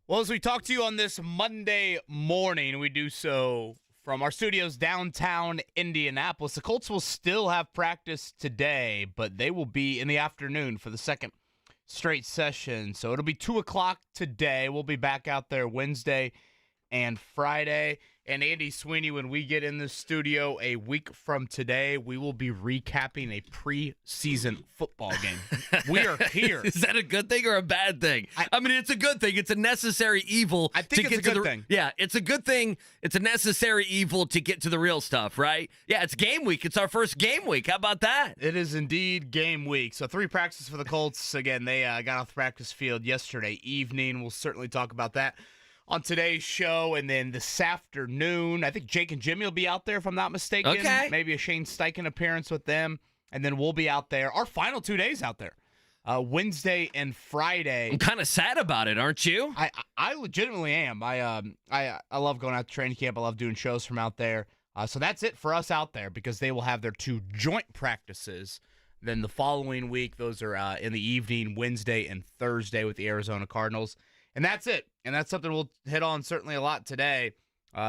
Well, as we talk to you on this Monday morning, we do so from our studios downtown Indianapolis. The Colts will still have practice today, but they will be in the afternoon for the second straight session. So it'll be 2 o'clock today. We'll be back out there Wednesday and Friday. And Andy Sweeney, when we get in the studio a week from today, we will be recapping a preseason football game. We are here. Is that a good thing or a bad thing? I mean, it's a good thing. It's a necessary evil. I think it's a good thing. Yeah, it's a good thing. It's a necessary evil to get to the real stuff, right? Yeah, it's game week. It's our first game week. How about that? It is indeed game week. So 3 practices for the Colts. Again, they got off the practice field yesterday evening. We'll certainly talk about that on today's show. And then this afternoon, I think Jake and Jimmy will be out there, if I'm not mistaken. Okay. Maybe a Shane Steichen appearance with them. And then we'll be out there. Our final 2 days out there, Wednesday and Friday. I'm kind of sad about it, aren't you? I legitimately am. I love going out to training camp. I love doing shows from out there. So that's it for us out there, because they will have their 2 joint practices. Then the following week, those are in the evening, Wednesday and Thursday with the Arizona Cardinals. And that's it. And that's something we'll hit on certainly a lot today.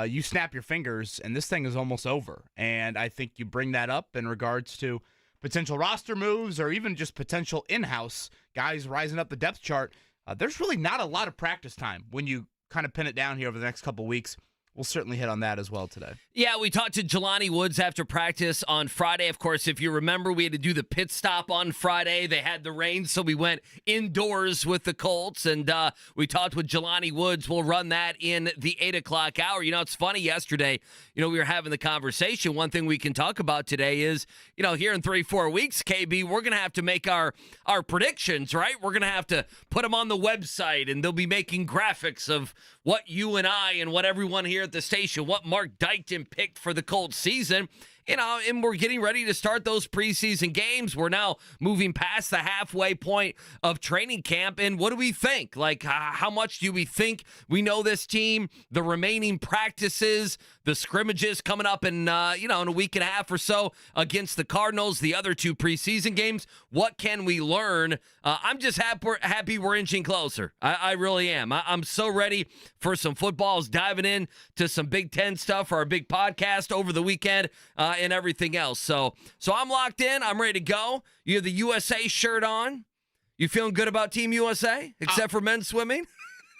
You snap your fingers, and this thing is almost over. And I think you bring that up in regards to potential roster moves or even just potential in-house guys rising up the depth chart. There's really not a lot of practice time when you kind of pin it down here over the next couple weeks. We'll certainly hit on that as well today. Yeah, we talked to Jelani Woods after practice on Friday. Of course, if you remember, we had to do the pit stop on Friday. They had the rain, so we went indoors with the Colts, and we talked with Jelani Woods. We'll run that in the 8 o'clock hour. You know, it's funny, yesterday, we were having the conversation. One thing we can talk about today is, here in 3-4 weeks, KB, we're going to have to make our predictions, right? We're going to have to put them on the website, and they'll be making graphics of what you and I and what everyone here at the station, what Mark Dykton picked for the Colts season. And we're getting ready to start those preseason games. We're now moving past the halfway point of training camp. And what do we think? Like, how much do we think we know this team? The remaining practices, the scrimmages coming up in a week and a half or so against the Cardinals, the other 2 preseason games. What can we learn? I'm just happy we're inching closer. I really am. I'm so ready for some footballs, diving in to some Big Ten stuff for our big podcast over the weekend. And everything else. So I'm locked in. I'm ready to go. You have the USA shirt on. You feeling good about Team USA, except for men's swimming?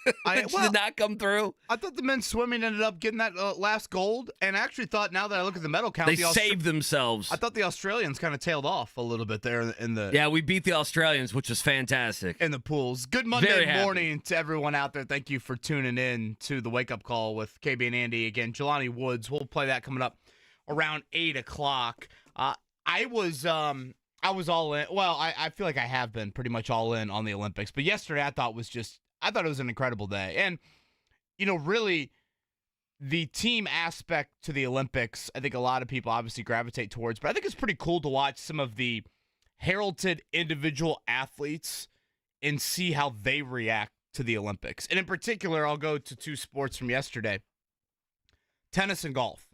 Which did not come through. I thought the men's swimming ended up getting that last gold, and I actually thought, now that I look at the medal count, they saved themselves. I thought the Australians kind of tailed off a little bit there in the. Yeah, we beat the Australians, which was fantastic. In the pools. Good Monday morning to everyone out there. Thank you for tuning in to the Wake Up Call with KB and Andy. Again, Jelani Woods. We'll play that coming up around 8 o'clock. I was all in. Well, I feel like I have been pretty much all in on the Olympics. But yesterday I thought it was an incredible day. And, really the team aspect to the Olympics, I think a lot of people obviously gravitate towards. But I think it's pretty cool to watch some of the heralded individual athletes and see how they react to the Olympics. And in particular, I'll go to 2 sports from yesterday, tennis and golf.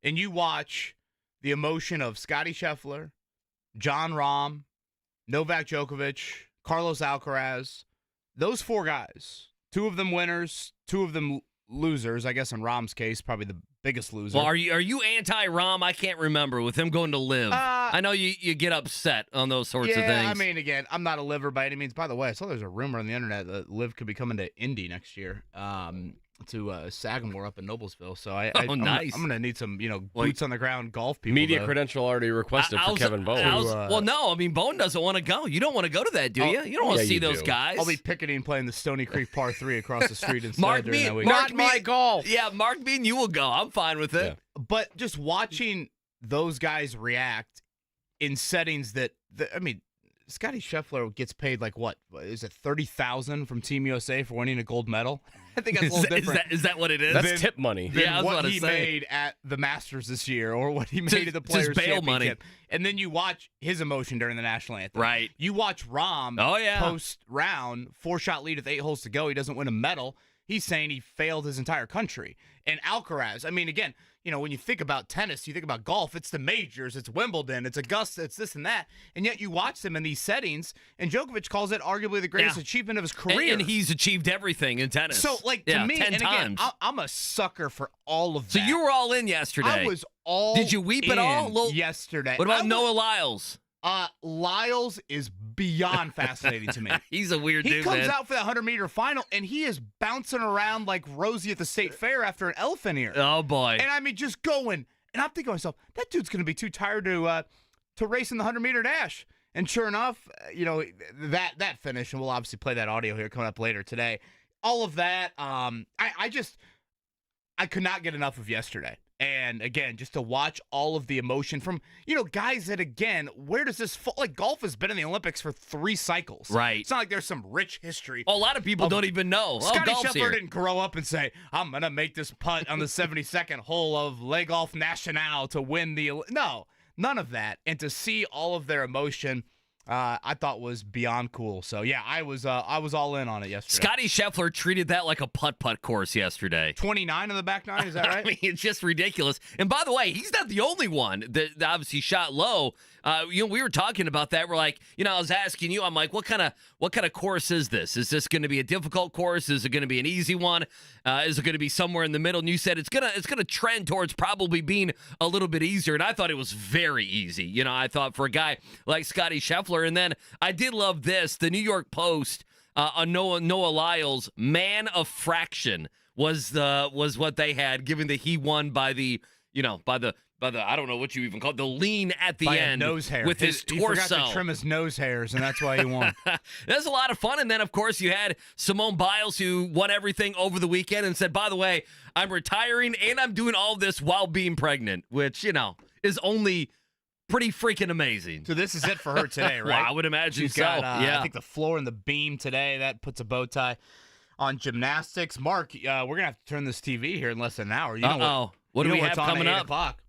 And you watch the emotion of Scottie Scheffler, Jon Rahm, Novak Djokovic, Carlos Alcaraz, those 4 guys, 2 of them winners, 2 of them losers. I guess in Rahm's case, probably the biggest loser. Well, are you anti-Rahm? I can't remember with him going to live. I know you get upset on those sorts of things. Yeah, I mean, again, I'm not a liver by any means. By the way, I saw there's a rumor on the internet that Liv could be coming to Indy next year. To Sagamore up in Noblesville. So nice. I'm going to need some, boots on the ground golf people. Media credential already requested for Kevin Bowen. Well, no, I mean, Bowen doesn't want to go. You don't want to go to that, do you? You don't want to see those guys. I'll be picketing playing the Stony Creek Par 3 across the street instead during that week. Not my golf. Yeah, Mark me and you will go. I'm fine with it. Yeah. But just watching those guys react in settings Scottie Scheffler gets paid like what? Is it $30,000 from Team USA for winning a gold medal? I think that's a little different. Is that what it is? That's tip money. Yeah, what he made at the Masters this year, or what he made at the Players bail Championship. money. And then you watch his emotion during the national anthem. Right. You watch Rahm post-round, 4-shot lead with 8 holes to go. He doesn't win a medal. He's saying he failed his entire country. And Alcaraz, I mean, again, when you think about tennis, you think about golf, it's the majors, it's Wimbledon, it's Augusta, it's this and that. And yet you watch them in these settings, and Djokovic calls it arguably the greatest achievement of his career. And he's achieved everything in tennis. So, to me, 10 and again, times. I'm a sucker for all of that. So you were all in yesterday. I was all Did you weep at all? Yesterday. What about Noah Lyles? Lyles is beyond fascinating to me. He's a weird dude, He comes man. out for the 100-meter final, and he is bouncing around like Rosie at the state fair after an elephant ear. Oh, boy. And I mean, just going. And I'm thinking to myself, that dude's going to be too tired to race in the 100-meter dash. And sure enough, that finish, and we'll obviously play that audio here coming up later today. All of that, I could not get enough of yesterday. And again, just to watch all of the emotion from, guys that, again, where does this fall? Like, golf has been in the Olympics for 3 cycles. Right. It's not like there's some rich history. A lot of people don't even know. Scottie golf's Scheffler here. didn't grow up and say, I'm going to make this putt on the 72nd hole of Le Golf National to win the... No, none of that. And to see all of their emotion... I thought was beyond cool. So yeah, I was all in on it yesterday. Scottie Scheffler treated that like a putt-putt course yesterday. 29 on the back nine, is that right? I mean, it's just ridiculous. And by the way, he's not the only one that obviously shot low. We were talking about that. We're like, I was asking you, I'm like, what kind of course is this? Is this going to be a difficult course? Is it going to be an easy one? Is it going to be somewhere in the middle? And you said it's gonna trend towards probably being a little bit easier. And I thought it was very easy. I thought for a guy like Scottie Scheffler. And then I did love this. The New York Post on Noah Lyles, man of fraction was what they had, given that he won by the I don't know what you even call it, the lean at the by end nose hair. with his torso. He forgot to trim his nose hairs, and that's why he won. That's a lot of fun. And then, of course, you had Simone Biles, who won everything over the weekend and said, by the way, I'm retiring and I'm doing all this while being pregnant, which, is only pretty freaking amazing. So this is it for her today, right? Well, I would imagine She's so. got, yeah. I think the floor and the beam today. That puts a bow tie on gymnastics. Mark, we're going to have to turn this TV here in less than an hour. What do we have coming up? 8 o'clock?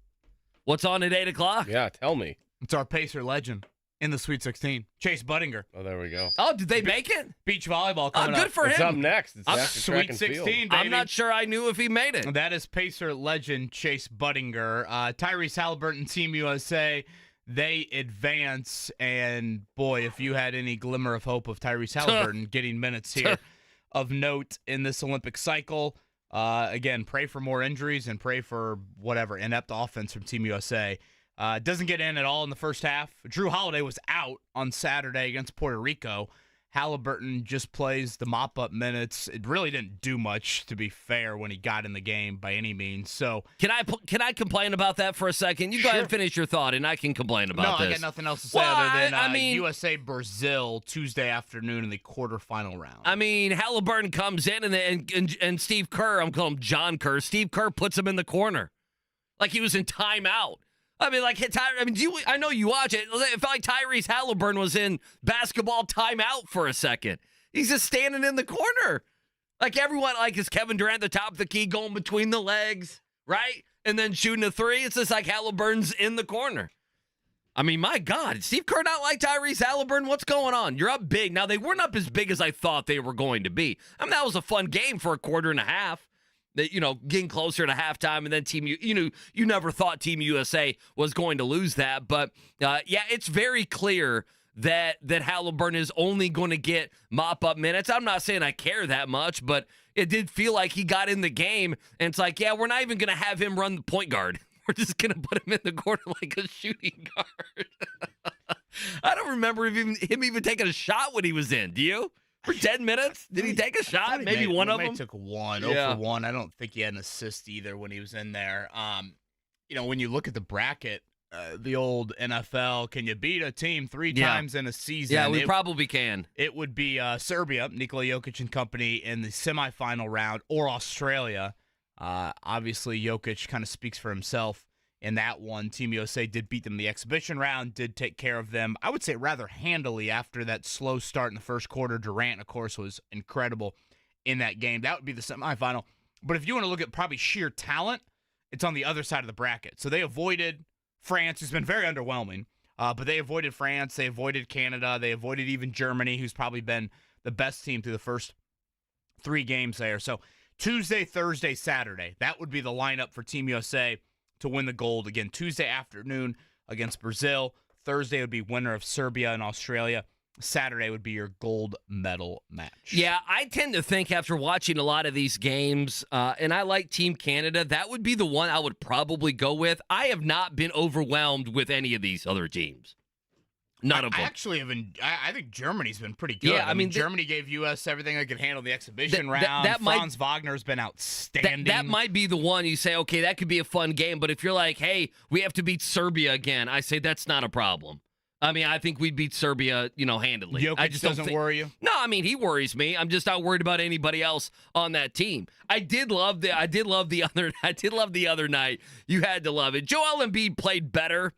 What's on at 8 o'clock? Yeah, tell me. It's our Pacer legend in the Sweet 16, Chase Budinger. Oh, there we go. Oh, did they make it? Beach volleyball coming good up. for What's him. up next? It's after Sweet track and 16, field. baby. I'm not sure I knew if he made it. That is Pacer legend Chase Budinger. Tyrese Halliburton, Team USA, they advance. And, boy, if you had any glimmer of hope of Tyrese Halliburton getting minutes here of note in this Olympic cycle, again, pray for more injuries and pray for whatever, inept offense from Team USA. Doesn't get in at all in the first half. Drew Holiday was out on Saturday against Puerto Rico. Halliburton just plays the mop-up minutes. It really didn't do much, to be fair, when he got in the game by any means. So Can I complain about that for a second? You go ahead and finish your thought, and I can complain about this. I got nothing else to say other than USA-Brazil Tuesday afternoon in the quarterfinal round. I mean, Halliburton comes in, and Steve Kerr, I'm calling him John Kerr, Steve Kerr puts him in the corner like he was in timeout. I mean, I know you watch it. It felt like Tyrese Halliburton was in basketball timeout for a second. He's just standing in the corner. Like everyone, is Kevin Durant at the top of the key going between the legs, right? And then shooting a three. It's just like Halliburton's in the corner. I mean, my God, Steve Kerr not like Tyrese Halliburton? What's going on? You're up big. Now, they weren't up as big as I thought they were going to be. I mean, that was a fun game for a quarter and a half. That, getting closer to halftime, and then you never thought Team USA was going to lose that. But, it's very clear that Halliburton is only going to get mop-up minutes. I'm not saying I care that much, but it did feel like he got in the game, and it's like, we're not even going to have him run the point guard. We're just going to put him in the corner like a shooting guard. I don't remember him even taking a shot when he was in. Do you? For 10 minutes? Did he take a shot? Maybe one of them? He took one. 0 for 1. I don't think he had an assist either when he was in there. When you look at the bracket, the old NFL, can you beat a team 3 times in a season? Yeah, we probably can. It would be Serbia, Nikola Jokic and company in the semifinal round, or Australia. Obviously, Jokic kind of speaks for himself in that one. Team USA did beat them in the exhibition round, did take care of them, I would say, rather handily after that slow start in the first quarter. Durant, of course, was incredible in that game. That would be the semifinal. But if you want to look at probably sheer talent, it's on the other side of the bracket. So they avoided France, who's been very underwhelming, but they avoided France, they avoided Canada, they avoided even Germany, who's probably been the best team through the first 3 games there. So Tuesday, Thursday, Saturday, that would be the lineup for Team USA to win the gold. Again, Tuesday afternoon against Brazil. Thursday would be winner of Serbia and Australia. Saturday would be your gold medal match. Yeah, I tend to think after watching a lot of these games, and I like Team Canada, that would be the one I would probably go with. I have not been overwhelmed with any of these other teams. None of them. I actually have been. I think Germany's been pretty good. Yeah, I mean Germany gave U.S. everything they could handle the exhibition round. Franz Wagner's been outstanding. That might be the one you say, okay, that could be a fun game. But if you're like, hey, we have to beat Serbia again, I say that's not a problem. I mean, I think we'd beat Serbia, handedly. Jokic I just doesn't worry you? No, I mean, he worries me. I'm just not worried about anybody else on that team. I did love the other night. You had to love it. Joel Embiid played better,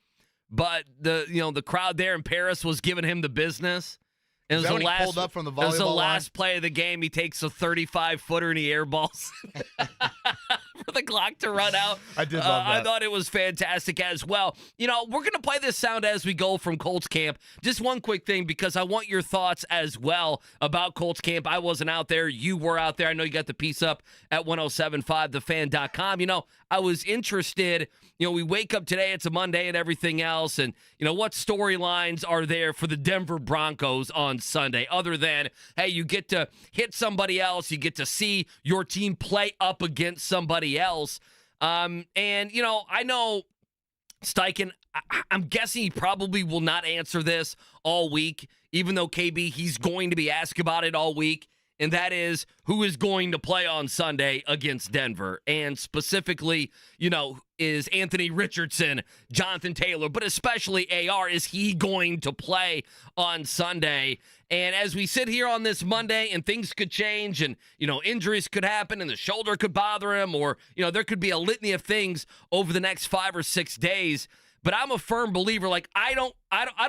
but the crowd there in Paris was giving him the business. It was when he pulled up from the volleyball line? It was the last play of the game. He takes a 35-footer and he airballs for the clock to run out. I did love that. I thought it was fantastic as well. We're going to play this sound as we go from Colts camp. Just one quick thing, because I want your thoughts as well about Colts camp. I wasn't out there. You were out there. I know you got the piece up at 1075thefan.com. I was interested. We wake up today, it's a Monday and everything else, and, what storylines are there for the Denver Broncos on Sunday, other than, hey, you get to hit somebody else, you get to see your team play up against somebody else. I know Steichen, I'm guessing he probably will not answer this all week, even though KB, he's going to be asked about it all week. And that is who is going to play on Sunday against Denver. And specifically, is Anthony Richardson, Jonathan Taylor, but especially AR, is he going to play on Sunday? And as we sit here on this Monday and things could change and, injuries could happen and the shoulder could bother him, or, there could be a litany of things over the next 5 or 6 days. But I'm a firm believer. I don't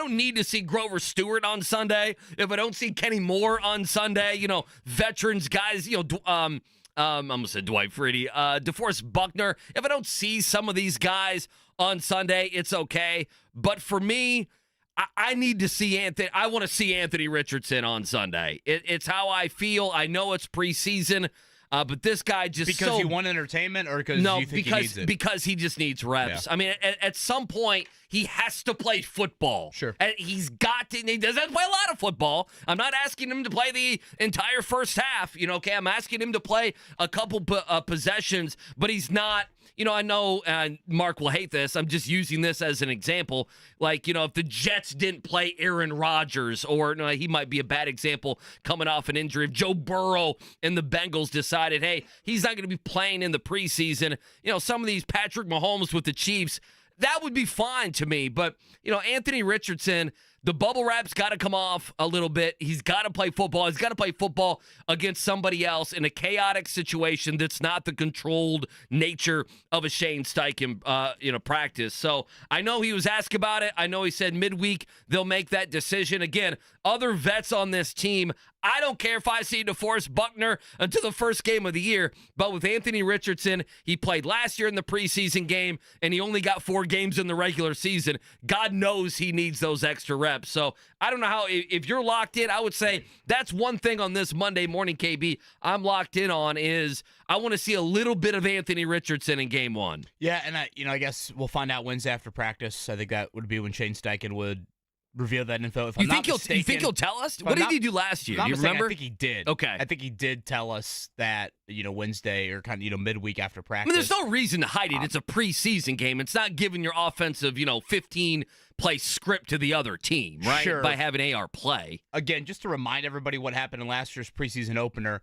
need to see Grover Stewart on Sunday. If I don't see Kenny Moore on Sunday, veterans guys, I'm gonna say Dwight Freeney, DeForest Buckner. If I don't see some of these guys on Sunday, it's okay. But for me, I need to see Anthony. I want to see Anthony Richardson on Sunday. It's how I feel. I know it's preseason. But this guy just because you want entertainment, or because you think he needs it? Because he just needs reps. Yeah. I mean, at some point he has to play football. Sure, and he's got to. He doesn't play a lot of football. I'm not asking him to play the entire first half. Okay, I'm asking him to play a couple possessions, but he's not. I know Mark will hate this. I'm just using this as an example. If the Jets didn't play Aaron Rodgers, or he might be a bad example coming off an injury. If Joe Burrow and the Bengals decided, hey, he's not going to be playing in the preseason, some of these Patrick Mahomes with the Chiefs, that would be fine to me. But, Anthony Richardson, the bubble wrap's got to come off a little bit. He's got to play football. He's got to play football against somebody else in a chaotic situation that's not the controlled nature of a Shane Steichen, practice. So I know he was asked about it. I know he said midweek they'll make that decision. Again, other vets on this team, I don't care if I see DeForest Buckner until the first game of the year, but with Anthony Richardson, he played last year in the preseason game, and he only got 4 games in the regular season. God knows he needs those extra reps. So I don't know how, if you're locked in, I would say that's one thing on this Monday morning, KB, I'm locked in on is I want to see a little bit of Anthony Richardson in game 1. Yeah, and I guess we'll find out Wednesday after practice. I think that would be when Shane Steichen would reveal that info. If I'm not mistaken, you think he'll tell us? What did he do last year? Do you remember? I think he did. Okay. I think he did tell us that, Wednesday or kind of, midweek after practice. I mean, there's no reason to hide it. It's a preseason game. It's not giving your offensive, 15-play script to the other team, right? Sure. By having AR play. Again, just to remind everybody what happened in last year's preseason opener,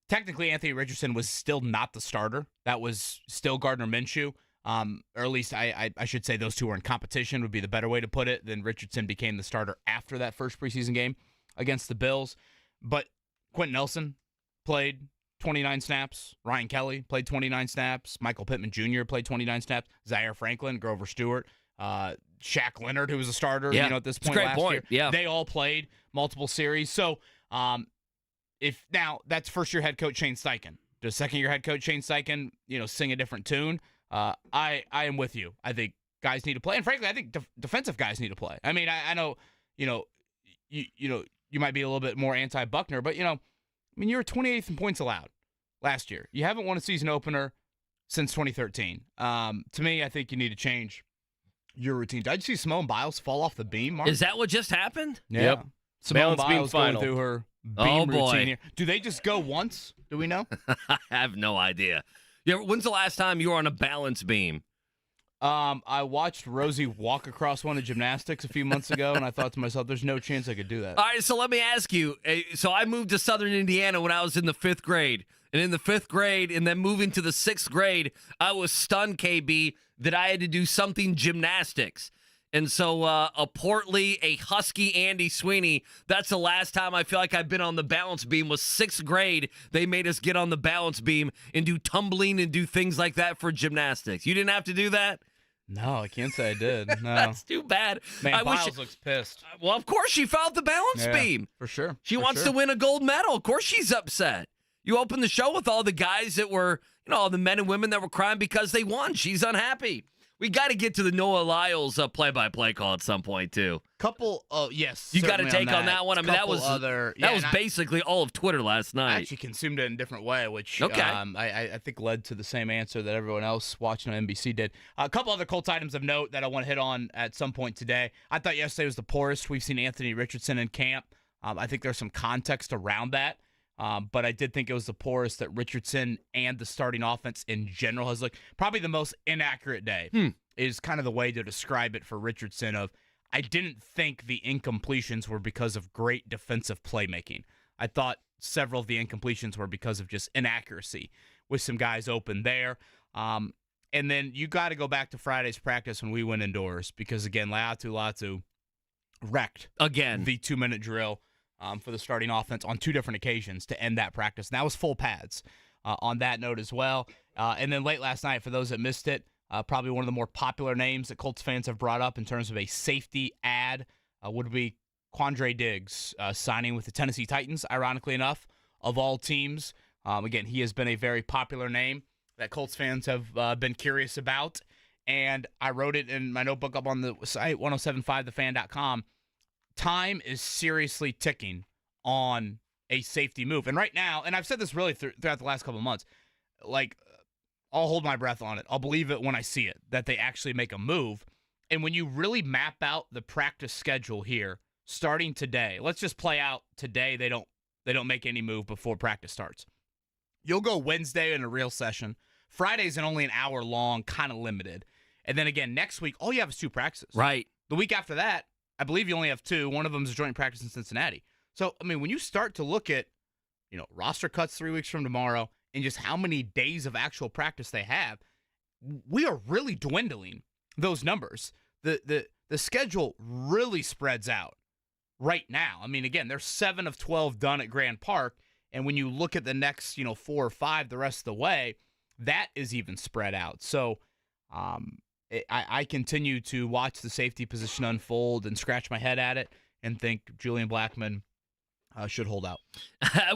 technically Anthony Richardson was still not the starter. That was still Gardner Minshew. Or at least I should say those two were in competition would be the better way to put it. Then Richardson became the starter after that first preseason game against the Bills. But Quentin Nelson played 29 snaps. Ryan Kelly played 29 snaps. Michael Pittman Jr. played 29 snaps. Zaire Franklin, Grover Stewart, Shaq Leonard, who was a starter, at this point last year. Yeah. They all played multiple series. So if now that's first-year head coach Shane Steichen. Does second-year head coach Shane Steichen, sing a different tune? I am with you. I think guys need to play, and frankly, I think defensive guys need to play. I mean, I know, you might be a little bit more anti-Buckner, but I mean, you were 28th in points allowed last year. You haven't won a season opener since 2013. To me, I think you need to change your routine. Did you see Simone Biles fall off the beam, Mark? Is that what just happened? Yeah. Yep. Simone Balance beam Biles going final. through her beam boy. routine here. Do they just go once? Do we know? I have no idea. Yeah, when's the last time you were on a balance beam? I watched Rosie walk across one of gymnastics a few months ago, and I thought to myself, there's no chance I could do that. All right, so let me ask you. So I moved to Southern Indiana when I was in the 5th grade. And in the 5th grade and then moving to the 6th grade, I was stunned, KB, that I had to do something gymnastics. And so a portly, a husky Andy Sweeney, that's the last time I feel like I've been on the balance beam was 6th grade. They made us get on the balance beam and do tumbling and do things like that for gymnastics. You didn't have to do that? No, I can't say I did. No. That's too bad. Man, Biles looks pissed. Well, of course she fouled the balance beam. For sure. She wants to win a gold medal. Of course she's upset. You opened the show with all the guys that were, all the men and women that were crying because they won. She's unhappy. We got to get to the Noah Lyles play-by-play call at some point, too. Yes. You got to take on that one. I mean, that was basically all of Twitter last night. I actually consumed it in a different way, which okay. I think led to the same answer that everyone else watching on NBC did. A couple other Colts items of note that I want to hit on at some point today. I thought yesterday was the poorest we've seen Anthony Richardson in camp. I think there's some context around that. But I did think it was the poorest that Richardson and the starting offense in general has looked. Probably the most inaccurate day is kind of the way to describe it for Richardson. I didn't think the incompletions were because of great defensive playmaking. I thought several of the incompletions were because of just inaccuracy with some guys open there. And then you got to go back to Friday's practice when we went indoors because, again, Latu wrecked again the 2-minute drill. For the starting offense on 2 different occasions to end that practice. And that was full pads on that note as well. And then late last night, for those that missed it, probably one of the more popular names that Colts fans have brought up in terms of a safety ad would be Quandre Diggs signing with the Tennessee Titans, ironically enough, of all teams. Again, he has been a very popular name that Colts fans have been curious about. And I wrote it in my notebook up on the site, 1075thefan.com. Time is seriously ticking on a safety move. And right now, and I've said this really throughout the last couple of months, I'll hold my breath on it. I'll believe it when I see it, that they actually make a move. And when you really map out the practice schedule here, starting today, let's just play out today. They don't make any move before practice starts. You'll go Wednesday in a real session. Friday's in only an hour long, kind of limited. And then again, next week, all you have is 2 practices. Right. The week after that, I believe you only have 2. One of them is a joint practice in Cincinnati. So, I mean, when you start to look at, roster cuts 3 weeks from tomorrow and just how many days of actual practice they have, we are really dwindling those numbers. The schedule really spreads out right now. I mean, again, there's 7 of 12 done at Grand Park. And when you look at the next, 4 or 5 the rest of the way, that is even spread out. So, I continue to watch the safety position unfold and scratch my head at it and think Julian Blackmon should hold out.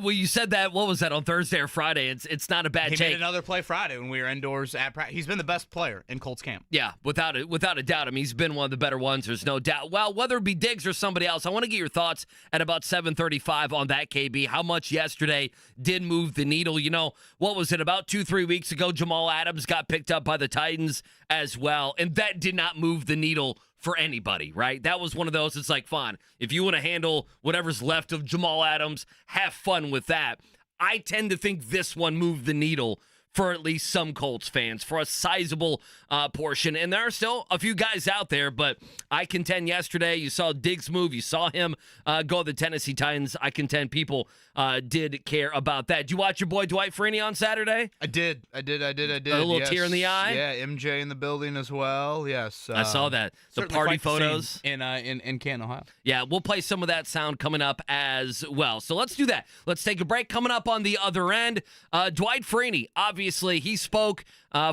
Well, you said that, what was that, on Thursday or Friday? It's not a bad take. He made another play Friday when we were indoors at practice. He's been the best player in Colts camp. Yeah, without a doubt. I mean, he's been one of the better ones. There's no doubt. Well, whether it be Diggs or somebody else, I want to get your thoughts at about 7:35 on that, KB. How much yesterday did move the needle? What was it, about 2-3 weeks ago, Jamal Adams got picked up by the Titans as well, and that did not move the needle for anybody, right? That was one of those, it's like, fine, if you want to handle whatever's left of Jamal Adams, have fun with that. I tend to think this one moved the needle for at least some Colts fans, for a sizable portion. And there are still a few guys out there, but I contend yesterday, you saw Diggs move, you saw him go to the Tennessee Titans. I contend people did care about that. Did you watch your boy Dwight Freeney on Saturday? I did. A little tear in the eye? Yeah, MJ in the building as well, yes. I saw that. The party photos. In Canton, Ohio. Yeah, we'll play some of that sound coming up as well. So let's do that. Let's take a break. Coming up on the other end, Dwight Freeney, obviously, he spoke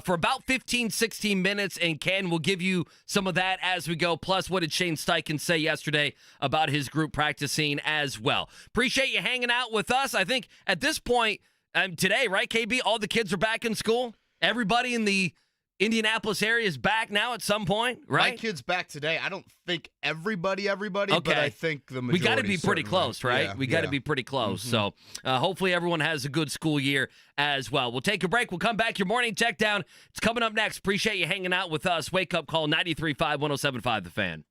for about 15, 16 minutes, and Ken will give you some of that as we go. Plus, what did Shane Steichen say yesterday about his group practicing as well? Appreciate you hanging out with us. I think at this point, today, right, KB, all the kids are back in school? Everybody in the Indianapolis area is back now at some point, right? My kid's back today. I don't think everybody, Okay. but I think the majority. We got to be pretty certainly. close, right? Yeah, We got to be pretty close. So hopefully everyone has a good school year as well. We'll take a break. We'll come back. Your morning check down. It's coming up next. Appreciate you hanging out with us. Wake Up Call 93.5, 107.5 The Fan.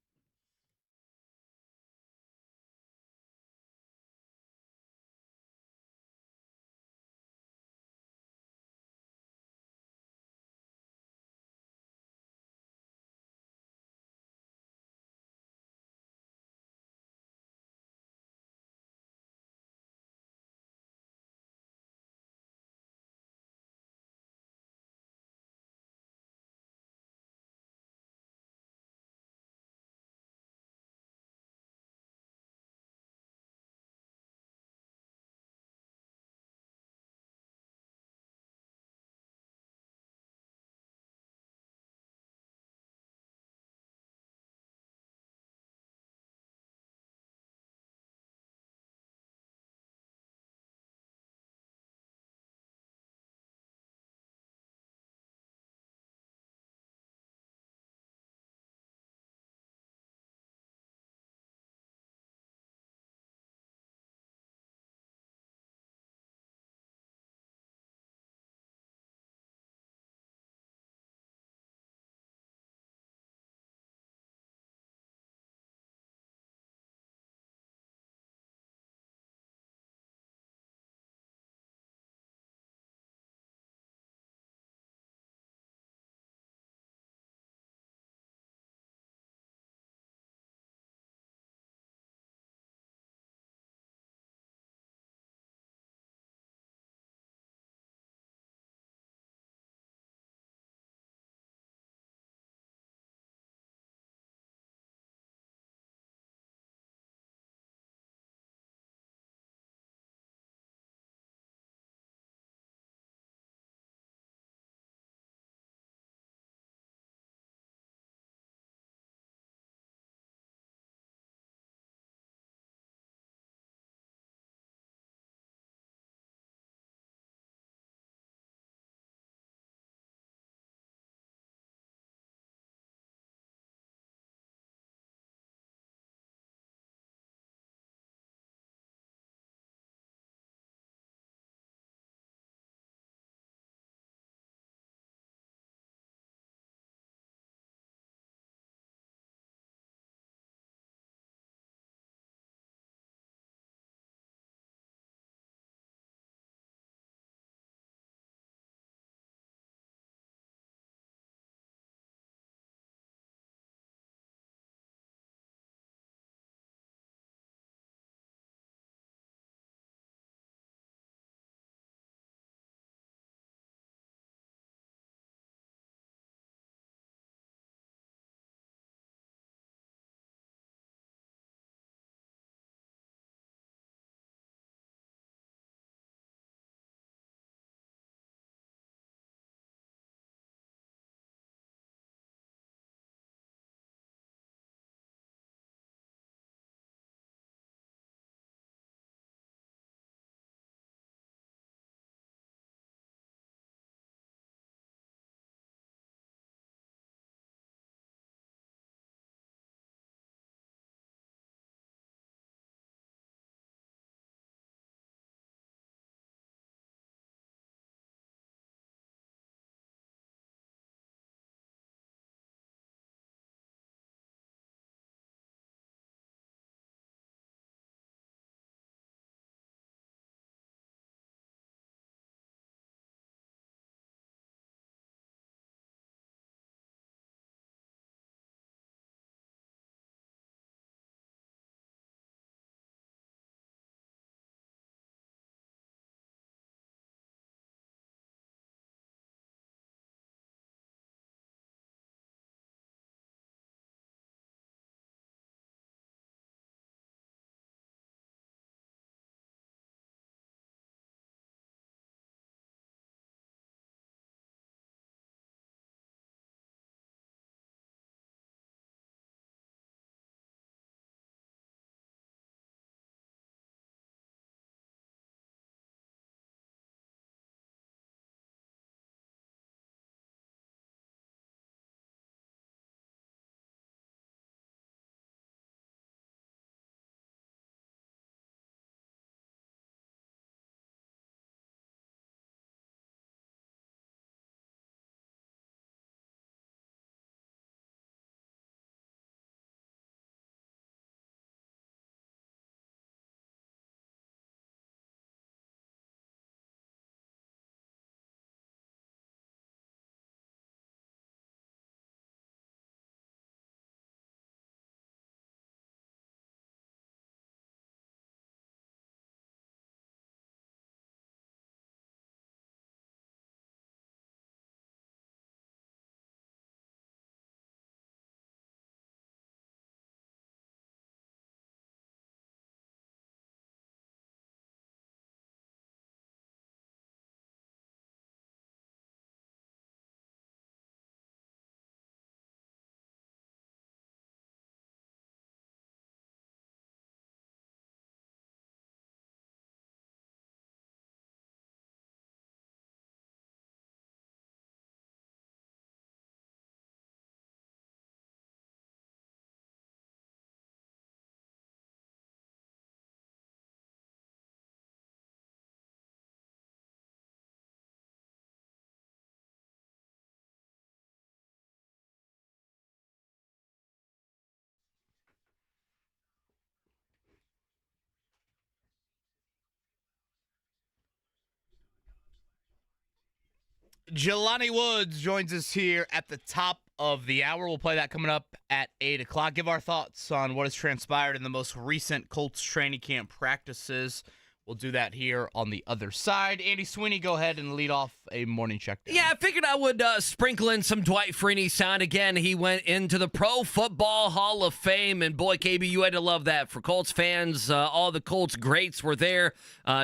Jelani Woods joins us here at the top of the hour. We'll play that coming up at 8 o'clock. Give our thoughts on what has transpired in the most recent Colts training camp practices. We'll do that here on the other side. Andy Sweeney, go ahead and lead off a morning check. Yeah, I figured I would sprinkle in some Dwight Freeney sound again. He went into the Pro Football Hall of Fame, and boy, KB, you had to love that. For Colts fans, all the Colts greats were there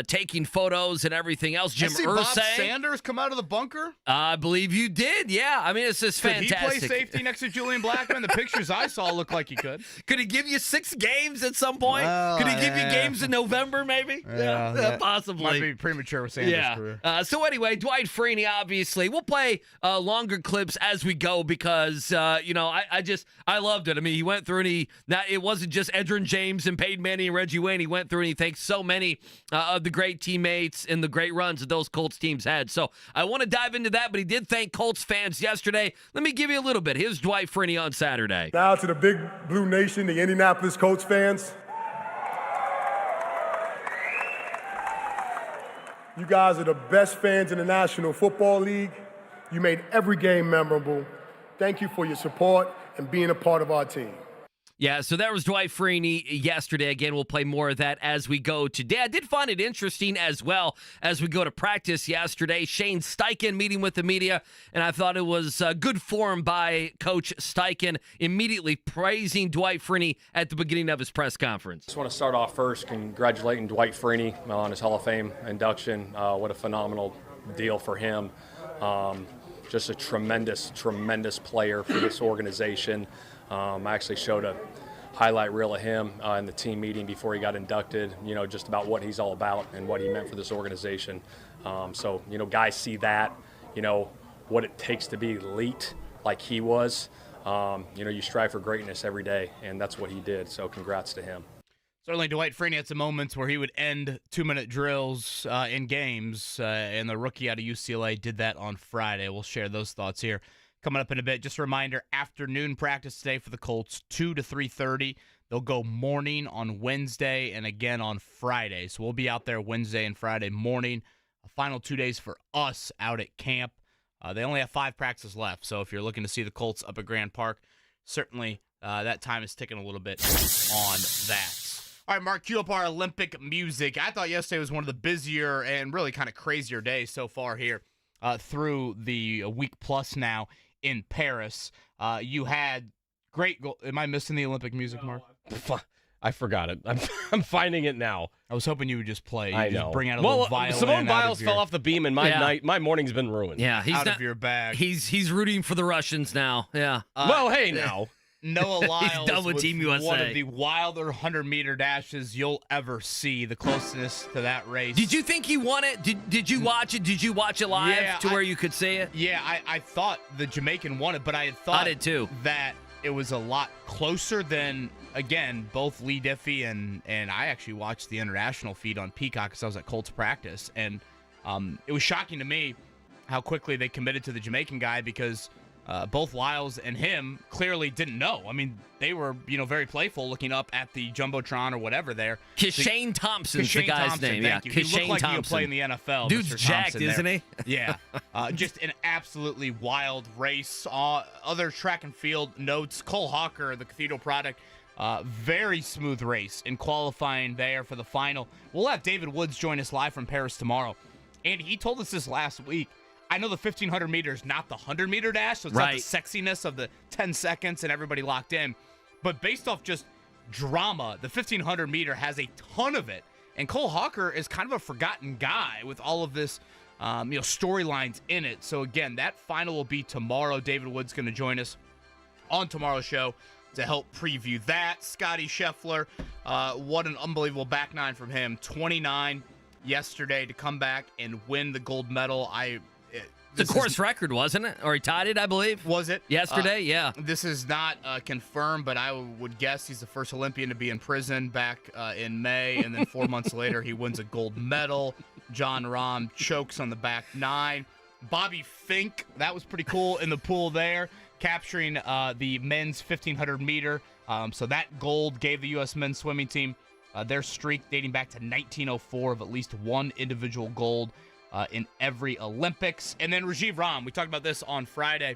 taking photos and everything else. Jim Irsay, Bob Sanders come out of the bunker? I believe you did, yeah. I mean, it's just fantastic. Could he play safety next to Julian Blackmon? The pictures I saw look like he could. Could he give you 6 games at some point? Well, could he give you games in November, maybe? Yeah, possibly. Might be premature with Sanders' career. So anyway, Dwight Freeney, obviously. We'll play longer clips as we go because, I loved it. I mean, he went through and it wasn't just Edgerrin James and Peyton Manning and Reggie Wayne. He went through and he thanked so many of the great teammates and the great runs that those Colts teams had. So I want to dive into that, but he did thank Colts fans yesterday. Let me give you a little bit. Here's Dwight Freeney on Saturday. Now to the Big Blue Nation, the Indianapolis Colts fans. You guys are the best fans in the National Football League. You made every game memorable. Thank you for your support and being a part of our team. Yeah, so that was Dwight Freeney yesterday. Again, we'll play more of that as we go today. I did find it interesting as well as we go to practice yesterday. Shane Steichen meeting with the media, and I thought it was good form by Coach Steichen, immediately praising Dwight Freeney at the beginning of his press conference. I just want to start off first congratulating Dwight Freeney on his Hall of Fame induction. What a phenomenal deal for him. Just a tremendous, tremendous player for this organization. I actually showed a highlight reel of him in the team meeting before he got inducted, just about what he's all about and what he meant for this organization. So, guys see that, what it takes to be elite like he was. You strive for greatness every day, and that's what he did. So congrats to him. Certainly, Dwight Freeney had some moments where he would end 2-minute drills in games, and the rookie out of UCLA did that on Friday. We'll share those thoughts here coming up in a bit. Just a reminder, afternoon practice today for the Colts, 2 to 3:30. They'll go morning on Wednesday and again on Friday. So we'll be out there Wednesday and Friday morning. Final 2 days for us out at camp. They only have 5 practices left, so if you're looking to see the Colts up at Grand Park, certainly that time is ticking a little bit on that. All right, Mark, cue up our Olympic music. I thought yesterday was one of the busier and really kind of crazier days so far here through the week plus now in Paris. You had great goal. Am I missing the Olympic music, Mark? I forgot it. I'm finding it now. I was hoping you would just play. I know. Just bring out a little violin. Simone Biles fell off the beam, and my morning's been ruined. Yeah, he's out of your bag. He's rooting for the Russians now. Yeah. Well, hey now. Noah Lyles done with Team USA. One of the wilder 100-meter dashes you'll ever see. The closest to that race. Did you think he won it? Did you watch it? Did you watch it live where you could see it? Yeah, I thought the Jamaican won it, but I had thought did too. That it was a lot closer than, again, both Lee Diffie and I actually watched the international feed on Peacock because I was at Colts practice, and it was shocking to me how quickly they committed to the Jamaican guy because both Lyles and him clearly didn't know. I mean, they were, very playful looking up at the Jumbotron or whatever there. Kishane Thompson's the guy's name. Yeah, He looked like he would play in the NFL. Dude's Mr. jacked, Thompson isn't he? Yeah. Just an absolutely wild race. Other track and field notes. Cole Hawker, the Cathedral product, very smooth race in qualifying there for the final. We'll have David Woods join us live from Paris tomorrow. And he told us this last week. I know the 1,500 meters, not the 100-meter dash, so it's not the sexiness of the 10 seconds and everybody locked in. But based off just drama, the 1,500-meter has a ton of it. And Cole Hawker is kind of a forgotten guy with all of this, storylines in it. So, again, that final will be tomorrow. David Wood's going to join us on tomorrow's show to help preview that. Scotty Scheffler, what an unbelievable back nine from him. 29 yesterday to come back and win the gold medal. The course record, wasn't it? Or he tied it, I believe. Was it? Yesterday, yeah. This is not confirmed, but I would guess he's the first Olympian to be in prison back in May, and then 4 months later he wins a gold medal. John Rahm chokes on the back nine. Bobby Fink, that was pretty cool in the pool there, capturing the men's 1,500 meter. So that gold gave the U.S. men's swimming team their streak dating back to 1904 of at least one individual gold. in every Olympics. And then Rajiv Ram, we talked about this on Friday.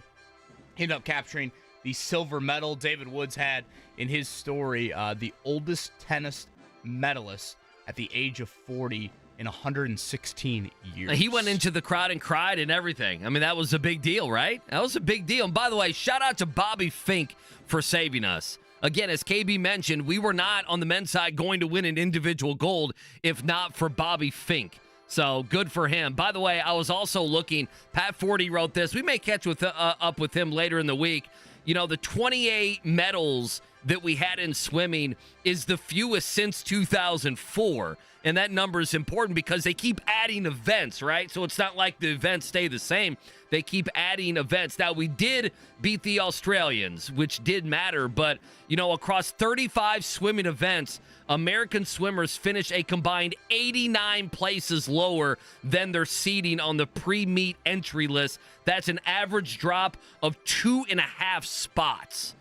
He ended up capturing the silver medal. David Woods had in his story the oldest tennis medalist at the age of 40 in 116 years. He went into the crowd and cried and everything. I mean, that was a big deal, right? That was a big deal. And by the way, shout out to Bobby Fink for saving us. Again, as KB mentioned, we were not on the men's side going to win an individual gold if not for Bobby Fink. So good for him. By the way, I was also looking, Pat Forty wrote this. We may catch up with him later in the week. You know, the 28 medals that we had in swimming is the fewest since 2004. And that number is important because they keep adding events, right? So it's not like the events stay the same. They keep adding events. Now, we did beat the Australians, which did matter. But, you know, across 35 swimming events, American swimmers finished a combined 89 places lower than their seeding on the pre-meet entry list. That's an average drop of 2.5 spots.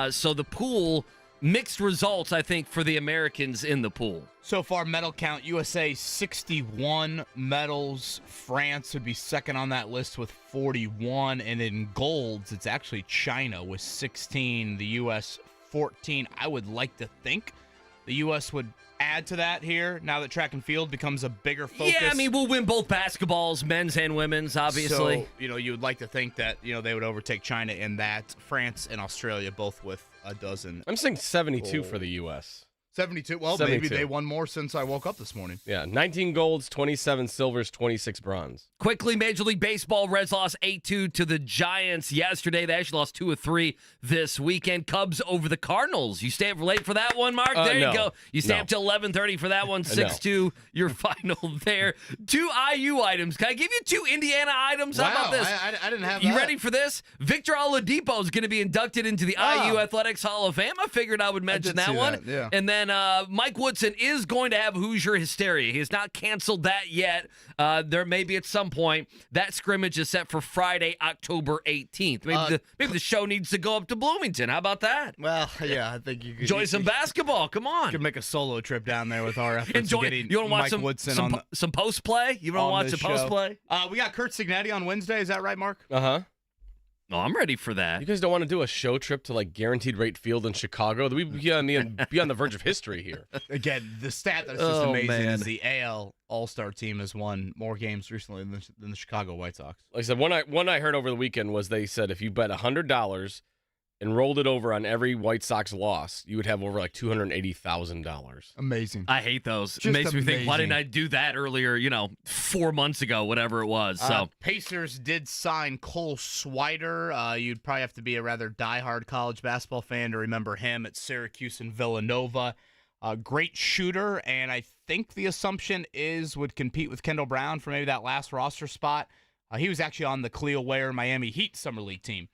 So the pool, mixed results, I think, for the Americans in the pool. So far, medal count, USA 61 medals. France would be second on that list with 41. And in golds, it's actually China with 16, the U.S. 14. I would like to think the U.S. would add to that here now that track and field becomes a bigger focus. Yeah, I mean, we'll win both basketballs, men's and women's, obviously. So, you know, you would like to think that, you know, they would overtake China in that. France and Australia both with a dozen. I'm saying 72 for the U.S. 72. Well, 72. maybe they won more since I woke up this morning. Yeah, 19 golds, 27 silvers, 26 bronze. Quickly, Major League Baseball, Reds lost 8-2 to the Giants yesterday. They actually lost 2 of 3 this weekend. Cubs over the Cardinals. You stay up late for that one, Mark? There no. you go. You stay No. up till 11:30 for that one. 6-2, your final there. 2 IU items. Can I give you 2 Indiana items? How about this? I didn't have You that. ready for this? Victor Oladipo is going to be inducted into the IU Athletics Hall of Fame. I figured I would mention did that see one. that, yeah. And then Mike Woodson is going to have Hoosier hysteria. He has not canceled that yet. There may be at some point. That scrimmage is set for Friday, October 18th. Maybe the show needs to go up to Bloomington. How about that? Well, yeah, I think you could Enjoy some basketball. Come on. could make a solo trip down there with our efforts. Enjoy. Getting You want to watch Mike Woodson some post play? You want to on watch this some post play? We got Kurt Signetti on Wednesday. Is that right, Mark? Uh-huh. No, I'm ready for that. You guys don't want to do a show trip to, like, Guaranteed Rate Field in Chicago? We'd be on the verge of history here. Again, the stat that's just Oh, amazing man. is the AL All-Star team has won more games recently than the Chicago White Sox. Like I said, one I heard over the weekend was they said if you bet $100 and rolled it over on every White Sox loss, you would have over like $280,000. Amazing. I hate those. It Just makes me think, why amazing. didn't I do that earlier, 4 months ago, whatever it was. So Pacers did sign Cole Swider. You'd probably have to be a rather diehard college basketball fan to remember him at Syracuse and Villanova. Great shooter, and I think the assumption is would compete with Kendall Brown for maybe that last roster spot. He was actually on the Cleo Ware Miami Heat Summer League team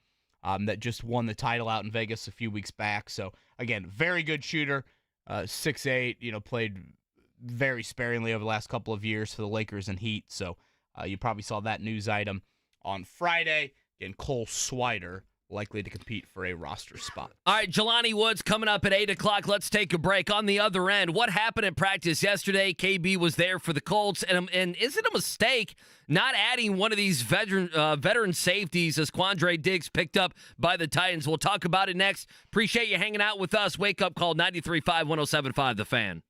that just won the title out in Vegas a few weeks back. So, again, very good shooter, 6'8", played very sparingly over the last couple of years for the Lakers and Heat. So, you probably saw that news item on Friday. Again, Cole Swider likely to compete for a roster spot. All right, Jelani Woods coming up at 8 o'clock. Let's take a break. On the other end, what happened in practice yesterday? KB was there for the Colts, and is it a mistake not adding one of these veteran safeties as Quandre Diggs picked up by the Titans? We'll talk about it next. Appreciate you hanging out with us. Wake Up Call 93.5, 107.5 The Fan.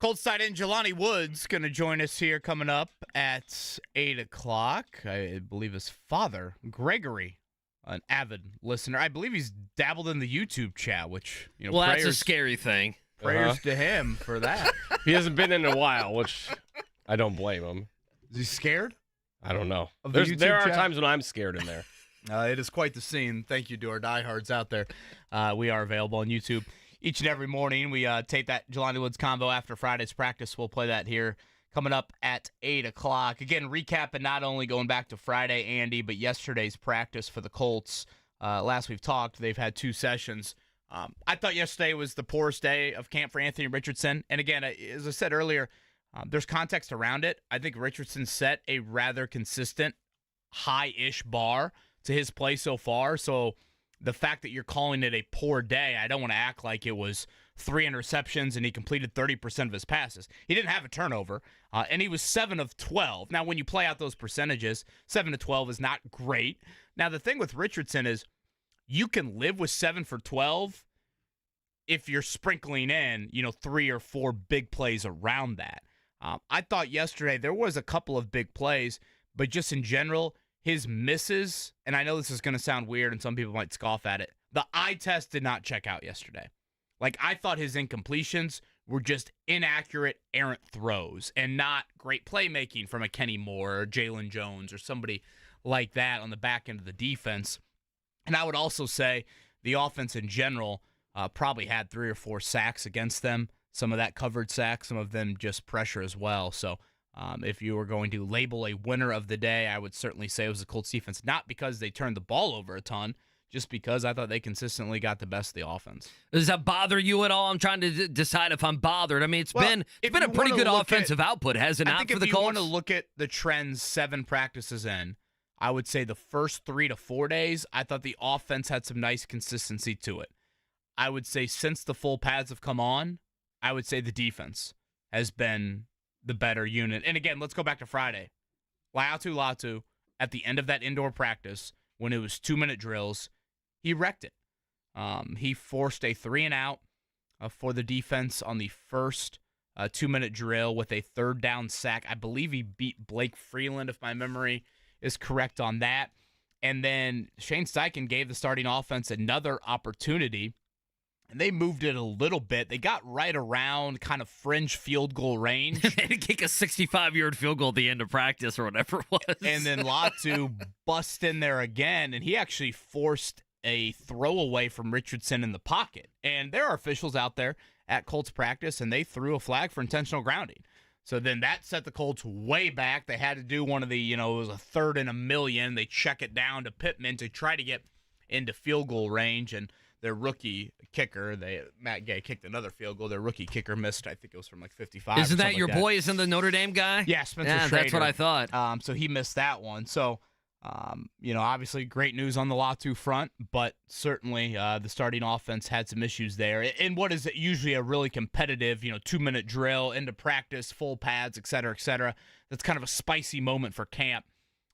Colts tight end Jelani Woods going to join us here coming up at 8 o'clock. I believe his father, Gregory, an avid listener. I believe he's dabbled in the YouTube chat, which, well, that's a scary thing. Prayers to him for that. He hasn't been in a while, which I don't blame him. Is he scared? I don't know. The There are chat? times when I'm scared in there. It is quite the scene. Thank you to our diehards out there. We are available on YouTube each and every morning. We tape that Jelani Woods combo after Friday's practice. We'll play that here coming up at 8 o'clock. Again, recapping not only going back to Friday, Andy, but yesterday's practice for the Colts. Last we've talked, they've had 2 sessions. I thought yesterday was the poorest day of camp for Anthony Richardson. And again, as I said earlier, there's context around it. I think Richardson set a rather consistent, high-ish bar to his play so far. So the fact that you're calling it a poor day, I don't want to act like it was 3 interceptions and he completed 30% of his passes. He didn't have a turnover, and he was 7 of 12. Now, when you play out those percentages, 7 to 12 is not great. Now, the thing with Richardson is you can live with 7 for 12 if you're sprinkling in, 3 or 4 big plays around that. I thought yesterday there was a couple of big plays, but just in general, his misses, and I know this is going to sound weird and some people might scoff at it, the eye test did not check out yesterday. Like, I thought his incompletions were just inaccurate, errant throws and not great playmaking from a Kenny Moore or Jalen Jones or somebody like that on the back end of the defense. And I would also say the offense in general probably had 3 or 4 sacks against them. Some of that covered sacks, some of them just pressure as well. So if you were going to label a winner of the day, I would certainly say it was the Colts defense, not because they turned the ball over a ton, just because I thought they consistently got the best of the offense. Does that bother you at all? I'm trying to decide if I'm bothered. I mean, it's been a pretty good offensive output, has it not, for the Colts? I think if you want to look at the trends 7 practices in, I would say the first 3 to 4 days, I thought the offense had some nice consistency to it. I would say since the full pads have come on, I would say the defense has been the better unit. And again, let's go back to Friday. Latu, at the end of that indoor practice, when it was 2-minute drills, he wrecked it. He forced a 3-and-out for the defense on the first 2-minute drill with a 3rd down sack. I believe he beat Blake Freeland, if my memory is correct on that. And then Shane Steichen gave the starting offense another opportunity, and they moved it a little bit. They got right around kind of fringe field goal range. They had to kick a 65-yard field goal at the end of practice or whatever it was. And then Latu bust in there again, and he actually forced a throwaway from Richardson in the pocket. And there are officials out there at Colts practice, and they threw a flag for intentional grounding. So then that set the Colts way back. They had to do one of the, it was a 3rd and 1,000,000. They check it down to Pittman to try to get into field goal range, and their rookie kicker, Matt Gay kicked another field goal. Their rookie kicker missed, I think it was from like 55. Isn't that your like boy? Isn't the Notre Dame guy? Yeah, Spencer Yeah, Schrader. that's what I thought. So he missed that one. So, obviously great news on the Latu front, but certainly the starting offense had some issues there. In what is usually a really competitive, 2-minute drill into practice, full pads, et cetera, that's kind of a spicy moment for camp.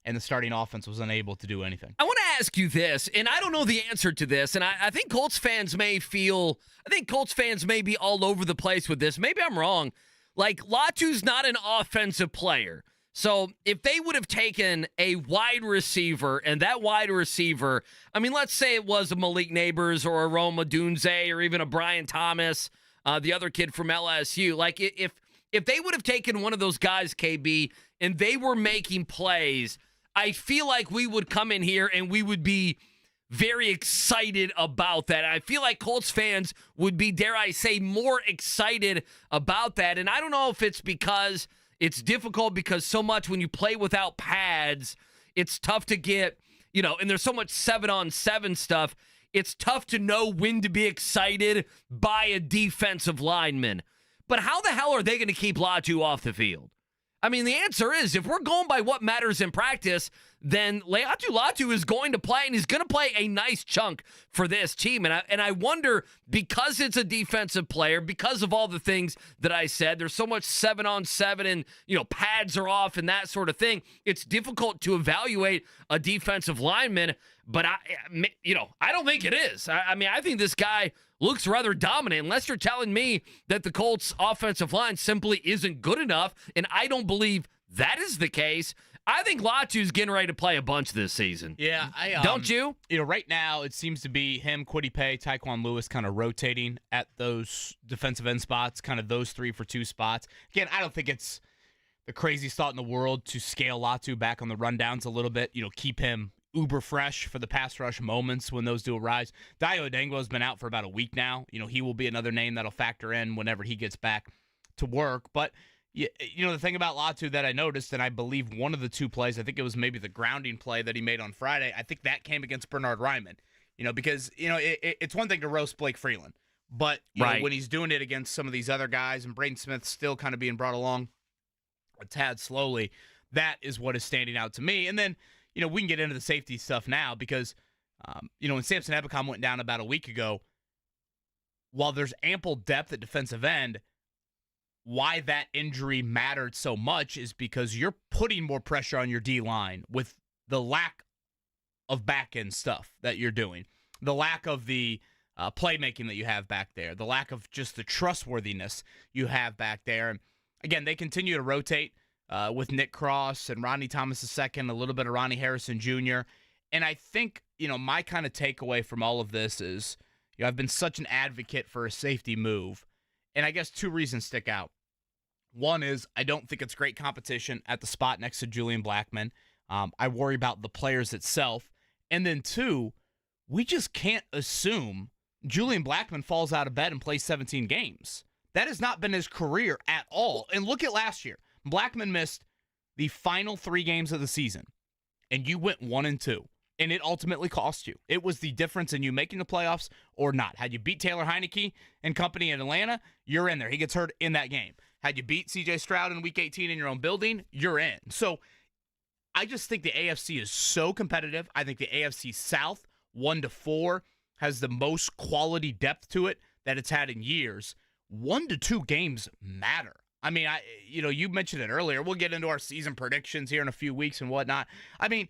And the starting offense was unable to do anything. I want to ask you this, and I don't know the answer to this, and I think Colts fans may be all over the place with this. Maybe I'm wrong. Like, Latu's not an offensive player. So if they would have taken a wide receiver, and that wide receiver, I mean, let's say it was a Malik Neighbors or a Rome Odunze or even a Brian Thomas, the other kid from LSU. Like, if they would have taken one of those guys, KB, and they were making plays, I feel like we would come in here and we would be very excited about that. I feel like Colts fans would be, dare I say, more excited about that. And I don't know if it's because it's difficult because so much when you play without pads, it's tough to get, and there's so much 7-on-7 stuff. It's tough to know when to be excited by a defensive lineman. But how the hell are they going to keep Latu off the field? I mean, the answer is, if we're going by what matters in practice, then Latu is going to play, and he's going to play a nice chunk for this team. And I wonder, because it's a defensive player, because of all the things that I said, there's so much 7-on-7 and, pads are off and that sort of thing, it's difficult to evaluate a defensive lineman, but I don't think it is. I mean, I think this guy looks rather dominant, unless you're telling me that the Colts offensive line simply isn't good enough, and I don't believe that is the case. I think Latu's getting ready to play a bunch this season. Yeah, don't you? Right now it seems to be him, Kwity Paye, Tyquan Lewis kind of rotating at those defensive end spots, kind of those 3-for-2 spots. Again, I don't think it's the craziest thought in the world to scale Latu back on the rundowns a little bit, keep him uber fresh for the pass rush moments when those do arise. Dayo Odengwo's been out for about a week now. He will be another name that'll factor in whenever he gets back to work. But the thing about Latu that I noticed, and I believe one of the two plays, I think it was maybe the grounding play that he made on Friday, I think that came against Bernhard Raimann. Because it's one thing to roast Blake Freeland, but when he's doing it against some of these other guys, and Braden Smith still kind of being brought along a tad slowly, that is what is standing out to me. And then we can get into the safety stuff now because when Samson Ebukam went down about a week ago, while there's ample depth at defensive end, why that injury mattered so much is because you're putting more pressure on your D-line with the lack of back-end stuff that you're doing, the lack of the playmaking that you have back there, the lack of just the trustworthiness you have back there. And again, they continue to rotate with Nick Cross and Rodney Thomas II, a little bit of Ronnie Harrison Jr. And I think, my kind of takeaway from all of this is, I've been such an advocate for a safety move. And I guess two reasons stick out. One is I don't think it's great competition at the spot next to Julian Blackmon. I worry about the players itself. And then two, we just can't assume Julian Blackmon falls out of bed and plays 17 games. That has not been his career at all. And look at last year. Blackmon missed the final 3 games of the season, and you went 1-2. And it ultimately cost you. It was the difference in you making the playoffs or not. Had you beat Taylor Heineke and company in Atlanta, you're in there. He gets hurt in that game. Had you beat C.J. Stroud in Week 18 in your own building, you're in. So I just think the AFC is so competitive. I think the AFC South, 1-4, has the most quality depth to it that it's had in years. 1-2 games matter. I mean, you mentioned it earlier. We'll get into our season predictions here in a few weeks and whatnot. I mean,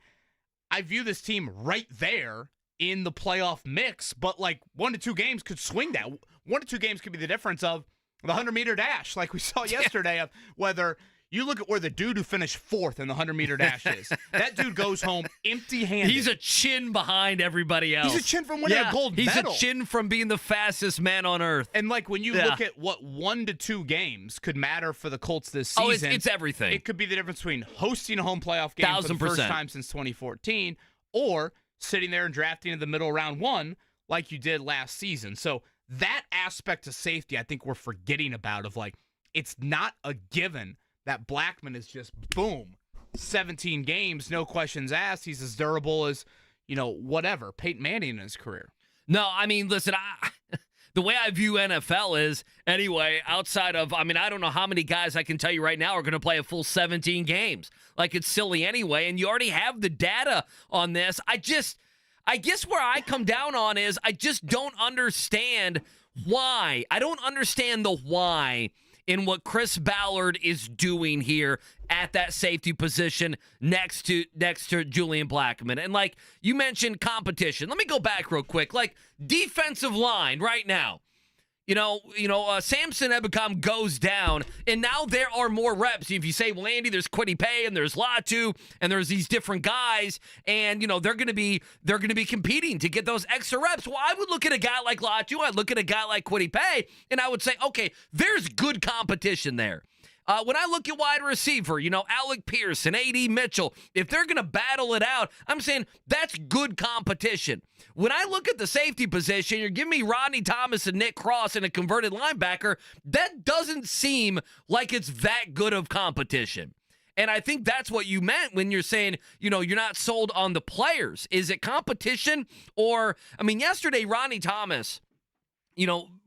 I view this team right there in the playoff mix, but 1-2 games could swing that. 1-2 games could be the difference of the 100-meter dash, like we saw yesterday, of whether you look at where the dude who finished 4th in the 100-meter dash is. That dude goes home empty-handed. He's a chin behind everybody else. He's a chin from winning a gold medal. He's a chin from being the fastest man on earth. And when you look at what 1-2 games could matter for the Colts this season, it's everything. It could be the difference between hosting a home playoff game for the first time since 2014 or sitting there and drafting in the middle of round 1 like you did last season. So that aspect of safety, I think we're forgetting about it's not a given that Blackmon is just, boom, 17 games, no questions asked. He's as durable as, whatever, Peyton Manning in his career. No, I mean, listen, the way I view NFL is, anyway, outside of, I don't know how many guys I can tell you right now are going to play a full 17 games. It's silly anyway, and you already have the data on this. I guess where I come down on is I just don't understand why. I don't understand the why in what Chris Ballard is doing here at that safety position next to Julian Blackmon. And you mentioned competition. Let me go back real quick. Defensive line right now. Samson Ebukam goes down, and now there are more reps. If you say, well, Andy, there's Kwity Paye and there's Latu, and there's these different guys, and they're going to be competing to get those extra reps. Well, I would look at a guy like Latu, I'd look at a guy like Kwity Paye, and I would say, okay, there's good competition there. When I look at wide receiver, Alec Pierce and A.D. Mitchell, if they're going to battle it out, I'm saying that's good competition. When I look at the safety position, you're giving me Rodney Thomas and Nick Cross and a converted linebacker, that doesn't seem like it's that good of competition. And I think that's what you meant when you're saying, you're not sold on the players. Is it competition? Or, yesterday, Rodney Thomas,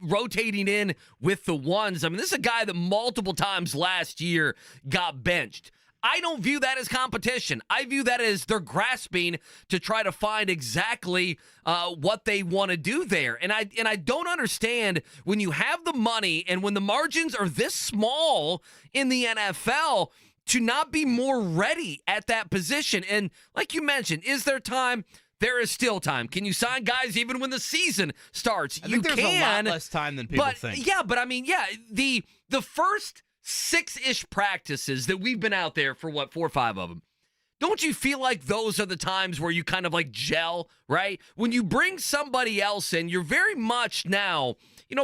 rotating in with the ones. This is a guy that multiple times last year got benched. I don't view that as competition. I view that as they're grasping to try to find exactly what they want to do there. And I don't understand when you have the money and when the margins are this small in the NFL to not be more ready at that position. And like you mentioned, is there time? there is still time. Can you sign guys even when the season starts? I think there's a lot less time than people think. Yeah, but I mean, the first 6-ish practices that we've been out there for 4 or 5 of them. Don't you feel like those are the times where you kind of like gel, right? When you bring somebody else in, you're very much now,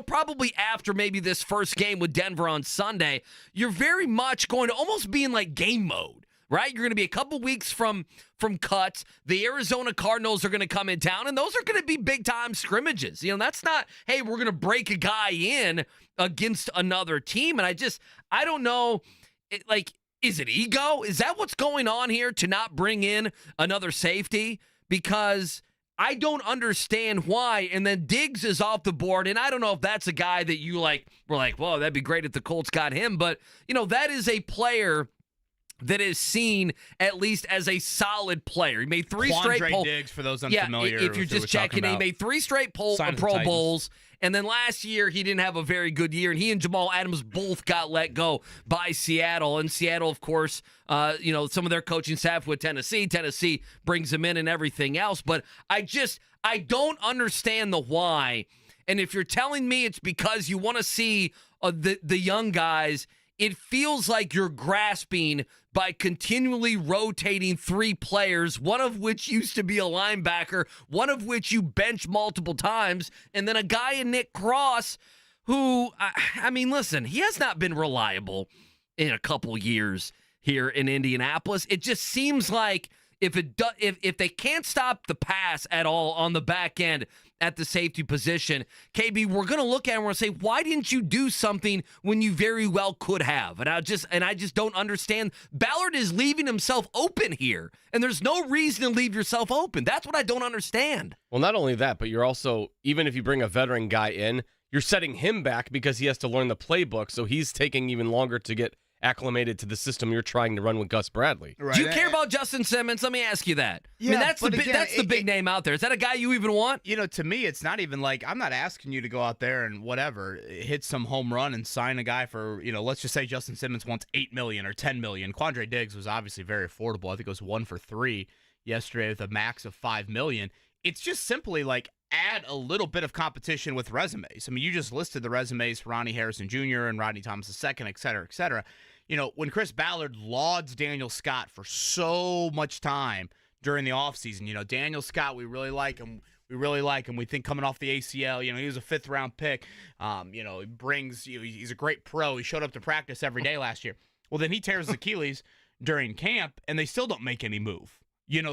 probably after maybe this first game with Denver on Sunday, you're very much going to almost be in like game mode, right? You're going to be a couple weeks from cuts. The Arizona Cardinals are going to come in town, and those are going to be big-time scrimmages. That's not, hey, we're going to break a guy in against another team. And I don't know, is it ego? Is that what's going on here to not bring in another safety? Because I don't understand why. And then Diggs is off the board, and I don't know if that's a guy that you were like, whoa, that'd be great if the Colts got him. But, that is a player that is seen at least as a solid player. He made 3 straight Diggs, for those unfamiliar. Yeah, if you're just checking, he made 3 straight Pro Bowls. And then last year, he didn't have a very good year, and he and Jamal Adams both got let go by Seattle. And Seattle, of course, some of their coaching staff with Tennessee. Tennessee brings him in and everything else. But I don't understand the why. And if you're telling me it's because you want to see the young guys, it feels like you're grasping by continually rotating 3 players, one of which used to be a linebacker, one of which you bench multiple times, and then a guy in Nick Cross who, listen, he has not been reliable in a couple years here in Indianapolis. It just seems like if they can't stop the pass at all on the back end at the safety position, KB, we're going to look at it and we're going to say, why didn't you do something when you very well could have? And I just don't understand. Ballard is leaving himself open here, and there's no reason to leave yourself open. That's what I don't understand. Well, not only that, but you're also, even if you bring a veteran guy in, you're setting him back because he has to learn the playbook, so he's taking even longer to get acclimated to the system you're trying to run with Gus Bradley. Right. Do you care about Justin Simmons? Let me ask you that. Yeah, that's the big name out there. Is that a guy you even want? To me, it's not even like, I'm not asking you to go out there and hit some home run and sign a guy for, let's just say Justin Simmons wants $8 million or $10 million. Quandre Diggs was obviously very affordable. I think it was 1 for 3 yesterday with a max of $5 million. It's just simply like, add a little bit of competition with resumes. I mean, you just listed the resumes for Ronnie Harrison Jr. and Rodney Thomas II, et cetera, et cetera. When Chris Ballard lauds Daniel Scott for so much time during the offseason, Daniel Scott, we really like him. We think coming off the ACL, he was a 5th-round pick. He brings, he's a great pro. He showed up to practice every day last year. Well, then he tears his Achilles during camp, and they still don't make any move.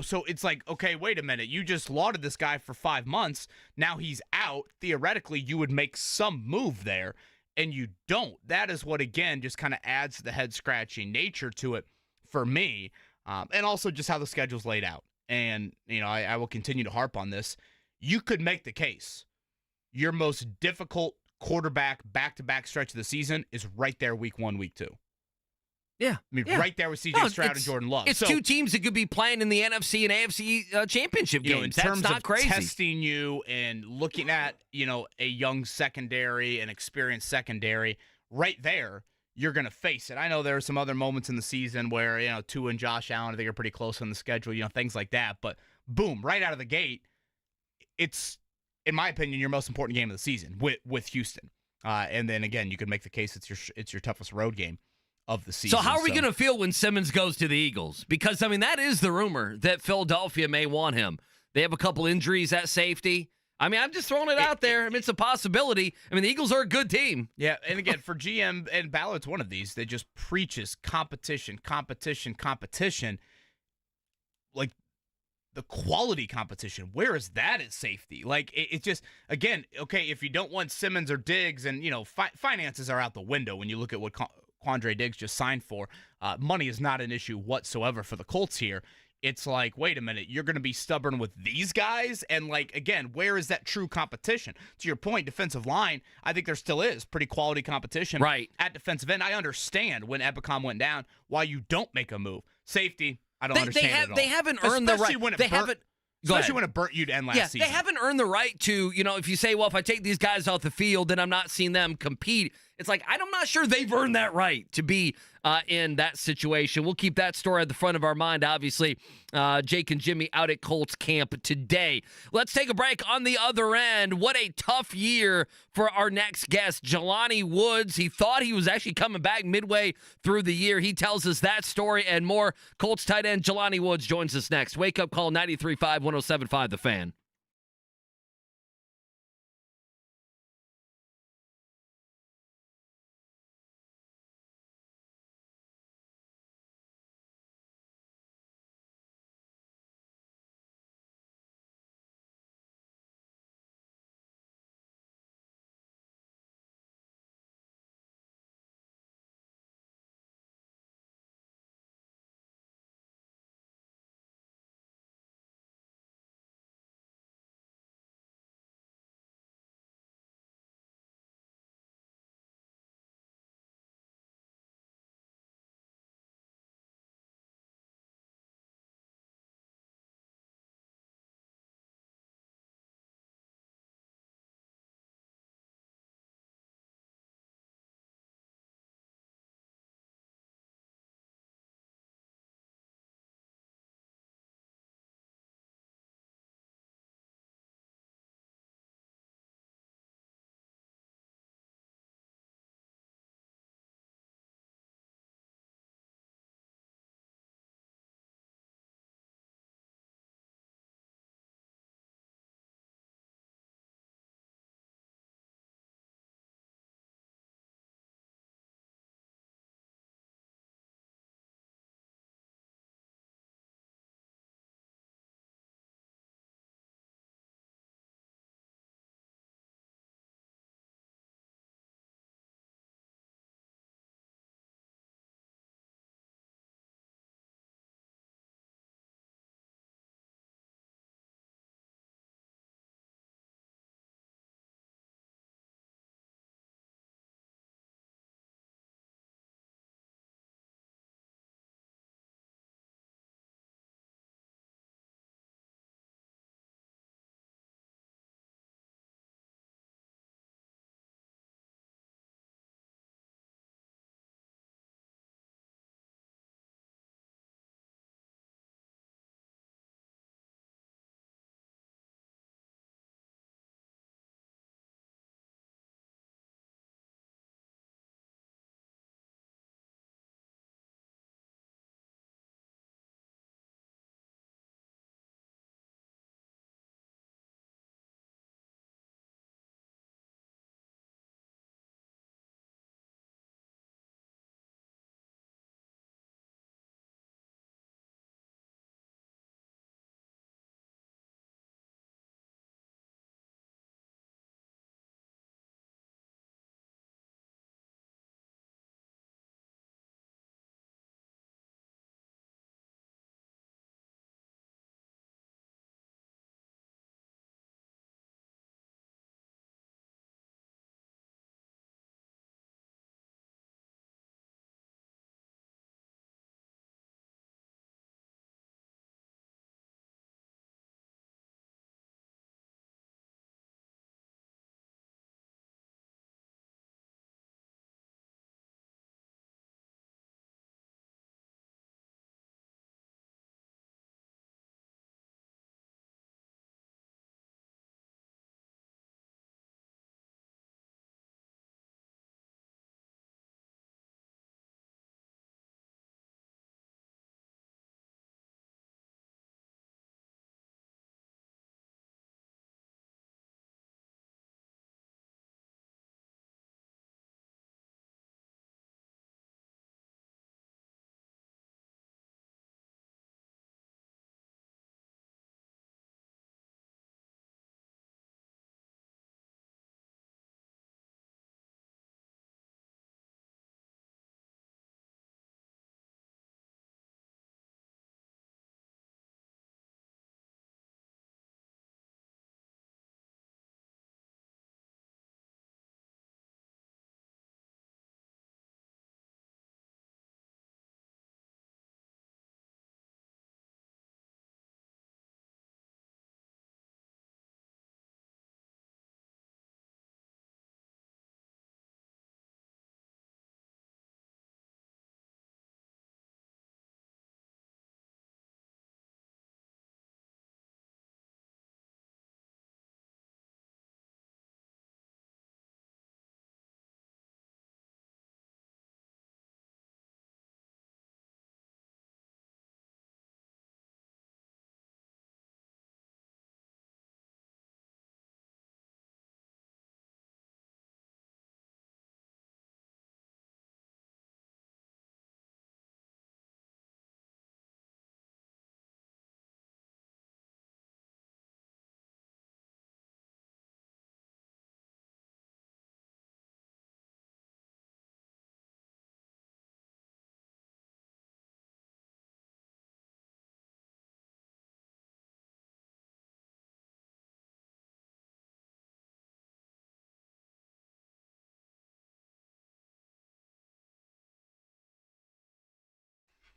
So it's like, okay, wait a minute. You just lauded this guy for 5 months. Now he's out. Theoretically, you would make some move there, and you don't. That is what, again, just kind of adds to the head-scratching nature to it for me, and also just how the schedule's laid out. And, I will continue to harp on this. You could make the case your most difficult quarterback back-to-back stretch of the season is right there week 1, week 2. Yeah. Right there with C.J. Stroud and Jordan Love. It's 2 teams that could be playing in the NFC and AFC championship games. In terms of testing you and looking at, a young secondary, an experienced secondary, right there, you're going to face it. I know there are some other moments in the season where, Tua and Josh Allen, I think, are pretty close on the schedule, things like that. But, boom, right out of the gate, it's, in my opinion, your most important game of the season with Houston. And then, again, you could make the case it's your toughest road game of the season. So how are we going to feel when Simmons goes to the Eagles? Because, that is the rumor that Philadelphia may want him. They have a couple injuries at safety. I'm just throwing it out there. It's a possibility. The Eagles are a good team. Yeah, and again, for GM, and Ballard's one of these, that just preaches competition. Like, the quality competition, where is that at safety? Like, it just, again, okay, if you don't want Simmons or Diggs, and, finances are out the window when you look at what Quandre Diggs just signed for. Money is not an issue whatsoever for the Colts here. It's like, wait a minute, you're going to be stubborn with these guys? And, again, where is that true competition? To your point, defensive line, I think there still is pretty quality competition right at defensive end. I understand when Ebicom went down why you don't make a move. Safety, I don't understand it at all. They haven't earned the right. Especially when it burnt you to end last season. They haven't earned the right to, if you say, well, if I take these guys off the field, then I'm not seeing them compete It's like, I'm not sure they've earned that right to be in that situation. We'll keep that story at the front of our mind, obviously. Jake and Jimmy out at Colts camp today. Let's take a break. On the other end, what a tough year for our next guest, Jelani Woods. He thought he was actually coming back midway through the year. He tells us that story and more. Colts tight end Jelani Woods joins us next. Wake Up Call 93.5, 107.5 The Fan.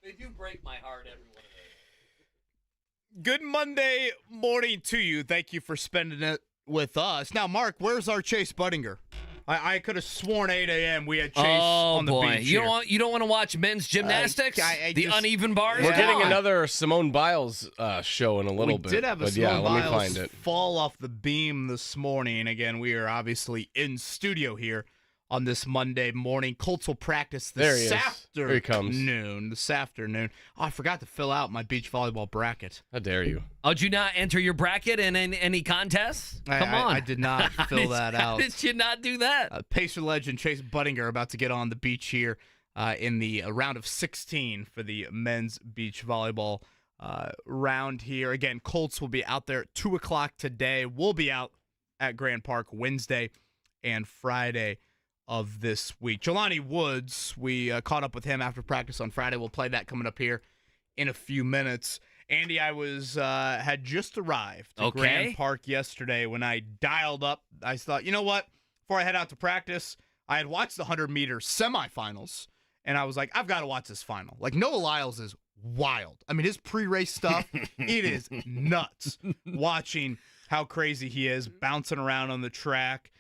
They do break my heart, every one of those. Good Monday morning to you. Thank you for spending it with us. Now, Mark, where's our Chase Budinger? I could have sworn 8 a.m. we had Chase on the beach. You don't want to watch men's gymnastics? The uneven bars? We're getting another Simone Biles show in a little bit. We did have a but Simone let me Biles find it. fall off the beam this morning. Again, we are obviously in studio here on this Monday morning. Colts will practice this afternoon. Here he comes. This afternoon. Oh, I forgot to fill out my beach volleyball bracket. How dare you? Oh, did you not enter your bracket in any contests? Come on. I did not fill that out. How did you not do that? Pacer legend Chase Budinger about to get on the beach here in the round of 16 for the men's beach volleyball round here. Again, Colts will be out there at 2 o'clock today. We'll be out at Grand Park Wednesday and Friday of this week. Jelani Woods, we caught up with him after practice on Friday. We'll play that coming up here in a few minutes. Andy, I was had just arrived to Grand Park yesterday when I dialed up. I thought, you know what? Before I head out to practice, I had watched the 100-meter semifinals, and I was like, I've got to watch this final. Like, Noah Lyles is wild. I mean, his pre-race stuff, it is nuts watching how crazy he is, bouncing around on the track.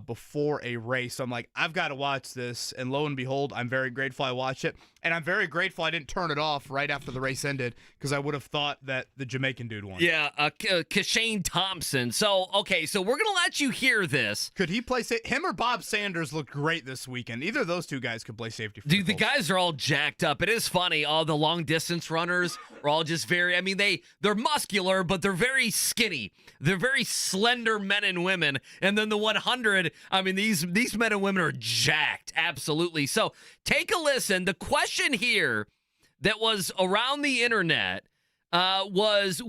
Before a race. I'm like, I've got to watch this. And lo and behold, I'm very grateful I watched it. And I'm very grateful I didn't turn it off right after the race ended because I would have thought that the Jamaican dude won. Yeah, Kashane Thompson. So we're going to let you hear this. Could he play him or Bob Sanders looked great this weekend. Either of those two guys could play safety for Dude, the Colts. guys are all jacked up. It is funny. All the long-distance runners are all just they're muscular, but they're very skinny. They're very slender men and women. And then the 100, I mean, these men and women are jacked. Absolutely. So take a listen. The question here that was around the internet was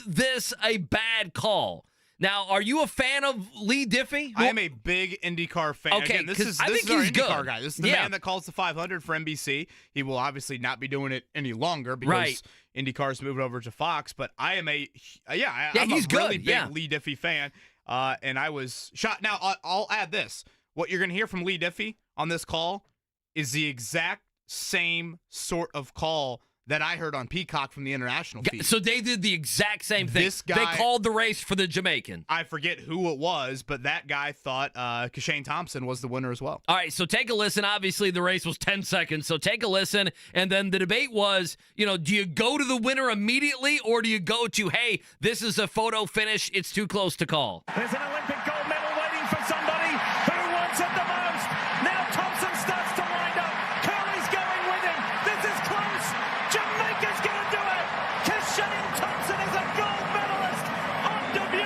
this a bad call? Now, are you a fan of Lee Diffie? I am a big IndyCar fan. Okay, Again, this is I think our he's IndyCar good. guy. This is the man that calls the 500 for NBC. He will obviously not be doing it any longer because IndyCar's moved over to Fox. But I am I'm he's a really good. big Lee Diffie fan. And I was shocked. Now, I'll add this. What you're going to hear from Lee Diffie on this call is the exact same sort of call that I heard on Peacock from the international feed. So they did the exact same thing. This guy, they called the race for the Jamaican. I forget who it was, but that guy thought Kashane Thompson was the winner as well. All right, so take a listen. Obviously, the race was 10 seconds, so take a listen. And then the debate was, do you go to the winner immediately or do you go to, hey, this is a photo finish, it's too close to call? There's an Olympic gold medal waiting for somebody who wants it the most. Now Thompson starts to wind up. Curley's going with him. This is close. Jamaica's going to do it. Kashane Thompson is a gold medalist on debut.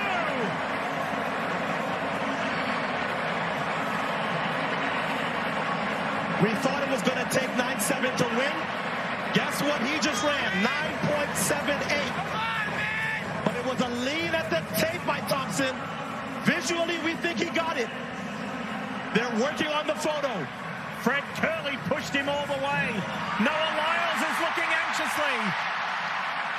We thought it was going to take 9.7 to win. Guess what? He just ran 9.78. But it was a lean at the tape by Thompson. Visually, we think he got it. They're working on the photo. Fred Curley pushed him all the way. Noah Lyles is looking anxiously.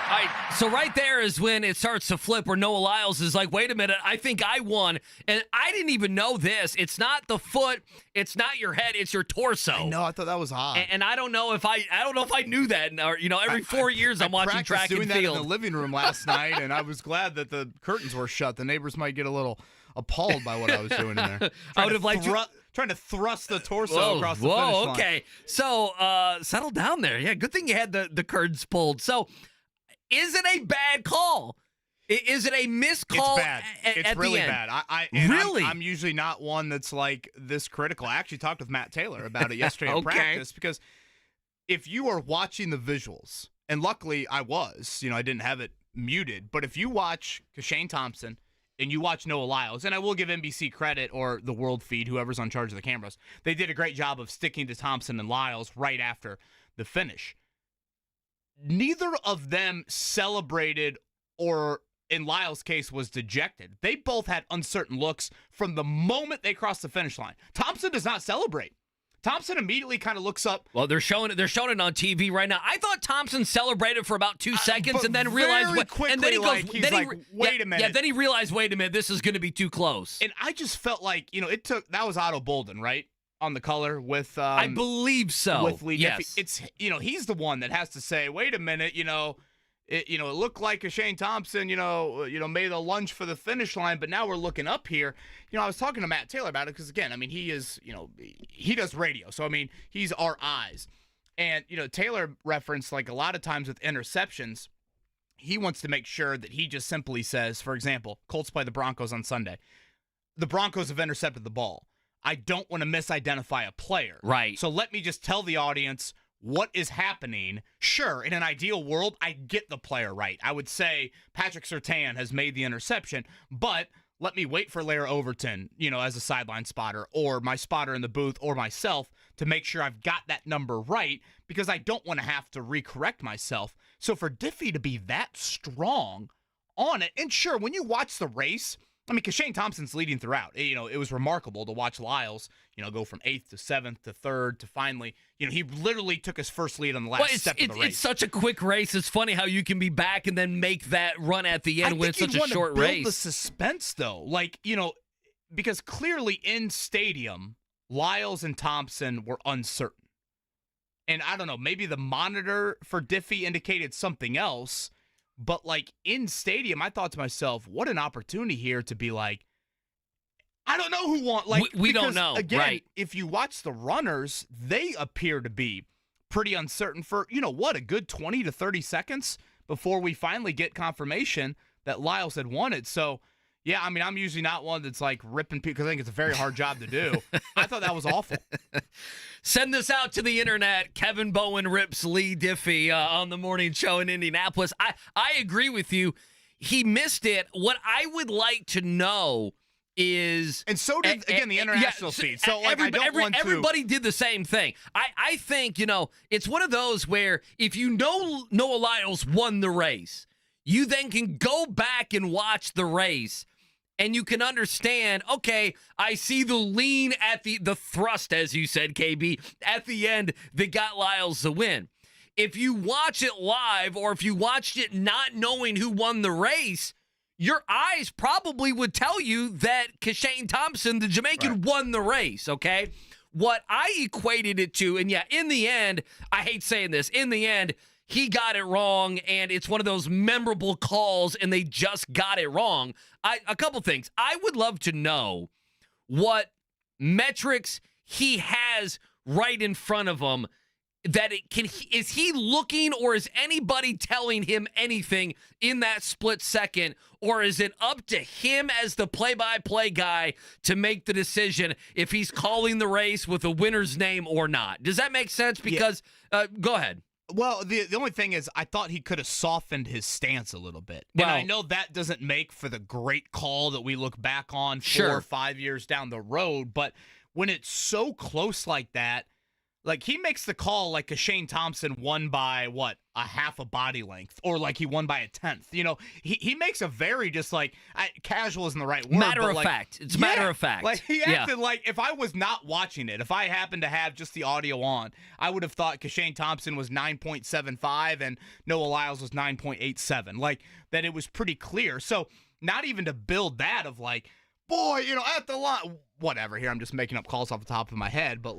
All right, so right there is when it starts to flip where Noah Lyles is like, wait a minute, I think I won. And I didn't even know this. It's not the foot, it's not your head, it's your torso. I know, I thought that was odd. And I don't know if I knew that. Or, every 4 years I'm watching track and field. I practiced doing that in the living room last night, and I was glad that the curtains were shut. The neighbors might get a little appalled by what I was doing in there. I would have liked trying to thrust the torso across the finish line. Okay. So settle down there. Yeah, good thing you had the curtains pulled. So is it a bad call? Is it a missed call? It's bad. It's really bad. I'm usually not one that's like this critical. I actually talked with Matt Taylor about it yesterday in practice because if you are watching the visuals, and luckily I was, I didn't have it muted, but if you watch Kashane Thompson and you watch Noah Lyles, and I will give NBC credit or the World Feed, whoever's on charge of the cameras, they did a great job of sticking to Thompson and Lyles right after the finish. Neither of them celebrated or, in Lyles' case, was dejected. They both had uncertain looks from the moment they crossed the finish line. Thompson does not celebrate. Thompson immediately kind of looks up. Well, they're showing it on TV right now. I thought Thompson celebrated for about 2 seconds and then realized and then he goes, wait a minute. Yeah, then he realized, wait a minute, this is going to be too close. And I just felt like, that was Otto Bolden, right? on the color with I believe so. With Lee yes. Diffie. It's he's the one that has to say, wait a minute, it looked like Shane Thompson, made a lunge for the finish line, but now we're looking up here. I was talking to Matt Taylor about it because again, I mean, he is, he does radio, so I mean, he's our eyes. And Taylor referenced like a lot of times with interceptions, he wants to make sure that he just simply says, for example, Colts play the Broncos on Sunday. The Broncos have intercepted the ball. I don't want to misidentify a player. Right. So let me just tell the audience what is happening. Sure, in an ideal world, I get the player right. I would say Patrick Surtain has made the interception, but let me wait for Lair Overton, as a sideline spotter, or my spotter in the booth, or myself, to make sure I've got that number right, because I don't want to have to recorrect myself. So for Diffie to be that strong on it, and sure, when you watch the race, I mean, because Shane Thompson's leading throughout. It was remarkable to watch Lyles, go from 8th to 7th to 3rd to finally, he literally took his first lead on the last step of the race. It's such a quick race. It's funny how you can be back and then make that run at the end when it's such a short race. I think you'd want to build the suspense, though. Because clearly in stadium, Lyles and Thompson were uncertain. And I don't know, maybe the monitor for Diffie indicated something else. But, in stadium, I thought to myself, what an opportunity here to be like, I don't know who won. We don't know, again, right. If you watch the runners, they appear to be pretty uncertain for, a good 20 to 30 seconds before we finally get confirmation that Lyles had won it. So, yeah, I mean, I'm usually not one that's, ripping people because I think it's a very hard job to do. I thought that was awful. Send this out to the internet. Kevin Bowen rips Lee Diffie on the morning show in Indianapolis. I agree with you. He missed it. What I would like to know is... And so did, again, the international feed. So, everybody did the same thing. I think, it's one of those where if Noah Lyles won the race, you then can go back and watch the race, and you can understand, okay, I see the lean at the thrust, as you said, KB, at the end that got Lyles the win. If you watch it live, or if you watched it not knowing who won the race, your eyes probably would tell you that Shane Thompson, the Jamaican, won the race, okay? What I equated it to, and yeah, in the end, I hate saying this, in the end, he got it wrong, and it's one of those memorable calls, and they just got it wrong. A couple things. I would love to know what metrics he has right in front of him. Is he looking, or is anybody telling him anything in that split second, or is it up to him as the play-by-play guy to make the decision if he's calling the race with a winner's name or not? Does that make sense? Because, go ahead. Well, the only thing is I thought he could have softened his stance a little bit. And I know that doesn't make for the great call that we look back on 4 or 5 years down the road, but when it's so close like that, he makes the call like Shane Thompson won by, a half a body length, or he won by a 10th. He makes a very just casual isn't the right word. Matter of fact. It's matter of fact. He acted like if I was not watching it, if I happened to have just the audio on, I would have thought Shane Thompson was 9.75 and Noah Lyles was 9.87. That it was pretty clear. So not even to build that of boy, at the line, whatever. Here I'm just making up calls off the top of my head, but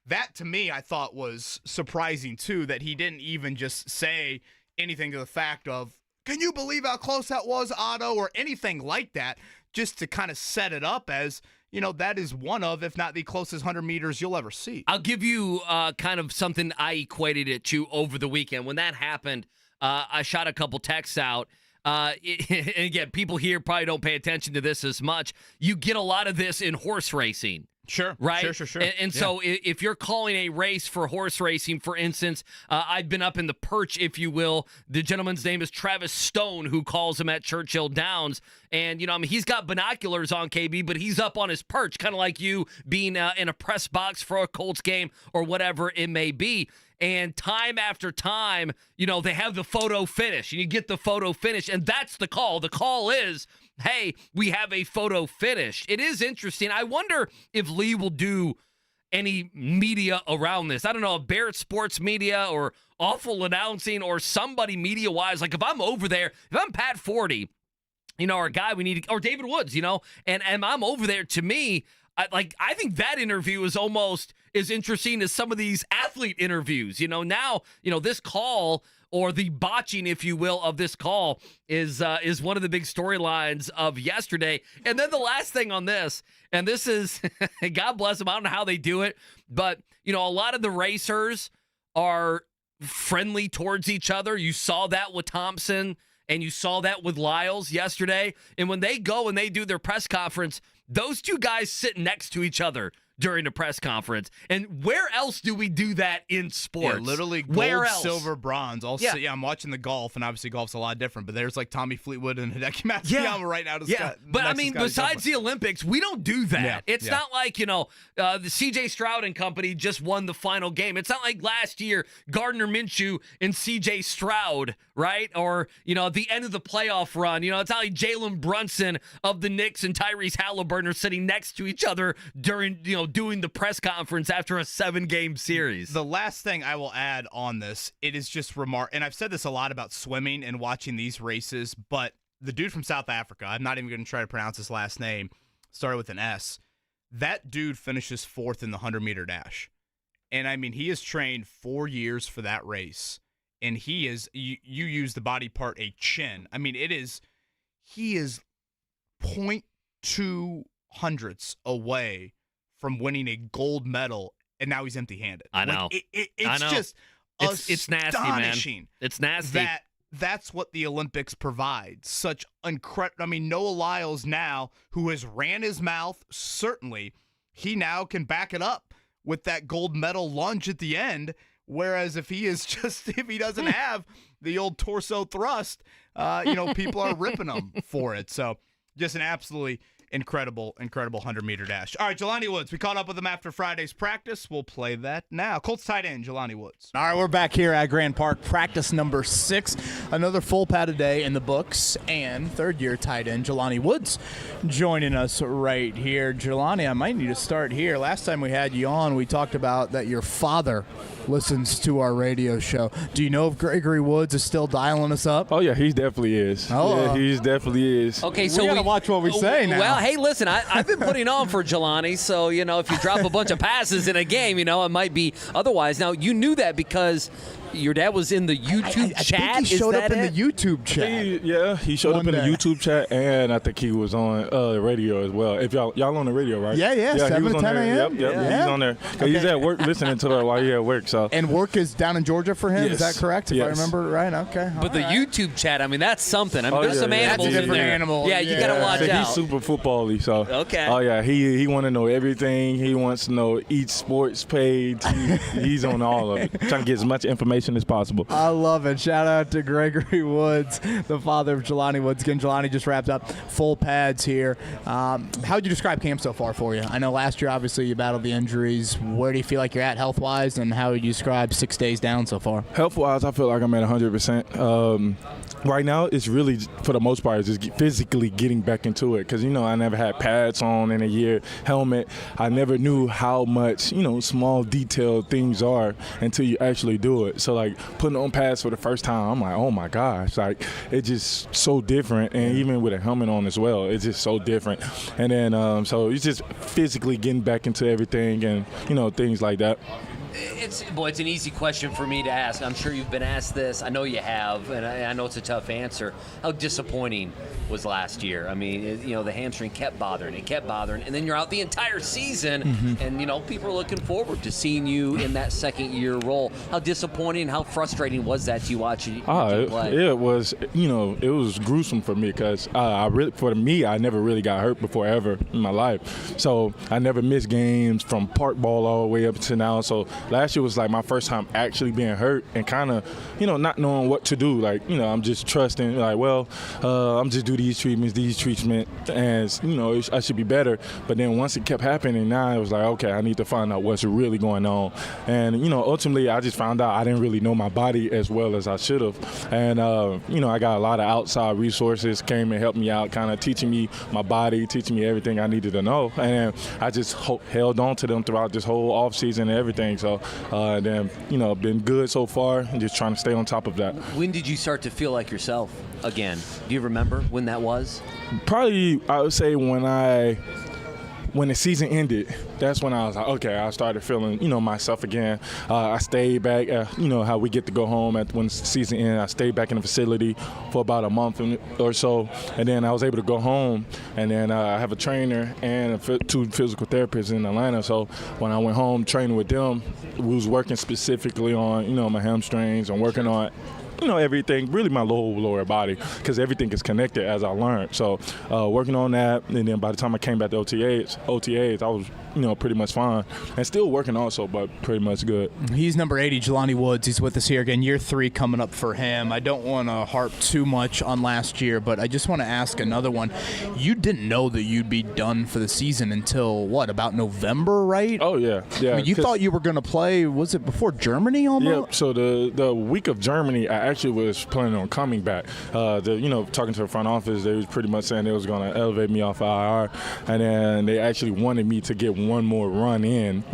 that, to me, I thought was surprising, too, that he didn't even just say anything to the fact of, can you believe how close that was, Otto, or anything like that, just to kind of set it up as, that is one of, if not the closest 100 meters you'll ever see. I'll give you kind of something I equated it to over the weekend. When that happened, I shot a couple texts out. And again, people here probably don't pay attention to this as much. You get a lot of this in horse racing. Sure. Right? Sure. And so if you're calling a race for horse racing, for instance, I've been up in the perch, if you will. The gentleman's name is Travis Stone, who calls him at Churchill Downs. And, he's got binoculars on, KB, but he's up on his perch, kind of like you being in a press box for a Colts game or whatever it may be. And time after time, they have the photo finish, and you get the photo finish, and that's the call. The call is, hey, we have a photo finish. It is interesting. I wonder if Lee will do any media around this. I don't know, Barrett Sports Media or Awful Announcing or somebody media-wise. If I'm over there, if I'm Pat Forty, our guy we need, or David Woods, and I'm over there, to me, I think that interview is almost as interesting as some of these athlete interviews. Now, this call or the botching, if you will, of this call is one of the big storylines of yesterday. And then the last thing on this, and this is, God bless them, I don't know how they do it, but, a lot of the racers are friendly towards each other. You saw that with Thompson, and you saw that with Lyles yesterday. And when they go and they do their press conference, those two guys sit next to each other during the press conference. And where else do we do that in sports? Yeah, literally gold, silver, bronze. I'm watching the golf, and obviously golf's a lot different, but there's like Tommy Fleetwood and Hideki Matsuyama right now. But I mean, besides the Olympics, we don't do that. It's not like, the C.J. Stroud and company just won the final game. It's not like last year, Gardner Minshew and C.J. Stroud, right? Or, at the end of the playoff run, it's not like Jalen Brunson of the Knicks and Tyrese Halliburton are sitting next to each other during, doing the press conference after a 7-game series. The last thing I will add on this, it is just and I've said this a lot about swimming and watching these races, but the dude from South Africa, I'm not even going to try to pronounce his last name, started with an S. That dude finishes 4th in the 100-meter dash. And I mean, he has trained 4 years for that race. And he is, you use the body part, a chin. I mean, he is 0.2 hundredths away from winning a gold medal, and now he's empty-handed. I know. It's just it's nasty, man. It's nasty. That's what the Olympics provide. Such incredible. I mean, Noah Lyles now, who has ran his mouth, certainly, he now can back it up with that gold medal lunge at the end. Whereas if he doesn't have the old torso thrust, people are ripping him for it. So just an absolutely incredible 100-meter dash. All right, Jelani Woods, we caught up with him after Friday's practice. We'll play that now. Colts tight end, Jelani Woods. All right, we're back here at Grand Park, practice number 6. Another full padded day in the books, and third-year tight end Jelani Woods joining us right here. Jelani, I might need to start here. Last time we had you on, we talked about that your father listens to our radio show. Do you know if Gregory Woods is still dialing us up? Oh, yeah, he definitely is. He definitely is. Okay, so we got to watch what we say now. Well, hey, listen, I've been putting on for Jelani, so, if you drop a bunch of passes in a game, it might be otherwise. Now, you knew that because your dad was in the YouTube chat? I think he showed up in the YouTube chat. He showed up in the YouTube chat, and I think he was on the radio as well. If y'all on the radio, right? Yeah, 7 to 10 a.m. Yep, he's on there. Okay. He's at work listening to it while he's at work. So. And work is down in Georgia for him? Yes. Is that correct, if I remember right? Okay. But the YouTube chat, that's something. There's some animals that's a in different there. Animal. Yeah, you got to watch out. He's super football-y, so. Okay. Oh, yeah, he want to know everything. He wants to know each sports page. He's on all of it, trying to get as much information as possible. I love it. Shout out to Gregory Woods, the father of Jelani Woods. Again, Jelani just wrapped up full pads here. How would you describe camp so far for you? I know last year, obviously, you battled the injuries. Where do you feel like you're at health-wise, and how would you describe 6 days down so far? Health-wise, I feel like I'm at 100%. Right now, it's really, for the most part, just physically getting back into it because, I never had pads on in a year, helmet. I never knew how much, small detailed things are until you actually do it. So, like, putting on pads for the first time, I'm like, oh, my gosh. Like, it's just so different. And even with a helmet on as well, it's just so different. And then, so it's just physically getting back into everything and, things like that. It's an easy question for me to ask. I'm sure you've been asked this. I know you have, and I know it's a tough answer. How disappointing was last year? I mean, the hamstring kept bothering, and then you're out the entire season, and, people are looking forward to seeing you in that second-year role. How disappointing, how frustrating was that to you watching play? It was, it was gruesome for me because I never really got hurt before ever in my life. So I never missed games from park ball all the way up to now. So last year was like my first time actually being hurt and kind of, not knowing what to do. Like, I'm just trusting, like, well, I'm just do these treatments, and, I should be better. But then once it kept happening, now it was like, okay, I need to find out what's really going on. And, ultimately I just found out I didn't really know my body as well as I should have. And, I got a lot of outside resources came and helped me out, kind of teaching me my body, teaching me everything I needed to know. And I just held on to them throughout this whole off season and everything. So then, been good so far and just trying to stay on top of that. When did you start to feel like yourself again? Do you remember when that was? Probably, I would say when when the season ended, that's when I was like, okay, I started feeling, myself again. I stayed back, how we get to go home when the season ended. I stayed back in the facility for about a month or so, and then I was able to go home. And then I have a trainer and two physical therapists in Atlanta. So when I went home training with them, we was working specifically on, my hamstrings and working on everything, really my whole lower body, because everything is connected as I learned. So working on that, and then by the time I came back to OTAs, I was, pretty much fine. And still working also, but pretty much good. He's number 80, Jelani Woods. He's with us here again. Year 3 coming up for him. I don't want to harp too much on last year, but I just want to ask another one. You didn't know that you'd be done for the season until, about November, right? Oh, yeah. I mean, you thought you were going to play, was it before Germany almost? Yeah, so the week of Germany, I actually was planning on coming back. Talking to the front office, they was pretty much saying they was going to elevate me off IR, and then they actually wanted me to get one more run in,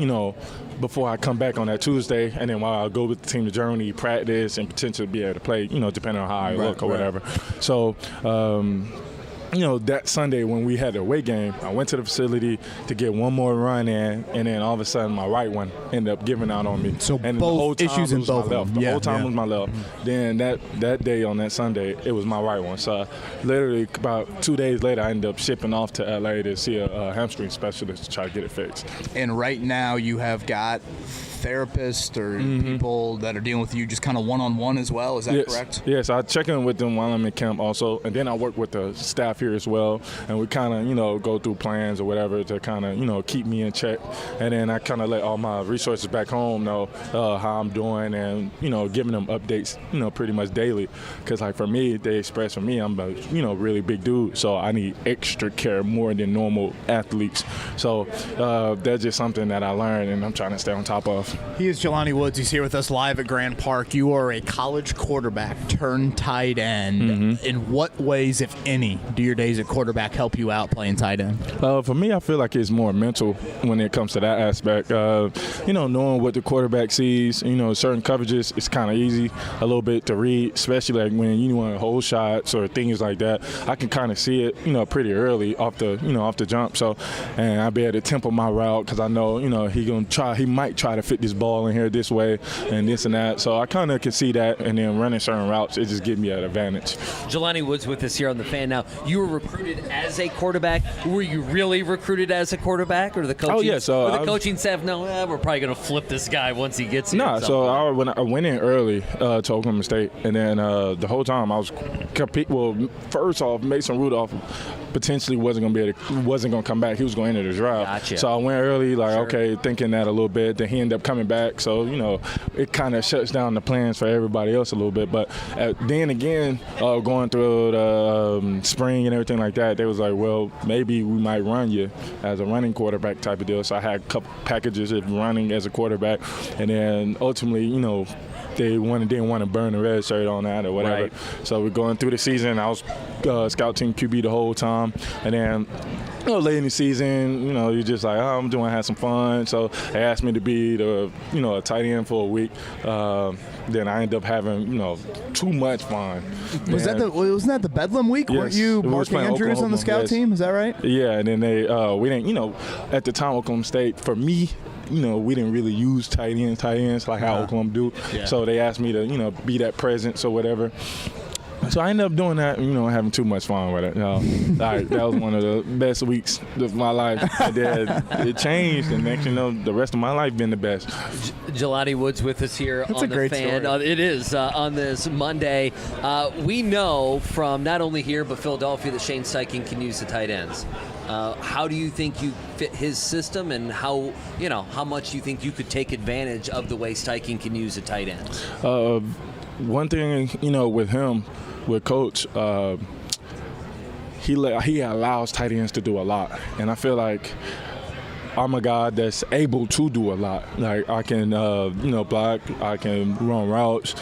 before I come back on that Tuesday, and then while I go with the team to Germany, practice, and potentially be able to play, depending on how I look or whatever. So, that Sunday when we had the away game, I went to the facility to get one more run in, and then all of a sudden my right one ended up giving out on me. So and both the whole time issues in both of them. The whole time was my left. Then that day on that Sunday, it was my right one. So literally about 2 days later, I ended up shipping off to LA to see a hamstring specialist to try to get it fixed. And right now you have got therapists or people that are dealing with you just kind of one-on-one as well. Is that correct? Yes, I check in with them while I'm in camp also, and then I work with the staff here as well, and we kind of go through plans or whatever to kind of keep me in check, and then I kind of let all my resources back home know how I'm doing, and giving them updates pretty much daily, because like for me, they express for me I'm a really big dude, so I need extra care more than normal athletes. So that's just something that I learned, and I'm trying to stay on top of. He is Jelani Woods. He's here with us live at Grand Park. You are a college quarterback turned tight end. In what ways, if any, do your days at quarterback help you out playing tight end? For me, I feel like it's more mental when it comes to that aspect. Knowing what the quarterback sees, certain coverages, it's kind of easy a little bit to read, especially like when you want to hold shots or things like that. I can kind of see it, pretty early off the jump. So, and I'll be able to tempo my route because I know, he might try to fit this ball in here this way and this and that. So I kind of can see that, and then running certain routes, it just gives me an advantage. Jelani Woods with us here on The Fan. Now, you were recruited as a quarterback. Were you really recruited as a quarterback, or the coaching? Oh, yeah. So the coaching staff, no, we're probably going to flip this guy once he gets here. No, so when I went in early to Oklahoma State, and then the whole time I was competing. Well, first off, Mason Rudolph potentially wasn't going to come back. He was going into the draft. Gotcha. So I went early, okay, thinking that a little bit. Then he ended up coming back. So, it kind of shuts down the plans for everybody else a little bit. But then again, going through the spring and everything like that, they was like, well, maybe we might run you as a running quarterback type of deal. So I had a couple packages of running as a quarterback. And then ultimately, they didn't want to burn the red shirt on that or whatever. Right. So we're going through the season. I was scout team QB the whole time. And then late in the season, you're just like, I'm have some fun. So they asked me to be a tight end for a week. Then I ended up having, too much fun. Wasn't that the Bedlam week? Yes. Weren't you Mark Andrews on the scout team? Is that right? Yeah, and then we didn't, at the time Oklahoma State, for me, we didn't really use tight ends like how Oklahoma do. Yeah. So they asked me to, be that presence or whatever. So I ended up doing that, having too much fun with it. That was one of the best weeks of my life. It changed, and next the rest of my life been the best. Jelani Woods with us here on The Fan. It is on this Monday. We know from not only here but Philadelphia that Shane Steichen can use the tight ends. How do you think you fit his system, and how much you think you could take advantage of the way Steichen can use the tight ends? One thing, with him, with Coach, he allows tight ends to do a lot, and I feel like I'm a guy that's able to do a lot. Like I can, block. I can run routes,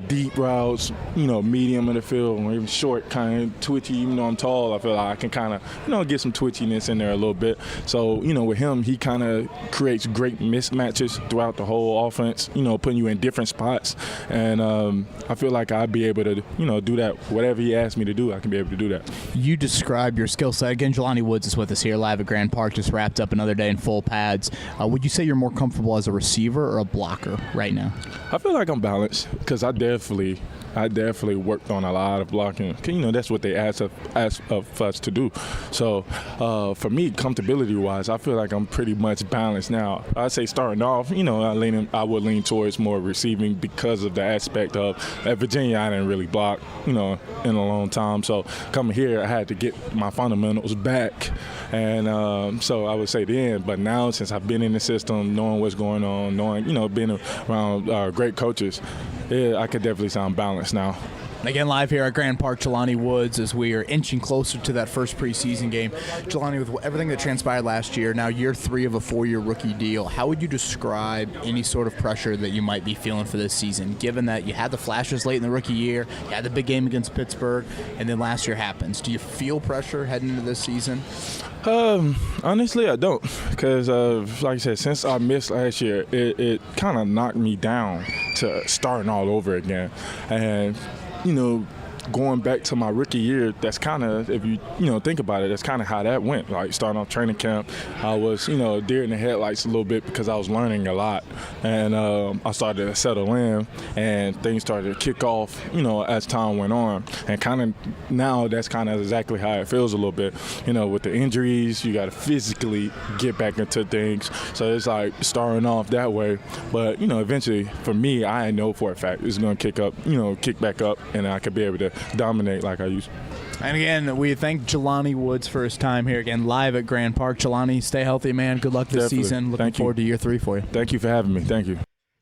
deep routes. Medium in the field, or even short, kind of twitchy. Even though I'm tall, I feel like I can kind of, get some twitchiness in there a little bit. So, with him, he kind of creates great mismatches throughout the whole offense. Putting you in different spots, and I feel like I'd be able to, do that. Whatever he asks me to do, I can be able to do that. You describe your skill set. Again, Jelani Woods is with us here live at Grand Park, just wrapped up another day in full pads. Would you say you're more comfortable as a receiver or a blocker right now? I feel like I'm balanced because I definitely worked on a lot of blocking. That's what they ask of us to do. So for me, comfortability-wise, I feel like I'm pretty much balanced now. I'd say starting off, I would lean towards more receiving because of the aspect of at Virginia, I didn't really block, in a long time. So coming here, I had to get my fundamentals back. And so I would say then, but now since I've been in the system, knowing what's going on, knowing, being around great coaches, yeah, I could definitely sound balanced now. Again, live here at Grand Park, Jelani Woods, as we are inching closer to that first preseason game. Jelani, with everything that transpired last year, now year 3 of a 4-year rookie deal, how would you describe any sort of pressure that you might be feeling for this season, given that you had the flashes late in the rookie year, you had the big game against Pittsburgh, and then last year happens? Do you feel pressure heading into this season? Honestly, I don't, because like I said, since I missed last year, it kind of knocked me down to starting all over again. And going back to my rookie year, that's kind of, if you think about it, that's kind of how that went. Like starting off training camp, I was deer in the headlights a little bit because I was learning a lot, and I started to settle in, and things started to kick off as time went on. And kind of now that's kind of exactly how it feels a little bit. With the injuries, you got to physically get back into things, so it's like starting off that way. But eventually for me, I know for a fact it's going to kick back up, and I could be able to dominate like I used to. And again, we thank Jelani Woods for his time here again live at Grand Park. Jelani, stay healthy, man. Good luck this season. Looking forward to year 3 for you. Thank you for having me. Thank you.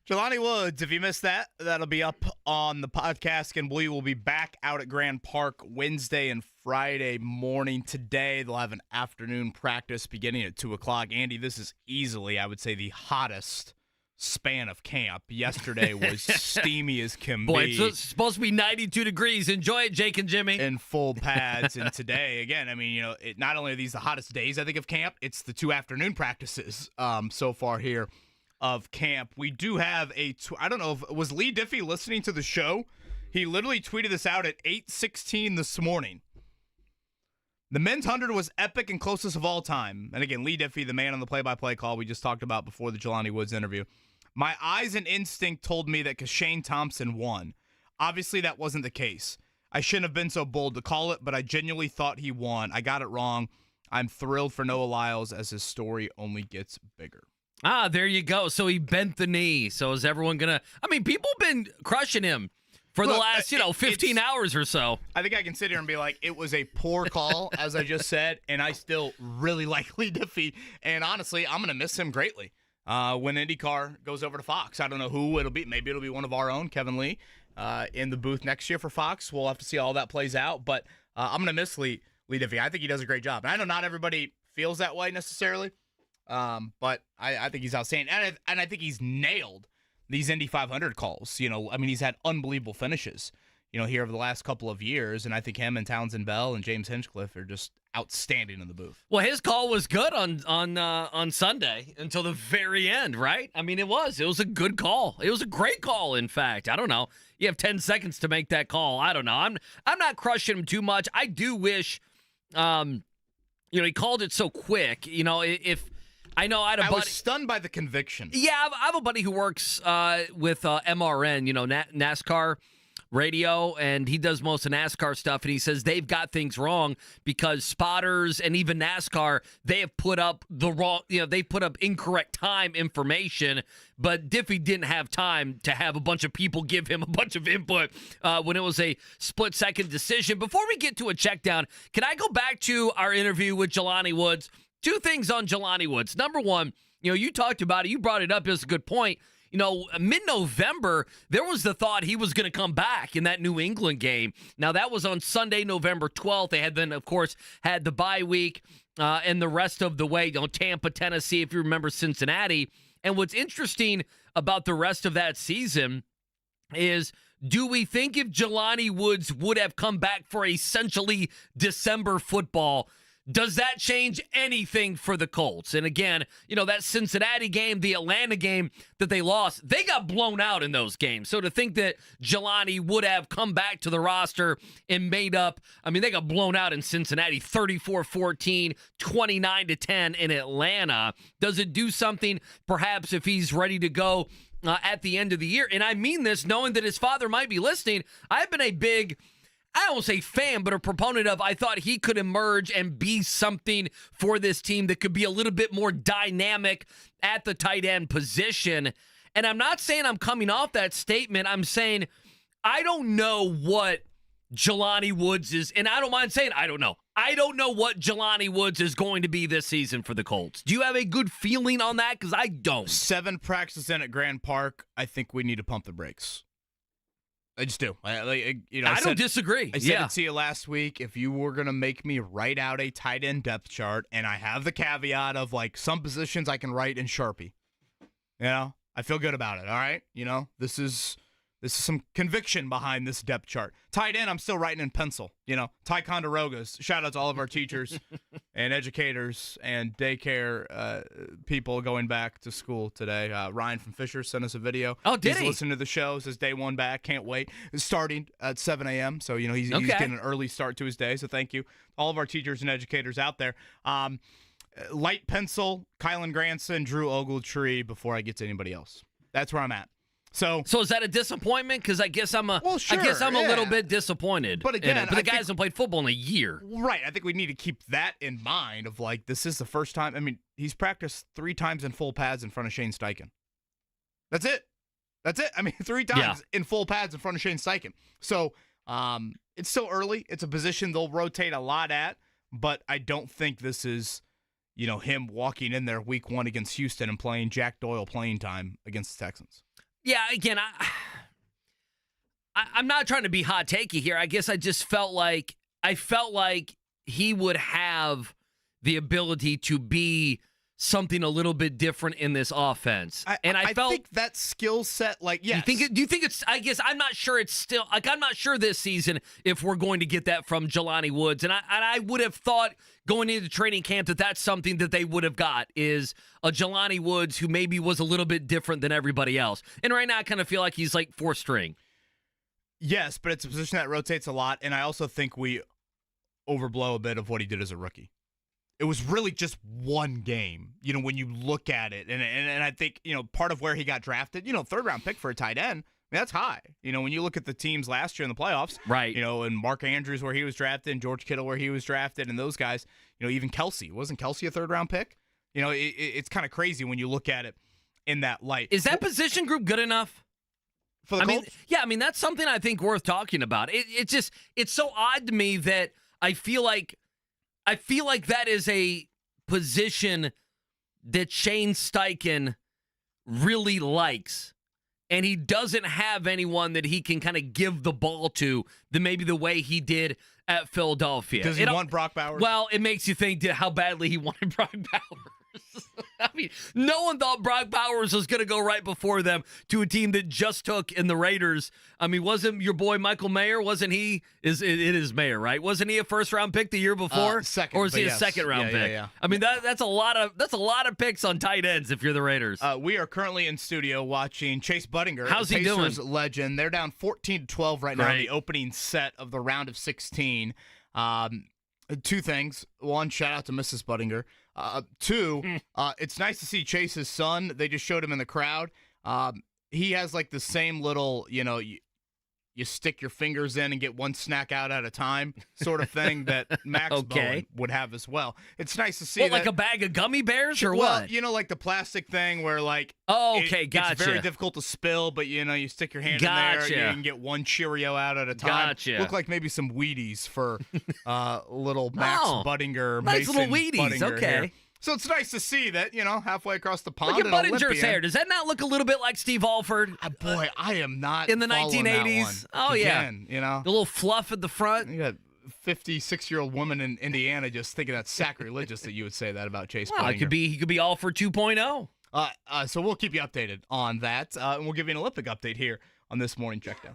Jelani Woods, if you missed that, that'll be up on the podcast, and we will be back out at Grand Park Wednesday and Friday morning. Today, they'll have an afternoon practice beginning at 2 o'clock. Andy, this is easily, I would say, the hottest span of camp. Yesterday was steamy as can Boy, be. it's supposed to be 92 degrees. Enjoy it, Jake and Jimmy. In full pads. And today, again, I mean, not only are these the hottest days, I think, of camp, it's the 2 afternoon practices so far here of camp. We do have I don't know, was Lee Diffie listening to the show? He literally tweeted this out at 8:16 this morning. The men's 100 was epic and closest of all time. And again, Lee Diffie, the man on the play-by-play call we just talked about before the Jelani Woods interview. My eyes and instinct told me that Kashane Thompson won. Obviously, that wasn't the case. I shouldn't have been so bold to call it, but I genuinely thought he won. I got it wrong. I'm thrilled for Noah Lyles as his story only gets bigger. Ah, there you go. So he bent the knee. So is everyone going to... I mean, people have been crushing him for the last, 15 hours or so. I think I can sit here and be like, it was a poor call, as I just said, and I still really like Lee Diffie. And honestly, I'm going to miss him greatly when IndyCar goes over to Fox. I don't know who it'll be. Maybe it'll be one of our own, Kevin Lee, in the booth next year for Fox. We'll have to see how all that plays out. But I'm going to miss Lee Diffie. I think he does a great job. And I know not everybody feels that way necessarily, but I think he's outstanding. And I think he's nailed these Indy 500 calls. He's had unbelievable finishes, here over the last couple of years. And I think him and Townsend Bell and James Hinchcliffe are just outstanding in the booth. Well, his call was good on Sunday until the very end, right? I mean, it was a good call. It was a great call, in fact. I don't know. You have 10 seconds to make that call. I don't know. I'm not crushing him too much. I do wish, he called it so quick. If I know I was stunned by the conviction. Yeah, I have a buddy who works with MRN, NASCAR radio, and he does most of NASCAR stuff, and he says they've got things wrong because spotters and even NASCAR, they have put up they put up incorrect time information, but Diffie didn't have time to have a bunch of people give him a bunch of input when it was a split-second decision. Before we get to a check down, can I go back to our interview with Jelani Woods? 2 things on Jelani Woods. Number one, you talked about it. You brought it up. It's a good point. Mid-November, there was the thought he was going to come back in that New England game. Now, that was on Sunday, November 12th. They had then, of course, had the bye week. and the rest of the way. Tampa, Tennessee, if you remember Cincinnati. And what's interesting about the rest of that season is, do we think if Jelani Woods would have come back for essentially December football, does that change anything for the Colts? And again, that Cincinnati game, the Atlanta game that they lost, they got blown out in those games. So to think that Jelani would have come back to the roster and made up, they got blown out in Cincinnati, 34-14, 29-10 in Atlanta. Does it do something perhaps if he's ready to go at the end of the year? And I mean this knowing that his father might be listening. I've been a big, I don't say fan, but a proponent of, I thought he could emerge and be something for this team that could be a little bit more dynamic at the tight end position. And I'm not saying I'm coming off that statement. I'm saying I don't know what Jelani Woods is, and I don't mind saying I don't know. I don't know what Jelani Woods is going to be this season for the Colts. Do you have a good feeling on that? Because I don't. 7 practices in at Grand Park. I think we need to pump the brakes. I just do. I don't disagree. I said it to you last week. If you were going to make me write out a tight end depth chart, and I have the caveat of some positions I can write in Sharpie. I feel good about it. All right. This is some conviction behind this depth chart. Tight end, I'm still writing in pencil. Ty Conderogas. Shout out to all of our teachers and educators and daycare people going back to school today. Ryan from Fisher sent us a video. Oh, did He's listening to the show. Says day one back. Can't wait. It's starting at 7 a.m. So, he's getting an early start to his day. So thank you. All of our teachers and educators out there. Light pencil, Kylan Granson, Drew Ogletree before I get to anybody else. That's where I'm at. So is that a disappointment? Because I guess I'm a little bit disappointed. But again, the guy hasn't played football in a year. Right. I think we need to keep that in mind of this is the first time. He's practiced 3 times in full pads in front of Shane Steichen. That's it. 3 times in full pads in front of Shane Steichen. So it's still early. It's a position they'll rotate a lot at, but I don't think this is, him walking in there week 1 against Houston and playing Jack Doyle playing time against the Texans. Yeah, again, I'm not trying to be hot takey here. I guess I just felt like he would have the ability to be something a little bit different in this offense. I think that skill set, yes. Do you think it's, I guess I'm not sure it's still, I'm not sure this season if we're going to get that from Jelani Woods. And I would have thought going into training camp that that's something that they would have got, is a Jelani Woods who maybe was a little bit different than everybody else. And right now I kind of feel like he's like 4th string. Yes, but it's a position that rotates a lot. And I also think we overblow a bit of what he did as a rookie. It was really just one game, when you look at it. And I think, part of where he got drafted, 3rd-round pick for a tight end, that's high. When you look at the teams last year in the playoffs, right? And Mark Andrews where he was drafted, and George Kittle where he was drafted, and those guys, even Kelsey. Wasn't Kelsey a 3rd-round pick? It's kind of crazy when you look at it in that light. Is that position group good enough? For the Colts? That's something I think worth talking about. It's so odd to me that I feel like that is a position that Shane Steichen really likes, and he doesn't have anyone that he can kind of give the ball to maybe the way he did at Philadelphia. Does he want Brock Bowers? Well, it makes you think how badly he wanted Brock Bowers. No one thought Brock Bowers was going to go right before them to a team that just took in the Raiders. Wasn't your boy Michael Mayer? Wasn't he? It is Mayer, right? Wasn't he a 1st-round pick the year before? Second, or was he a 2nd-round pick? Yeah. That's a lot of picks on tight ends if you're the Raiders. We are currently in studio watching Chase Budinger. How's he doing? Pacers legend. They're down 14-12 right now in the opening set of the round of 16. 2 things. 1, shout out to Mrs. Budinger. 2, it's nice to see Chase's son. They just showed him in the crowd. He has the same little, you stick your fingers in and get one snack out at a time sort of thing that Max Bowen would have as well. It's nice to see that. Like a bag of gummy bears or what? Like the plastic thing where gotcha. It's very difficult to spill, but you stick your hand in there, you can get one Cheerio out at a time. Gotcha. Look like maybe some Wheaties for little Max Budinger. Nice Mason little Wheaties, Budinger okay. Here. So it's nice to see that, halfway across the pond. Look at Budinger's hair. Does that not look a little bit like Steve Alford? Boy, I am not in the 1980s. Oh, again, yeah. The little fluff at the front. You got 56-year-old woman in Indiana just thinking that's sacrilegious that you would say that about Chase Well, Budinger. he could be all for 2.0. So we'll keep you updated on that, and we'll give you an Olympic update here on this morning checkdown.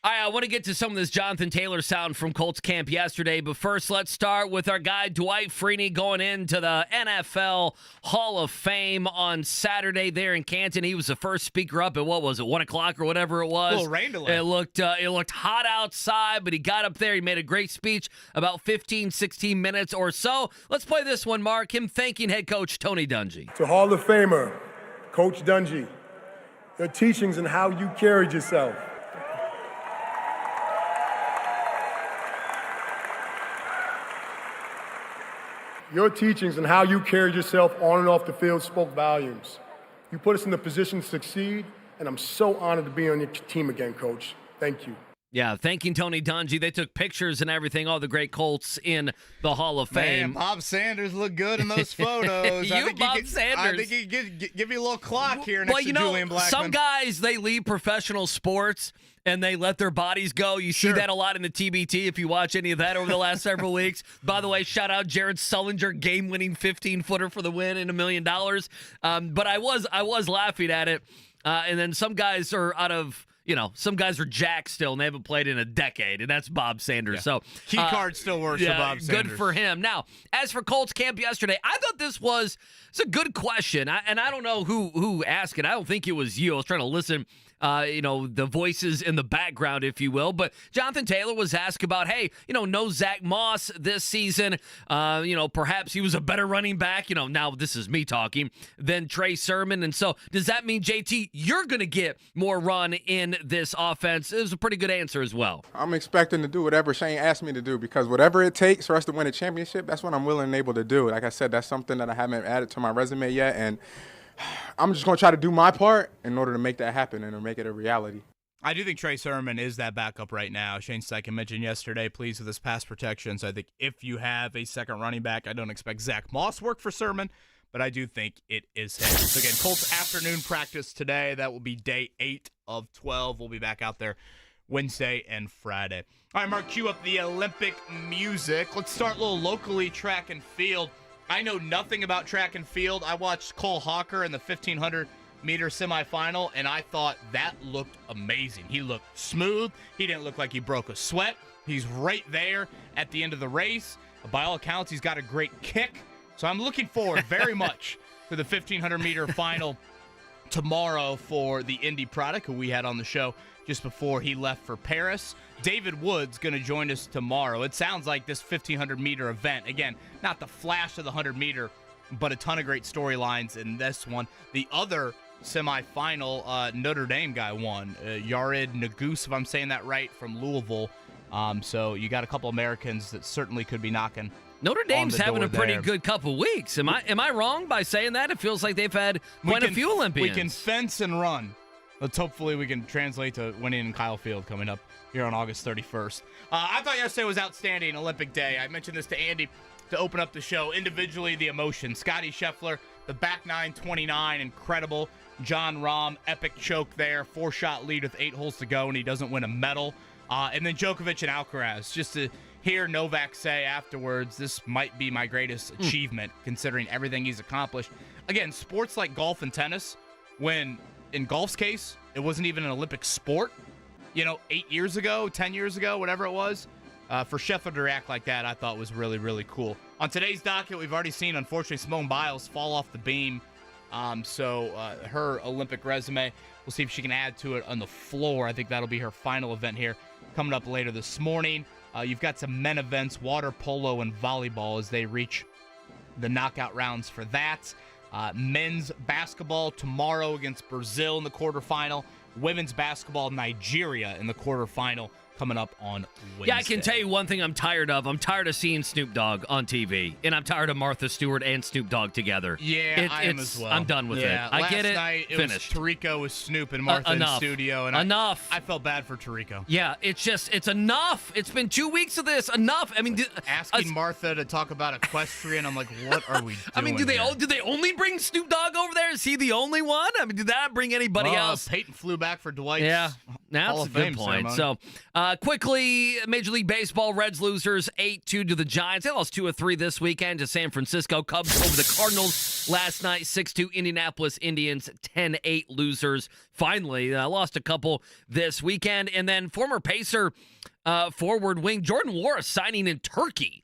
All right, I want to get to some of this Jonathan Taylor sound from Colts camp yesterday, but first let's start with our guy Dwight Freeney going into the NFL Hall of Fame on Saturday there in Canton. He was the first speaker up at, 1 o'clock or whatever it was. A little rain delay. It looked hot outside, but he got up there. He made a great speech, about 15, 16 minutes or so. Let's play this one, Mark, him thanking head coach Tony Dungy. To Hall of Famer, Coach Dungy, your teachings and how you carried yourself. Your teachings and how you carried yourself on and off the field spoke volumes. You put us in the position to succeed, and I'm so honored to be on your team again, Coach. Thank you. Yeah, thanking Tony Dungy. They took pictures and everything, all the great Colts in the Hall of Fame. Man, Bob Sanders looked good in those photos. Sanders. I think he could give you a little clock here next to Julian Blackmon. Some guys, they leave professional sports and they let their bodies go. You see that a lot in the TBT if you watch any of that over the last several weeks. By the way, shout out Jared Sullinger, game-winning 15-footer for the win and $1 million. But I was laughing at it. And then some guys are some guys are jacked still, and they haven't played in a decade, and that's Bob Sanders. Yeah. So key card still works for Bob Sanders. Good for him. Now, as for Colts camp yesterday, I thought it's a good question, and I don't know who asked it. I don't think it was you. I was trying to listen. The voices in the background, if you will. But Jonathan Taylor was asked about, hey, no Zach Moss this season. Perhaps he was a better running back, now this is me talking, than Trey Sermon. And so does that mean, JT, you're going to get more run in this offense? It was a pretty good answer as well. I'm expecting to do whatever Shane asked me to do, because whatever it takes for us to win a championship, that's what I'm willing and able to do. Like I said, that's something that I haven't added to my resume yet, and I'm just going to try to do my part in order to make that happen and to make it a reality. I do think Trey Sermon is that backup right now. Shane Steichen mentioned yesterday, pleased with his pass protection. So I think if you have a second running back, I don't expect Zach Moss work for Sermon, but I do think it is him. So again, Colts afternoon practice today. That will be day 8 of 12. We'll be back out there Wednesday and Friday. All right, Mark, cue up the Olympic music. Let's start a little locally, track and field. I know nothing about track and field. I watched Cole Hawker in the 1,500-meter semifinal, and I thought that looked amazing. He looked smooth. He didn't look like he broke a sweat. He's right there at the end of the race. By all accounts, he's got a great kick. So I'm looking forward very much to the 1,500-meter final tomorrow for the Indy product, who we had on the show just before he left for Paris. David Woods going to join us tomorrow. It sounds like this 1,500-meter event, again, not the flash of the 100-meter, but a ton of great storylines in this one. The other semifinal, Notre Dame guy won. Yared Nuguse, if I'm saying that right, from Louisville. So you got a couple Americans that certainly could be knocking. Notre Dame's having a pretty good couple weeks. Am I wrong by saying that? It feels like they've had quite a few Olympians. We can fence and run. Hopefully we can translate to winning in Kyle Field coming up here on August 31st. I thought yesterday was outstanding, Olympic Day. I mentioned this to Andy to open up the show. Individually, the emotion. Scotty Scheffler, the back 929, incredible. John Rahm, epic choke there. 4-shot lead with 8 holes to go, and he doesn't win a medal. And then Djokovic and Alcaraz. Just to hear Novak say afterwards, this might be my greatest achievement, considering everything he's accomplished. Again, sports like golf and tennis, when in golf's case, it wasn't even an Olympic sport, 8 years ago, 10 years ago, whatever it was. For Scheffler to react like that, I thought was really, really cool. On today's docket, we've already seen, unfortunately, Simone Biles fall off the beam. So her Olympic resume, we'll see if she can add to it on the floor. I think that'll be her final event here coming up later this morning. You've got some men events, water polo and volleyball, as they reach the knockout rounds for that. Men's basketball tomorrow against Brazil in the quarterfinal. Women's basketball, Nigeria in the quarterfinal coming up on Wednesday. Yeah, I can tell you one thing I'm tired of. I'm tired of seeing Snoop Dogg on TV, and I'm tired of Martha Stewart and Snoop Dogg together. Yeah, I am as well. I'm done with it. I get it. Last night, it Finished. was Tarico with Snoop and Martha in studio. And enough. I felt bad for Tarico. Yeah, it's enough. It's been 2 weeks of this. Enough. I mean, asking Martha to talk about equestrian, I'm like, what are we doing? I mean, do they only bring Snoop Dogg over there? Is he the only one? I mean, did that bring anybody else? Peyton flew back for Dwight. Yeah, that's a good point. Ceremony. So, quickly, Major League Baseball, Reds losers 8-2 to the Giants. They lost 2 of 3 this weekend to San Francisco. Cubs over the Cardinals last night, 6-2. Indianapolis Indians, 10-8 losers. Finally, lost a couple this weekend. And then former Pacer forward wing Jordan Morris signing in Turkey.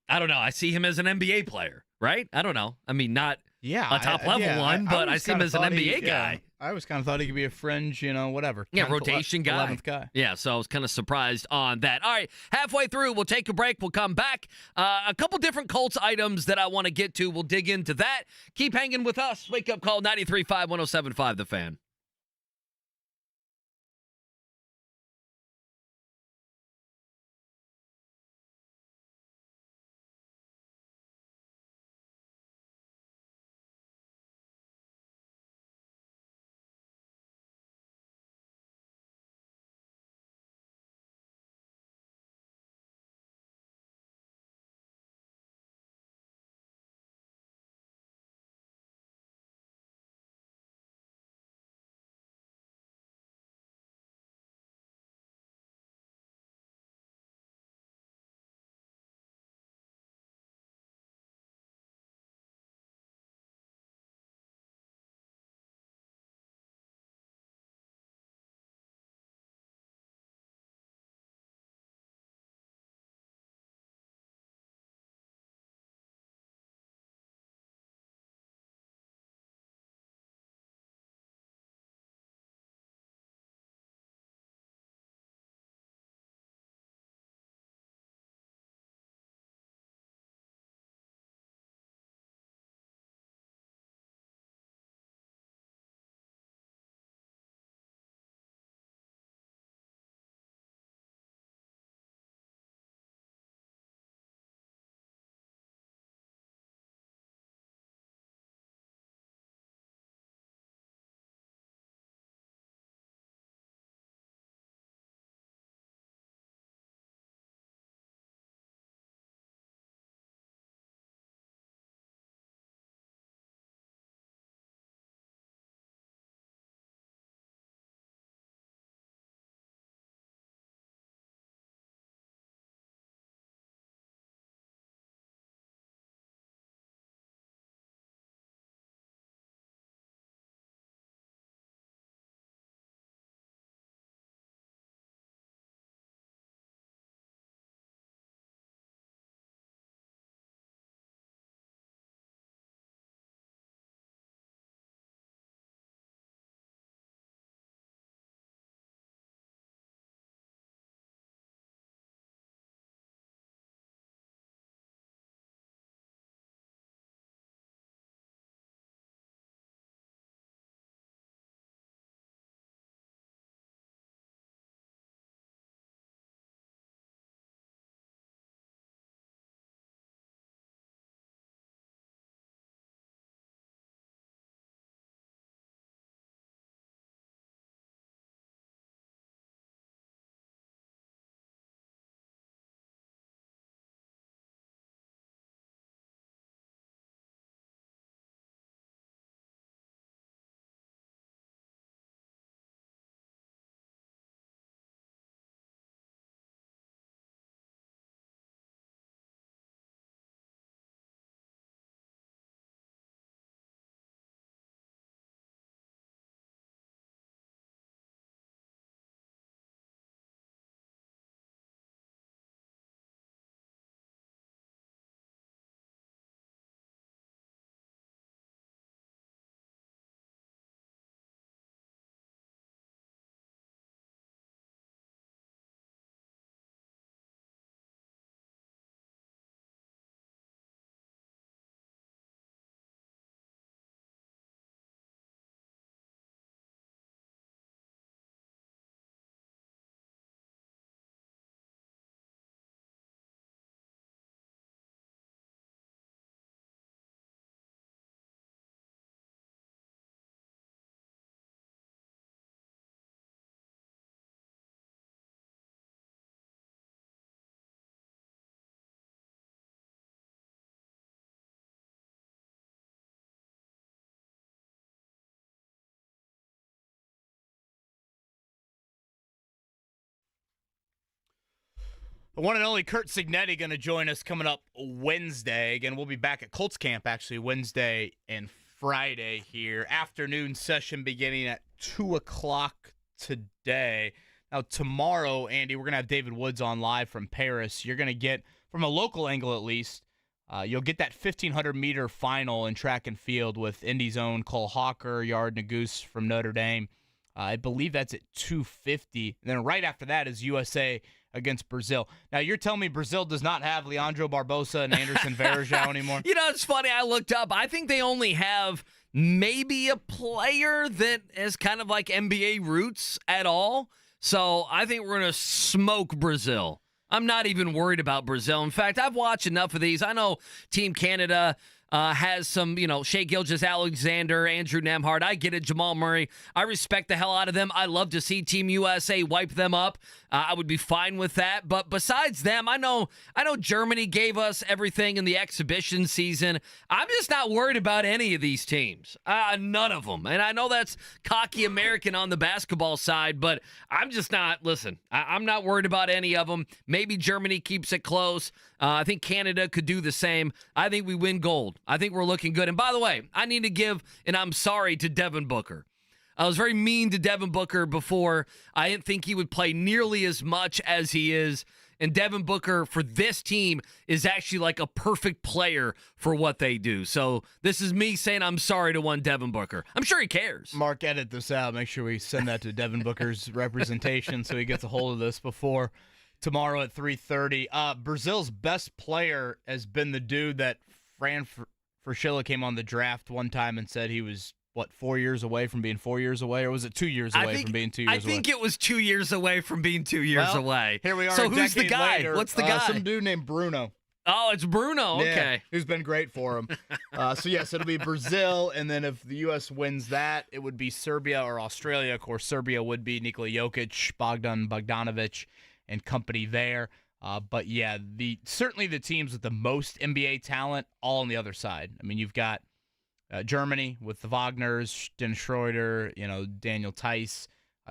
I don't know. I see him as an NBA player, right? I don't know. I mean, not a top-level one, but I see him as an NBA guy. I always kind of thought he could be a fringe, whatever. Yeah, rotation guy. 11th guy. Yeah, so I was kind of surprised on that. All right, halfway through, we'll take a break. We'll come back. A couple different Colts items that I want to get to. We'll dig into that. Keep hanging with us. Wake Up Call 93.5, 107.5 The Fan. The one and only Kurt Signetti going to join us coming up Wednesday. Again, we'll be back at Colts camp actually Wednesday and Friday here. Afternoon session beginning at 2 o'clock today. Now, tomorrow, Andy, we're going to have David Woods on live from Paris. You're going to get, from a local angle at least, you'll get that 1,500-meter final in track and field with Indy's own Cole Hawker, Yard Nagoose from Notre Dame. I believe that's at 250. And then right after that is USA against Brazil. Now, you're telling me Brazil does not have Leandro Barbosa and Anderson Varejão anymore? You know, it's funny. I looked up. I think they only have maybe a player that has kind of like NBA roots at all. So I think we're going to smoke Brazil. I'm not even worried about Brazil. In fact, I've watched enough of these. I know Team Canada has some, Shea Gilgeous-Alexander, Andrew Nemhard. I get it, Jamal Murray. I respect the hell out of them. I love to see Team USA wipe them up. I would be fine with that. But besides them, I know Germany gave us everything in the exhibition season. I'm just not worried about any of these teams. None of them. And I know that's cocky American on the basketball side, but I'm just not, I'm not worried about any of them. Maybe Germany keeps it close. I think Canada could do the same. I think we win gold. I think we're looking good. And by the way, I need to give an I'm sorry to Devin Booker. I was very mean to Devin Booker before. I didn't think he would play nearly as much as he is. And Devin Booker for this team is actually like a perfect player for what they do. So this is me saying I'm sorry to one Devin Booker. I'm sure he cares. Mark, edit this out. Make sure we send that to Devin Booker's representation so he gets a hold of this before tomorrow at 3:30. Brazil's best player has been the dude that Fran Fraschilla came on the draft one time and said he was, 4 years away from being 4 years away? Or was it 2 years away from being 2 years away? I think it was 2 years away from being 2 years away. Here we are. So who's the guy? Later. What's the guy? Some dude named Bruno. Oh, it's Bruno. Okay. Yeah, who's been great for him. Yes, it'll be Brazil, and then if the U.S. wins that, it would be Serbia or Australia. Of course, Serbia would be Nikola Jokic, Bogdan Bogdanovic, and company there. But yeah, certainly the teams with the most NBA talent, all on the other side. I mean, you've got Germany with the Wagners, Dennis Schroeder, Daniel Tice,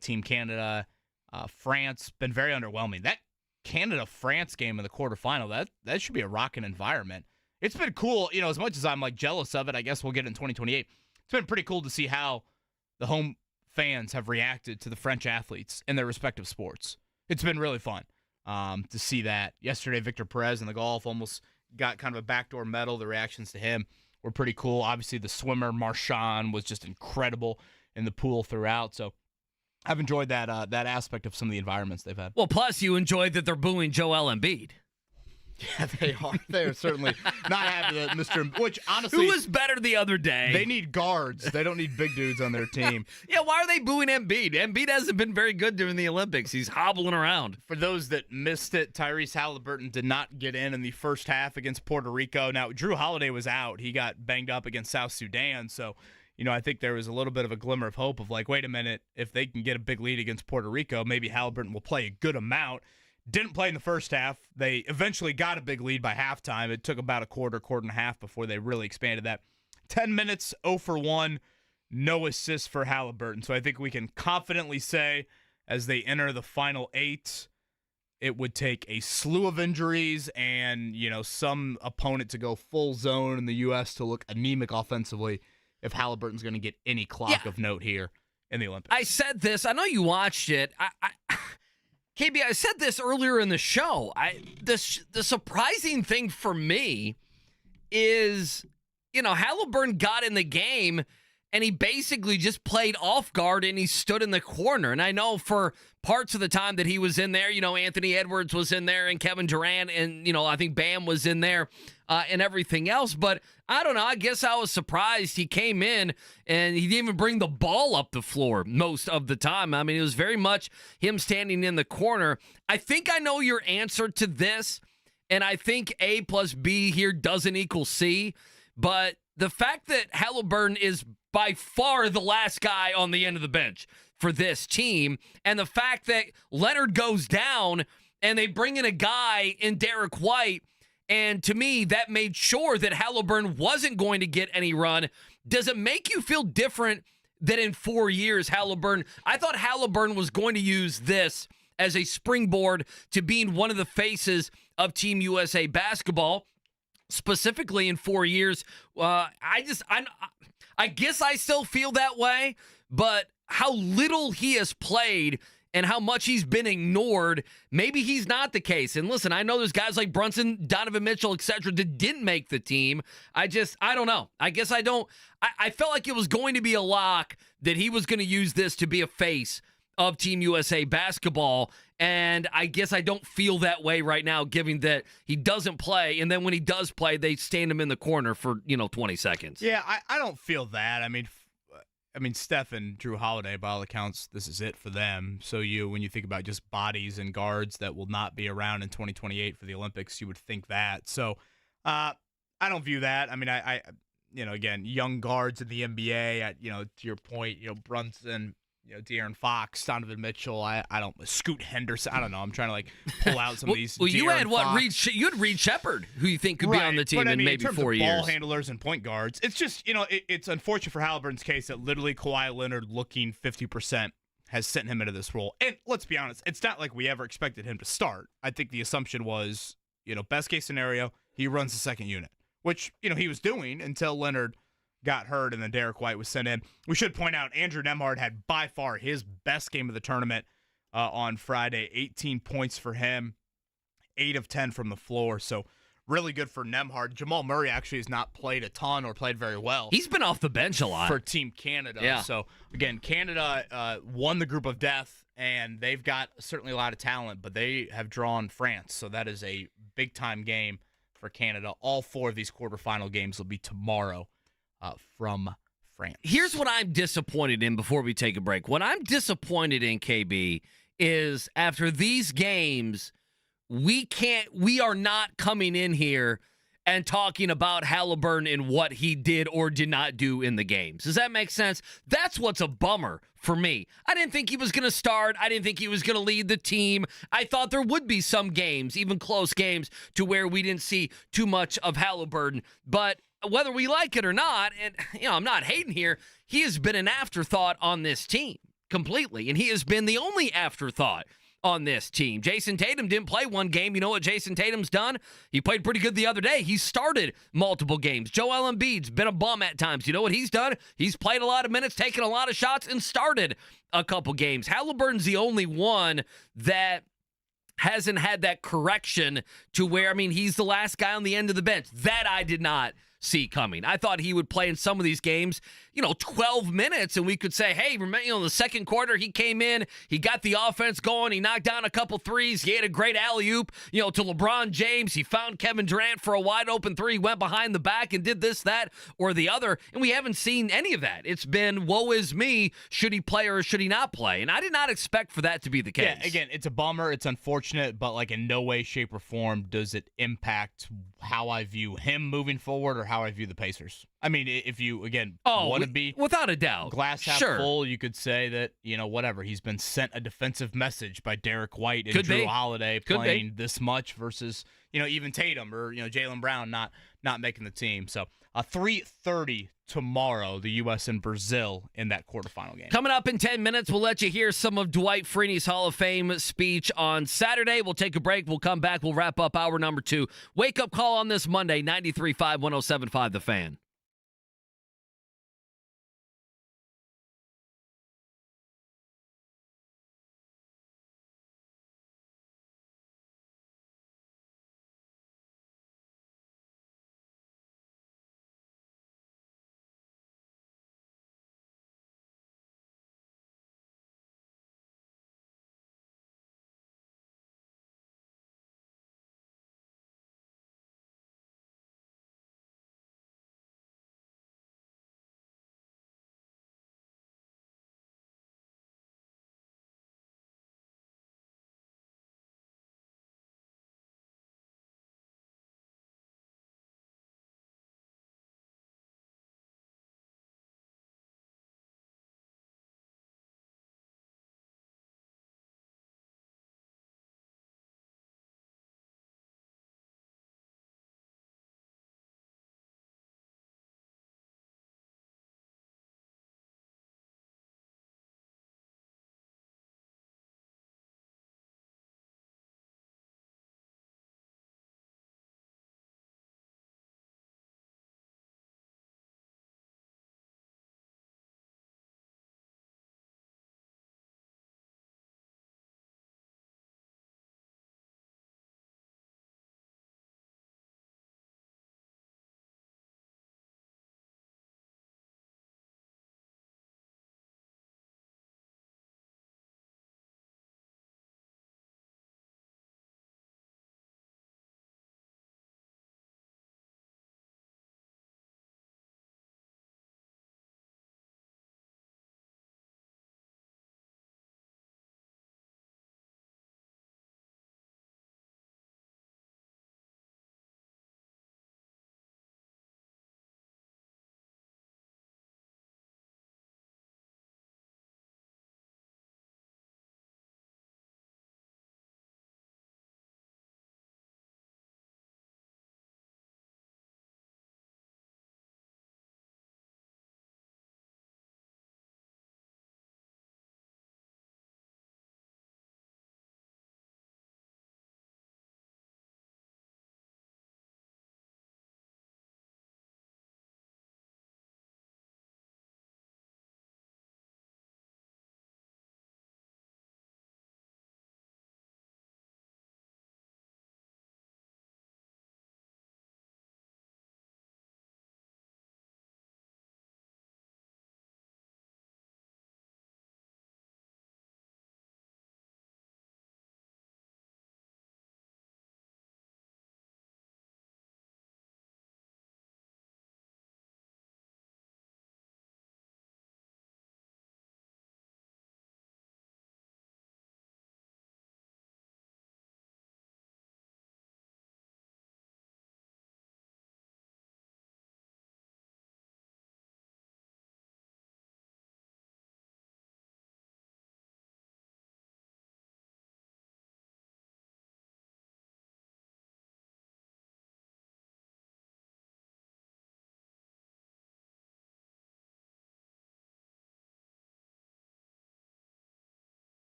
Team Canada. France, been very underwhelming. That Canada-France game in the quarterfinal, that should be a rocking environment. It's been cool, as much as I'm jealous of it, I guess we'll get it in 2028. It's been pretty cool to see how the home fans have reacted to the French athletes in their respective sports. It's been really fun to see that. Yesterday, Victor Perez in the golf almost got kind of a backdoor medal. The reactions to him were pretty cool. Obviously, the swimmer, Marchand, was just incredible in the pool throughout. So I've enjoyed that aspect of some of the environments they've had. Well, plus you enjoyed that they're booing Joel Embiid. Yeah, they are. They are certainly not happy that Mr. Which, honestly, who was better the other day? They need guards. They don't need big dudes on their team. Yeah, why are they booing Embiid? Embiid hasn't been very good during the Olympics. He's hobbling around. For those that missed it, Tyrese Halliburton did not get in the first half against Puerto Rico. Now, Drew Holiday was out. He got banged up against South Sudan. So, I think there was a little bit of a glimmer of hope of wait a minute, if they can get a big lead against Puerto Rico, maybe Halliburton will play a good amount. Didn't play in the first half. They eventually got a big lead by halftime. It took about a quarter and a half before they really expanded that. 10 minutes, 0 for 1, no assists for Halliburton. So I think we can confidently say as they enter the final 8, it would take a slew of injuries and, some opponent to go full zone in the U.S. to look anemic offensively if Halliburton's going to get any clock of note here in the Olympics. I said this. I know you watched it. KB, I said this earlier in the show. The surprising thing for me is, Halliburton got in the game and he basically just played off guard and he stood in the corner. And I know for parts of the time that he was in there, Anthony Edwards was in there and Kevin Durant and, I think Bam was in there and everything else. But I don't know. I guess I was surprised he came in and he didn't even bring the ball up the floor most of the time. I mean, it was very much him standing in the corner. I think I know your answer to this, and I think A plus B here doesn't equal C. But the fact that Halliburton is by far the last guy on the end of the bench for this team, and the fact that Leonard goes down and they bring in a guy in Derek White, and to me, that made sure that Halliburton wasn't going to get any run. Does it make you feel different that in 4 years, I thought Halliburton was going to use this as a springboard to being one of the faces of Team USA basketball, specifically in 4 years. I guess I still feel that way, but how little he has played and how much he's been ignored, maybe he's not the case. And listen, I know there's guys like Brunson, Donovan Mitchell, etc. that didn't make the team. I don't know. I guess I don't. I felt like it was going to be a lock that he was going to use this to be a face of Team USA basketball. And I guess I don't feel that way right now, given that he doesn't play. And then when he does play, they stand him in the corner for, 20 seconds. Yeah, I don't feel that. I mean, Steph and Drew Holiday, by all accounts, this is it for them. So when you think about just bodies and guards that will not be around in 2028 for the Olympics, you would think that. So I don't view that. I mean, I again, young guards in the NBA, to your point, Brunson, De'Aaron Fox, Donovan Mitchell, I don't, Scoot Henderson, I don't know. I'm trying to pull out some of these. Well, you had Fox. You had Reed Shepard, who you think could be on the team in maybe 4 years. Ball handlers and point guards. It's just, it's unfortunate for Halliburton's case that literally Kawhi Leonard looking 50% has sent him into this role. And let's be honest, it's not like we ever expected him to start. I think the assumption was, best case scenario, he runs the second unit, which, he was doing until Leonard got hurt and then Derek White was sent in. We should point out Andrew Nembhard had by far his best game of the tournament on Friday. 18 points for him, 8 of 10 from the floor. So really good for Nembhard. Jamal Murray actually has not played a ton or played very well. He's been off the bench a lot for Team Canada. Yeah. So again, Canada won the group of death, and they've got certainly a lot of talent, but they have drawn France. So that is a big-time game for Canada. All 4 of these quarterfinal games will be tomorrow from France. Here's what I'm disappointed in before we take a break. What I'm disappointed in, KB, is after these games, we are not coming in here and talking about Halliburton and what he did or did not do in the games. Does that make sense? That's what's a bummer for me. I didn't think he was going to start. I didn't think he was going to lead the team. I thought there would be some games, even close games, to where we didn't see too much of Halliburton. But whether we like it or not, and I'm not hating here, he has been an afterthought on this team completely, and he has been the only afterthought on this team. Jason Tatum didn't play one game. You know what Jason Tatum's done? He played pretty good the other day. He started multiple games. Joel Embiid's been a bum at times. You know what he's done? He's played a lot of minutes, taken a lot of shots, and started a couple games. Halliburton's the only one that hasn't had that correction to where, he's the last guy on the end of the bench. That I did not see coming. I thought he would play in some of these games, 12 minutes, and we could say, hey, remember, in the second quarter, he came in, he got the offense going, he knocked down a couple threes, he had a great alley-oop, to LeBron James, he found Kevin Durant for a wide-open three, went behind the back and did this, that, or the other, and we haven't seen any of that. It's been, woe is me, should he play or should he not play? And I did not expect for that to be the case. Yeah, again, it's a bummer, it's unfortunate, but in no way, shape, or form does it impact how I view him moving forward or how I view the Pacers. If you, again, want to be without a doubt glass half full, you could say that, whatever, he's been sent a defensive message by Derek White and Drew Holiday playing this much versus, even Tatum or, Jaylen Brown not making the team. So 3:30 tomorrow, the U.S. and Brazil in that quarterfinal game. Coming up in 10 minutes, we'll let you hear some of Dwight Freeney's Hall of Fame speech on Saturday. We'll take a break. We'll come back. We'll wrap up hour number 2. Wake up call on this Monday, 93.5, 107.5 The Fan.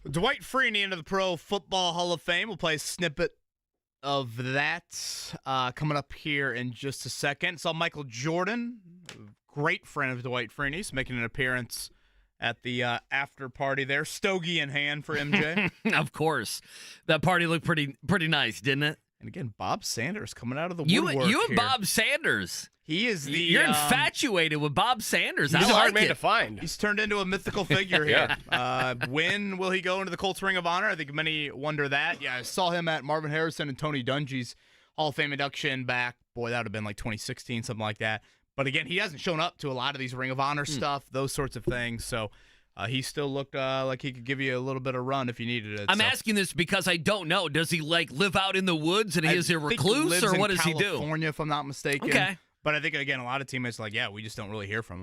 Dwight Freeney into the Pro Football Hall of Fame. We'll play a snippet of that coming up here in just a second. Saw Michael Jordan, a great friend of Dwight Freeney's, making an appearance at the after party there. Stogie in hand for MJ. Of course. That party looked pretty nice, didn't it? And again, Bob Sanders coming out of the woodwork You and here. Bob Sanders. He is the. You're infatuated with Bob Sanders. He's I a hard like man it. to find. He's turned into a mythical figure here. When will he go into the Colts Ring of Honor? I think many wonder that. Yeah, I saw him at Marvin Harrison and Tony Dungy's Hall of Fame induction back. Boy, that would have been like 2016, something like that. But again, he hasn't shown up to a lot of these Ring of Honor stuff, those sorts of things. So he still looked like he could give you a little bit of run if you needed it. I'm asking this because I don't know. Does he live out in the woods and he is a recluse, or what does he do? California, if I'm not mistaken. Okay. But I think, again, a lot of teammates are like, yeah, we just don't really hear from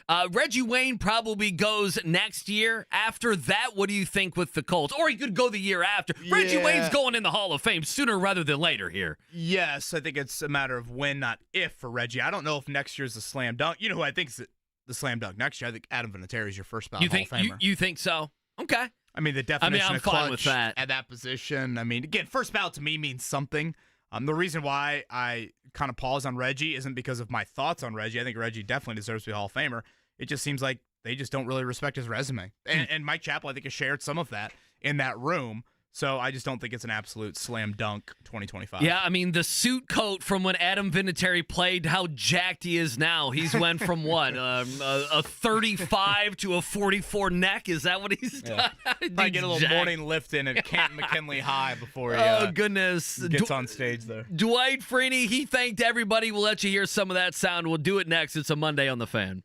him. Reggie Wayne probably goes next year. After that, what do you think with the Colts? Or he could go the year after. Yeah. Reggie Wayne's going in the Hall of Fame sooner rather than later here. Yes, I think it's a matter of when, not if, for Reggie. I don't know if next year's a slam dunk. You know who I think is the slam dunk next year? I think Adam Vinatieri is your first ballot Hall of Famer. You think so? Okay. I mean, the definition I'm of fine clutch with that. at that position. I mean, again, first ballot to me means something. The reason why I kind of pause on Reggie isn't because of my thoughts on Reggie. I think Reggie definitely deserves to be a Hall of Famer. It just seems like they just don't really respect his resume. And Mike Chappell, I think, has shared some of that in that room. So I just don't think it's an absolute slam dunk 2025. Yeah, I mean, the suit coat from when Adam Vinatieri played, how jacked he is now. He's went from what, a 35 to a 44 neck? Is that what he's done? I get a little morning lift in at Canton McKinley High before he goodness. gets on stage there. Dwight Freeney, he thanked everybody. We'll let you hear some of that sound. We'll do it next. It's a Monday on the Fan.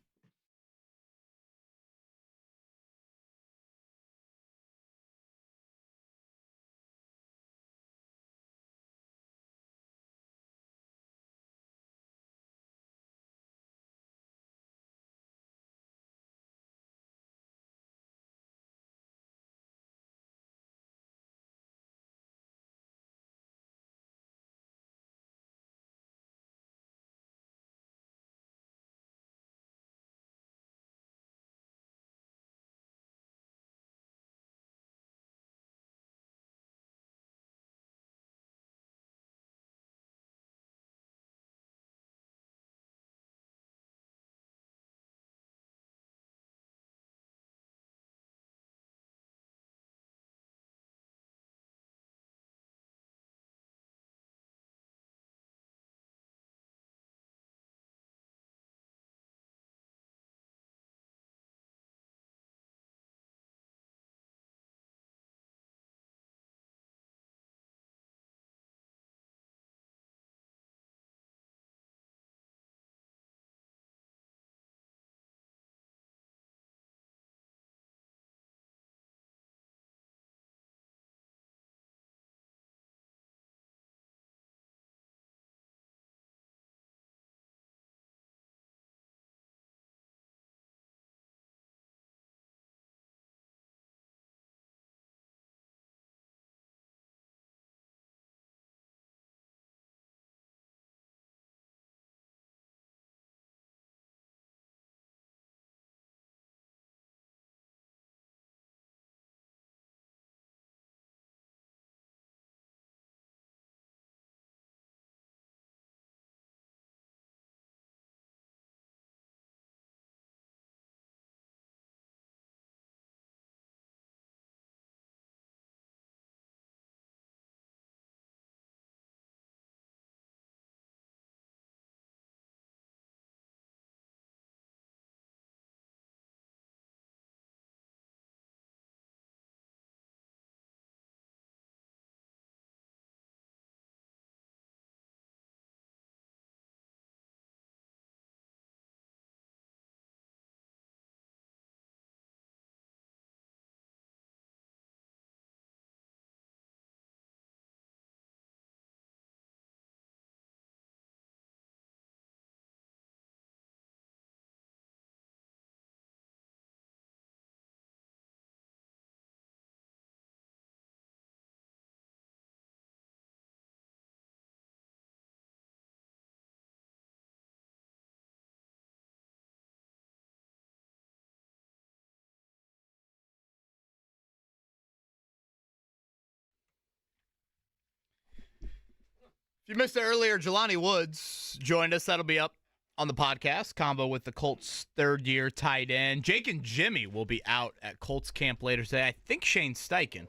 you missed it earlier, Jelani Woods joined us. That'll be up on the podcast, combo with the Colts third-year tight end. Jake and Jimmy will be out at Colts camp later today. I think Shane Steichen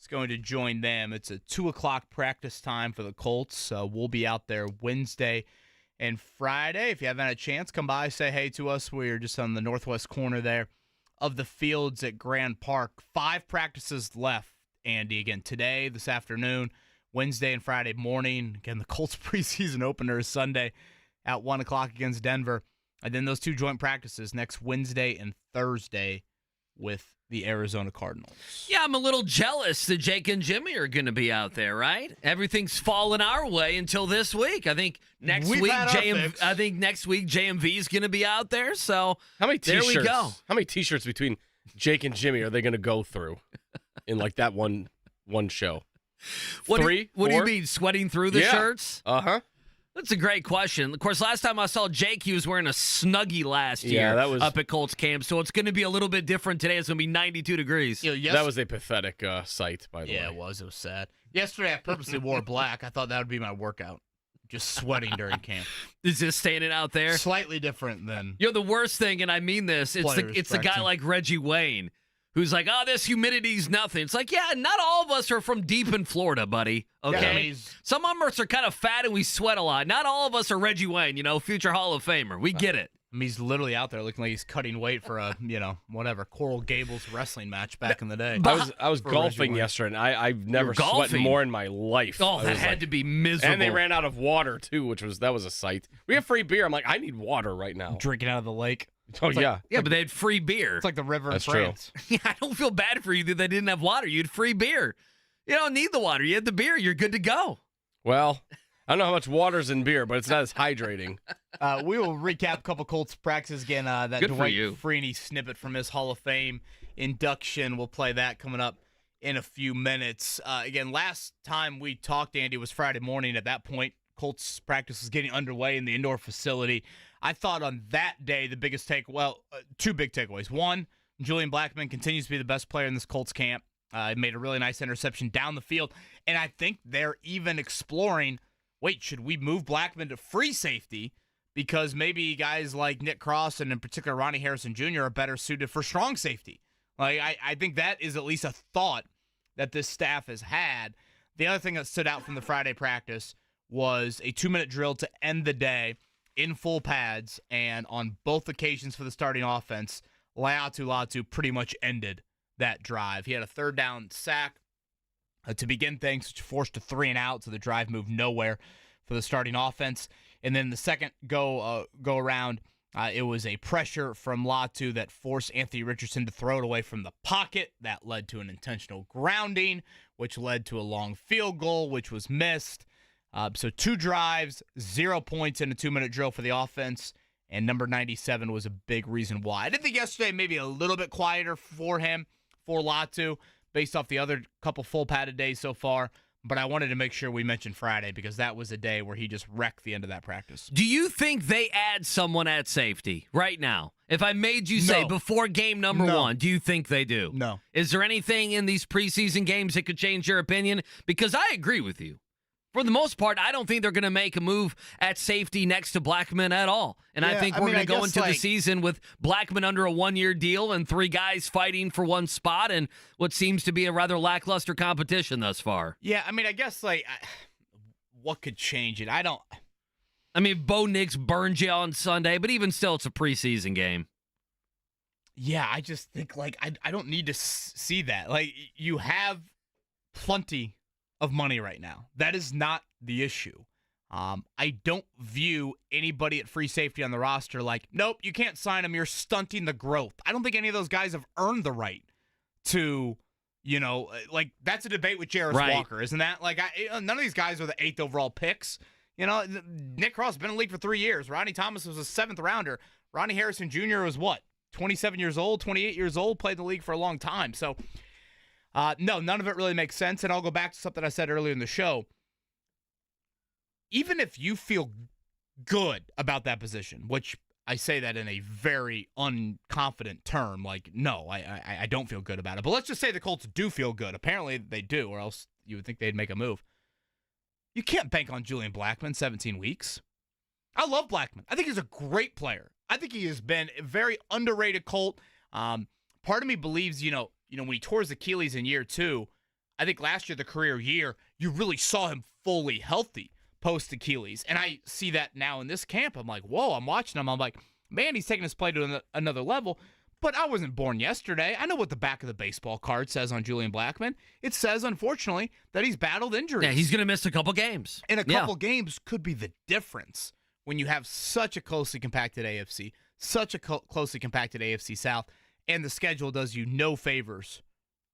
is going to join them. It's a 2 o'clock practice time for the Colts. We'll be out there Wednesday and Friday. If you haven't had a chance, come by, say hey to us. We're just on the northwest corner there of the fields at Grand Park. 5 practices left, Andy. Again, today, this afternoon, Wednesday and Friday morning. Again, the Colts preseason opener is Sunday at 1 o'clock against Denver. And then those 2 joint practices next Wednesday and Thursday with the Arizona Cardinals. Yeah, I'm a little jealous that Jake and Jimmy are going to be out there, right? Everything's fallen our way until this week. I think next week JMV is going to be out there. So how many t-shirts, there we go. How many T-shirts between Jake and Jimmy are they going to go through in like that one show? What 3? What do you 4? mean, sweating through the shirts? Uh-huh. That's a great question. Of course, last time I saw Jake, he was wearing a Snuggie last year up at Colts camp, so it's going to be a little bit different today. It's going to be 92 degrees. That was a pathetic sight, by the way. Yeah, it was. It was sad. Yesterday, I purposely wore black. I thought that would be my workout, just sweating during camp. Is this standing out there? Slightly different than the worst thing, and I mean this, it's the guy like Reggie Wayne, who's like, oh, this humidity's nothing. It's like, yeah, not all of us are from deep in Florida, buddy. Okay? Yeah, I mean, some of us are kind of fat and we sweat a lot. Not all of us are Reggie Wayne, future Hall of Famer. We get it. I mean, he's literally out there looking like he's cutting weight for a, Coral Gables wrestling match back in the day. I was golfing yesterday, and I've never sweated more in my life. Oh, that had to be miserable. And they ran out of water, too, that was a sight. We have free beer. I'm like, I need water right now. Drinking out of the lake. Oh, yeah. Yeah, but they had free beer. It's like the river in France. Yeah, I don't feel bad for you that they didn't have water. You had free beer. You don't need the water. You had the beer. You're good to go. Well, I don't know how much water's in beer, but it's not as hydrating. We will recap a couple Colts practices again. That Good Dwight Freeney snippet from his Hall of Fame induction. We'll play that coming up in a few minutes. Again, last time we talked, Andy, was Friday morning. At that point, Colts practice was getting underway in the indoor facility. I thought on that day the biggest two big takeaways. One, Julian Blackmon continues to be the best player in this Colts camp. Made a really nice interception down the field. And I think they're even exploring, should we move Blackmon to free safety? Because maybe guys like Nick Cross and in particular Ronnie Harrison Jr. are better suited for strong safety. I think that is at least a thought that this staff has had. The other thing that stood out from the Friday practice was a 2-minute drill to end the day in full pads, and on both occasions for the starting offense, Latu pretty much ended that drive. He had a 3rd down sack to begin things, which forced a 3 and out, so the drive moved nowhere for the starting offense. And then the second go around, it was a pressure from Latu that forced Anthony Richardson to throw it away from the pocket. That led to an intentional grounding, which led to a long field goal, which was missed. So 2 drives, 0 points in a 2-minute drill for the offense, and number 97 was a big reason why. I did think yesterday maybe a little bit quieter for him, for Latu, based off the other couple full padded days so far, but I wanted to make sure we mentioned Friday because that was a day where he just wrecked the end of that practice. Do you think they add someone at safety right now? If I made you say before game number 1, do you think they do? No. Is there anything in these preseason games that could change your opinion? Because I agree with you. For the most part, I don't think they're going to make a move at safety next to Blackmon at all. And I think we're going to go into the season with Blackmon under a 1-year deal and 3 guys fighting for one spot and what seems to be a rather lackluster competition thus far. Yeah, I guess, what could change it? Bo Nix burned you on Sunday, but even still, it's a preseason game. Yeah, I just think, I don't need to see that. You have plenty of money right now. That is not the issue. I don't view anybody at free safety on the roster nope, you can't sign him. You're stunting the growth. I don't think any of those guys have earned the right to, that's a debate with Jarris Walker, isn't that? None of these guys are the 8th overall picks. Nick Cross has been in the league for 3 years. Rodney Thomas was a 7th rounder. Ronnie Harrison Jr. was 27 years old, 28 years old, played in the league for a long time. So, no, none of it really makes sense. And I'll go back to something I said earlier in the show. Even if you feel good about that position, which I say that in a very unconfident term, no, I don't feel good about it. But let's just say the Colts do feel good. Apparently they do, or else you would think they'd make a move. You can't bank on Julian Blackmon 17 weeks. I love Blackmon. I think he's a great player. I think he has been a very underrated Colt. Part of me believes, when he tore his Achilles in year 2, I think last year, the career year, you really saw him fully healthy post-Achilles. And I see that now in this camp. I'm like, whoa, I'm watching him. I'm like, man, he's taking his play to another level. But I wasn't born yesterday. I know what the back of the baseball card says on Julian Blackmon. It says, unfortunately, that he's battled injuries. Yeah, he's going to miss a couple games. And a couple games could be the difference when you have such a closely compacted AFC, such a closely compacted AFC South, and the schedule does you no favors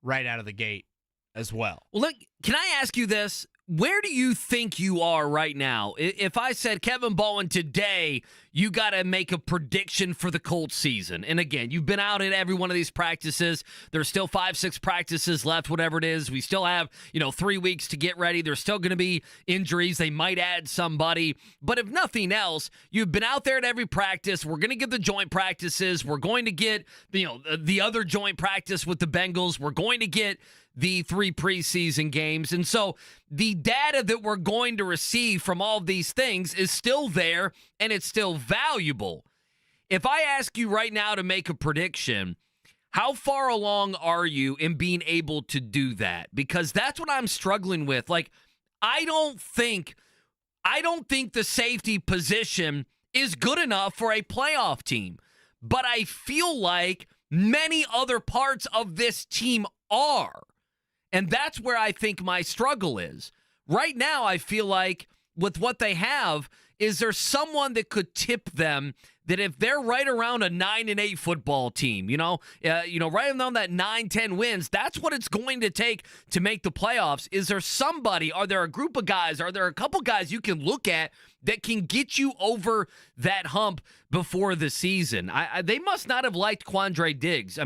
right out of the gate as well. Well, look, can I ask you this? Where do you think you are right now? If I said, Kevin Bowen, today you got to make a prediction for the Colts season. And again, you've been out at every one of these practices. There's still 5-6 practices left, whatever it is. We still have, 3 weeks to get ready. There's still going to be injuries. They might add somebody. But if nothing else, you've been out there at every practice. We're going to get the joint practices. We're going to get, the other joint practice with the Bengals. We're going to get the 3 preseason games. And so the data that we're going to receive from all of these things is still there, and it's still valuable. If I ask you right now to make a prediction, how far along are you in being able to do that? Because that's what I'm struggling with. Like, I don't think the safety position is good enough for a playoff team, but I feel like many other parts of this team are. And that's where I think my struggle is. Right now, I feel like with what they have, is there someone that could tip them that if they're right around a 9-8 football team, right around that 9-10 wins, that's what it's going to take to make the playoffs. Is there somebody, are there a group of guys, are there a couple guys you can look at that can get you over that hump before the season? They must not have liked Quandre Diggs.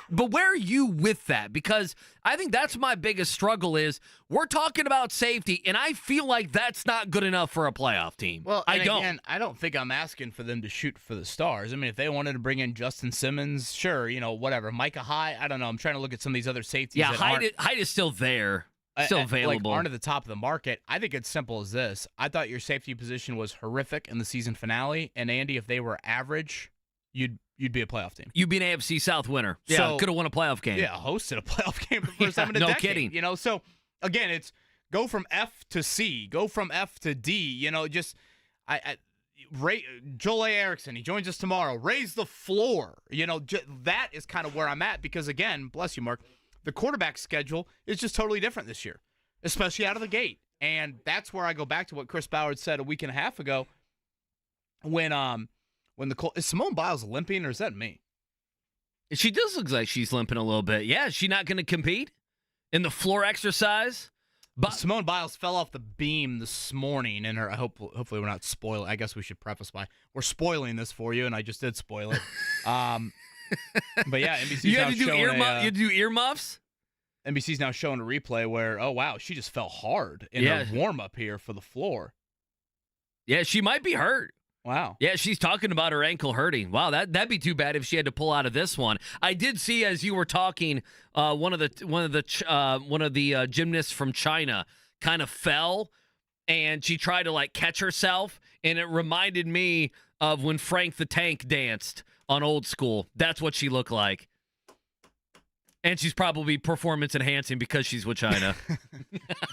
But where are you with that? Because I think that's my biggest struggle is we're talking about safety, and I feel like that's not good enough for a playoff team. Well, I don't think I'm asking for them to shoot for the stars. If they wanted to bring in Justin Simmons, sure, whatever. Micah Hyde, I don't know. I'm trying to look at some of these other safeties. Yeah, Hyde is still there. Still available. Aren't at the top of the market. I think it's simple as this. I thought your safety position was horrific in the season finale, and Andy, if they were average, you'd be a playoff team. You'd be an AFC South winner. Yeah, could have won a playoff game. Yeah, hosted a playoff game for the first time in a decade. No kidding. So again, it's go from F to C, go from F to D. Joel A. Erickson, he joins us tomorrow. Raise the floor. That is kind of where I'm at because again, bless you, Mark. The quarterback schedule is just totally different this year, especially out of the gate. And that's where I go back to what Chris Ballard said a week and a half ago when the Colts, is Simone Biles limping or is that me? She does look like she's limping a little bit. Yeah, is she not going to compete in the floor exercise? But Simone Biles fell off the beam this morning, and hopefully we're not spoiling. I guess we should preface by we're spoiling this for you, and I just did spoil it. But yeah, NBC's you now had to do showing do earmuffs. NBC's now showing a replay where, oh wow, she just fell hard in her warm up here for the floor. Yeah, she might be hurt. Wow. Yeah, she's talking about her ankle hurting. Wow, that'd be too bad if she had to pull out of this one. I did see as you were talking, one of the gymnasts from China kind of fell, and she tried to catch herself, and it reminded me of when Frank the Tank danced on Old School. That's what she looked like. And she's probably performance enhancing because she's with China.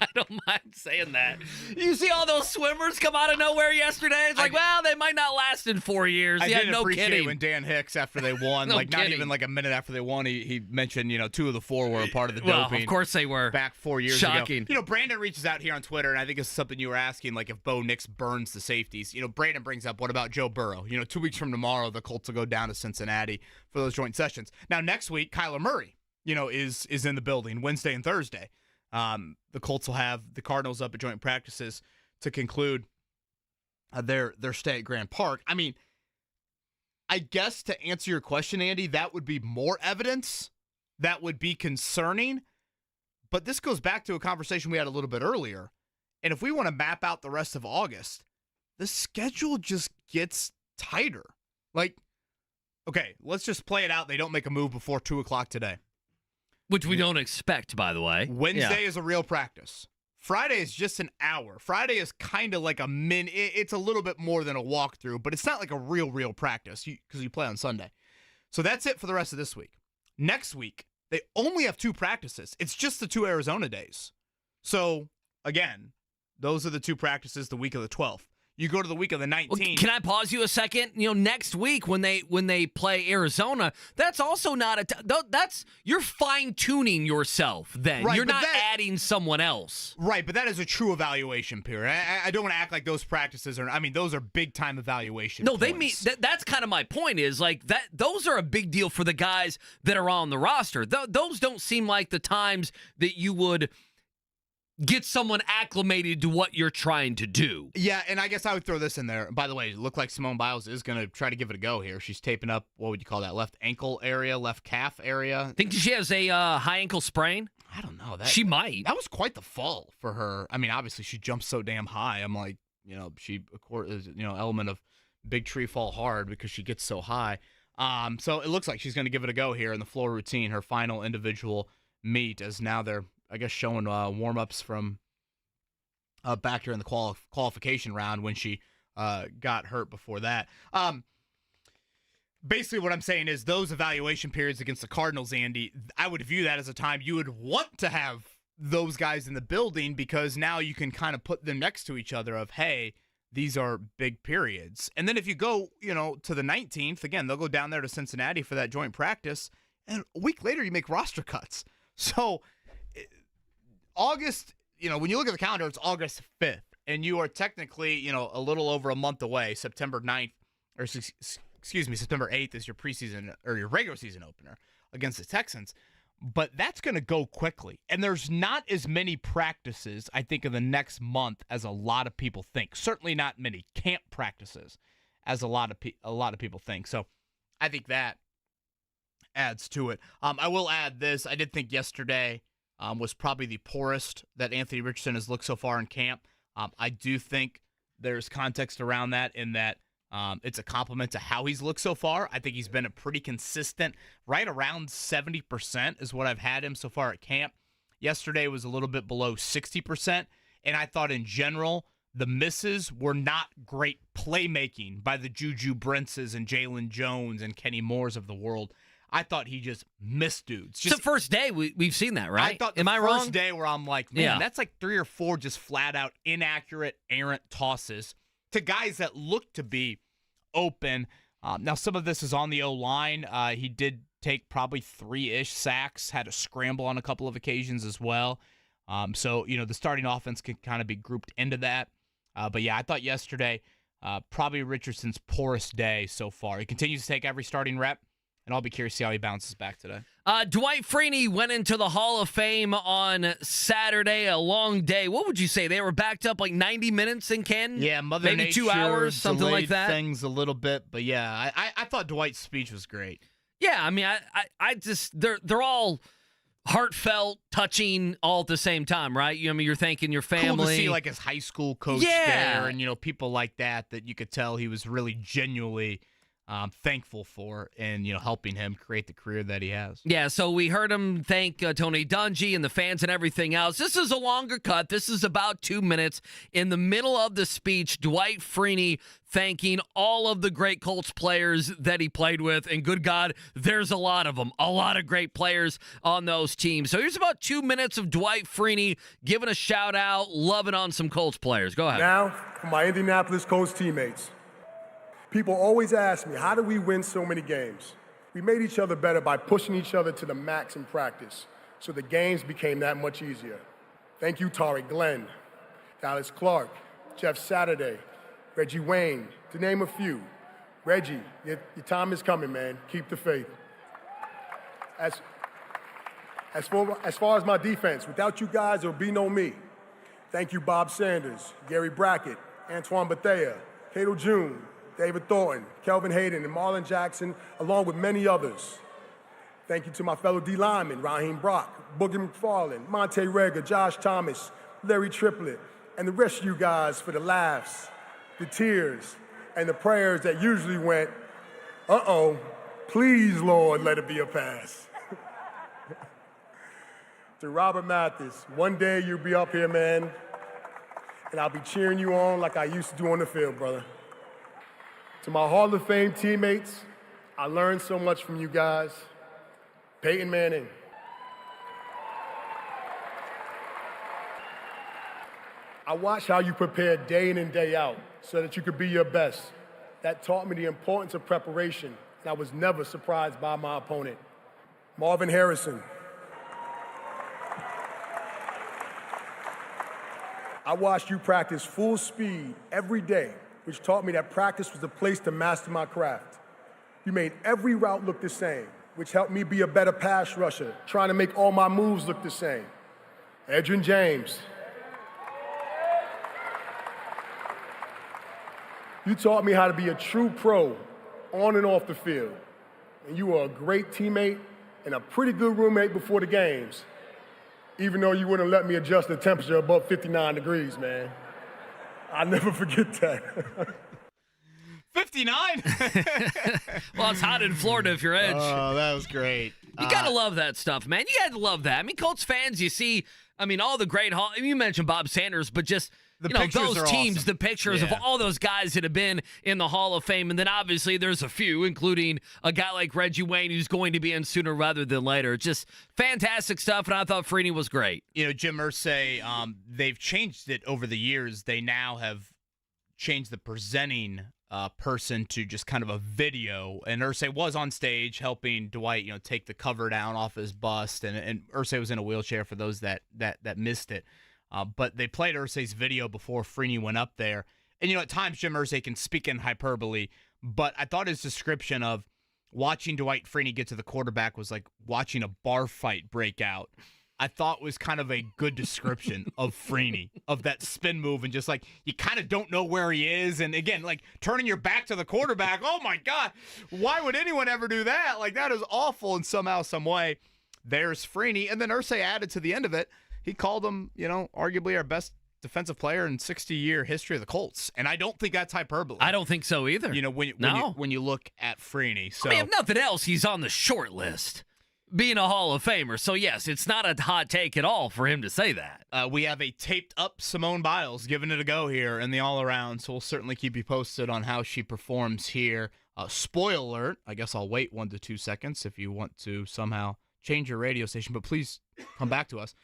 I don't mind saying that. You see all those swimmers come out of nowhere yesterday? It's like, they might not last in 4 years. I didn't no appreciate kidding. when Dan Hicks, after they won, No not kidding. even a minute after they won, he mentioned, 2 of the 4 were a part of the Well, doping. of course they were. Back 4 years Shocking. ago. Brandon reaches out here on Twitter, and I think it's something you were asking, if Bo Nix burns the safeties. Brandon brings up, what about Joe Burrow? 2 weeks from tomorrow, the Colts will go down to Cincinnati for those joint sessions. Now, next week, Kyler Murray, is in the building Wednesday and Thursday. The Colts will have the Cardinals up at joint practices to conclude their stay at Grand Park. I guess to answer your question, Andy, that would be more evidence. That would be concerning. But this goes back to a conversation we had a little bit earlier. And if we want to map out the rest of August, the schedule just gets tighter. Okay, let's just play it out. They don't make a move before 2 o'clock today. Which we don't expect, by the way. Wednesday is a real practice. Friday is just an hour. Friday is kind of like it's a little bit more than a walkthrough, but it's not like a real practice because you play on Sunday. So that's it for the rest of this week. Next week, they only have 2 practices. It's just the 2 Arizona days. So, again, those are the 2 practices the week of the 12th. You go to the week of the 19th. Well, can I pause you a second? Next week when they play Arizona, that's also not you're fine tuning yourself. Then right, you're not adding someone else. Right, but that is a true evaluation period. I don't want to act like those practices are. I mean, those are big time evaluation. No, points. they mean that's kind of my point. Is like that. Those are a big deal for the guys that are on the roster. Those don't seem like the times that you would get someone acclimated to what you're trying to do. Yeah, and I guess I would throw this in there. By the way, it looked like Simone Biles is going to try to give it a go here. She's taping up, what would you call that, left ankle area, left calf area. Think she has a high ankle sprain? I don't know. She might. That was quite the fall for her. I mean, obviously, she jumped so damn high. I'm like, she, of course, is, element of big tree fall hard because she gets so high. So it looks like she's going to give it a go here in the floor routine, her final individual meet, as now they're, I guess, showing warm-ups from back during the qualification round when she got hurt before that. Basically what I'm saying is those evaluation periods against the Cardinals, Andy, I would view that as a time you would want to have those guys in the building because now you can kind of put them next to each other of, hey, these are big periods. And then if you go, to the 19th, again, they'll go down there to Cincinnati for that joint practice, and a week later you make roster cuts. So August, when you look at the calendar, it's August 5th, and you are technically, a little over a month away. September 9th, or September 8th is your preseason or your regular season opener against the Texans. But that's going to go quickly, and there's not as many practices, I think, in the next month as a lot of people think. Certainly not many camp practices as a lot of people think. So I think that adds to it. I will add this. I did think yesterday was probably the poorest that Anthony Richardson has looked so far in camp. I do think there's context around that in that it's a compliment to how he's looked so far. I think he's been a pretty consistent, right around 70% is what I've had him so far at camp. Yesterday was a little bit below 60%, and I thought in general the misses were not great playmaking by the Juju Brentzes and Jalen Jones and Kenny Moores of the world. I thought he just missed dudes. It's the first day we've seen that, right? I thought Am I first wrong? day where I'm like, man, that's like 3 or 4 just flat out inaccurate, errant tosses to guys that look to be open. Now, some of this is on the O-line. He did take probably 3-ish sacks, had a scramble on a couple of occasions as well. So, the starting offense can kind of be grouped into that. But, yeah, I thought yesterday probably Richardson's poorest day so far. He continues to take every starting rep, and I'll be curious to see how he bounces back today. Dwight Freeney went into the Hall of Fame on Saturday, a long day. What would you say? They were backed up like 90 minutes in Canton? Yeah, Mother maybe Nature 2 hours, something like that. Things a little bit, but yeah, I thought Dwight's speech was great. Yeah, I mean, I just they're all heartfelt, touching, all at the same time, right? You're thanking your family. Cool to see like his high school coach there, and people like that you could tell he was really genuinely thankful for and helping him create the career that he has. Yeah, so we heard him thank Tony Dungy and the fans and everything else. This is a longer cut. This is about 2 minutes. In the middle of the speech, Dwight Freeney thanking all of the great Colts players that he played with, and good God, there's a lot of them, a lot of great players on those teams. So here's about 2 minutes of Dwight Freeney giving a shout out, loving on some Colts players. Go ahead. Now, for my Indianapolis Colts teammates. People always ask me, how do we win so many games? We made each other better by pushing each other to the max in practice, so the games became that much easier. Thank you, Tariq Glenn, Dallas Clark, Jeff Saturday, Reggie Wayne, to name a few. Reggie, your time is coming, man. Keep the faith. As far as my defense, without you guys, there would be no me. Thank you, Bob Sanders, Gary Brackett, Antoine Bethea, Cato June, David Thornton, Kelvin Hayden, and Marlon Jackson, along with many others. Thank you to my fellow D linemen, Raheem Brock, Boogie McFarland, Monte Rega, Josh Thomas, Larry Triplett, and the rest of you guys for the laughs, the tears, and the prayers that usually went, uh-oh, please, Lord, let it be a pass. To Robert Mathis, one day you'll be up here, man, and I'll be cheering you on like I used to do on the field, brother. To my Hall of Fame teammates, I learned so much from you guys. Peyton Manning. I watched how you prepared day in and day out so that you could be your best. That taught me the importance of preparation, and I was never surprised by my opponent. Marvin Harrison. I watched you practice full speed every day, which taught me that practice was the place to master my craft. You made every route look the same, which helped me be a better pass rusher, trying to make all my moves look the same. Edgerrin James. You taught me how to be a true pro on and off the field. And you were a great teammate and a pretty good roommate before the games, even though you wouldn't let me adjust the temperature above 59 degrees, man. I'll never forget that. 59? Well, it's hot in Florida if you're Edge. Oh, that was great. You got to love that stuff, man. You got to love that. I mean, Colts fans, you see, all the great – you mentioned Bob Sanders, but just – those teams, awesome. The pictures of all those guys that have been in the Hall of Fame. And then obviously there's a few, including a guy like Reggie Wayne, who's going to be in sooner rather than later. Just fantastic stuff. And I thought Freeney was great. Jim Irsay, they've changed it over the years. They now have changed the presenting person to just kind of a video. And Irsay was on stage helping Dwight, take the cover down off his bust. And Irsay was in a wheelchair for those that missed it. But they played Irsay's video before Freeney went up there. And, at times Jim Irsay can speak in hyperbole, but I thought his description of watching Dwight Freeney get to the quarterback was like watching a bar fight break out. I thought was kind of a good description of Freeney, of that spin move, and just like you kind of don't know where he is. And again, like turning your back to the quarterback. Oh, my God. Why would anyone ever do that? Like that is awful in somehow, some way. There's Freeney. And then Irsay added to the end of it. He called him, arguably our best defensive player in 60-year history of the Colts. And I don't think that's hyperbole. I don't think so either. When you look at Freeney. So, if nothing else, he's on the short list, being a Hall of Famer. So, yes, it's not a hot take at all for him to say that. We have a taped-up Simone Biles giving it a go here in the all-around, so we'll certainly keep you posted on how she performs here. Spoiler alert, I guess I'll wait 1 to 2 seconds if you want to somehow change your radio station, but please come back to us.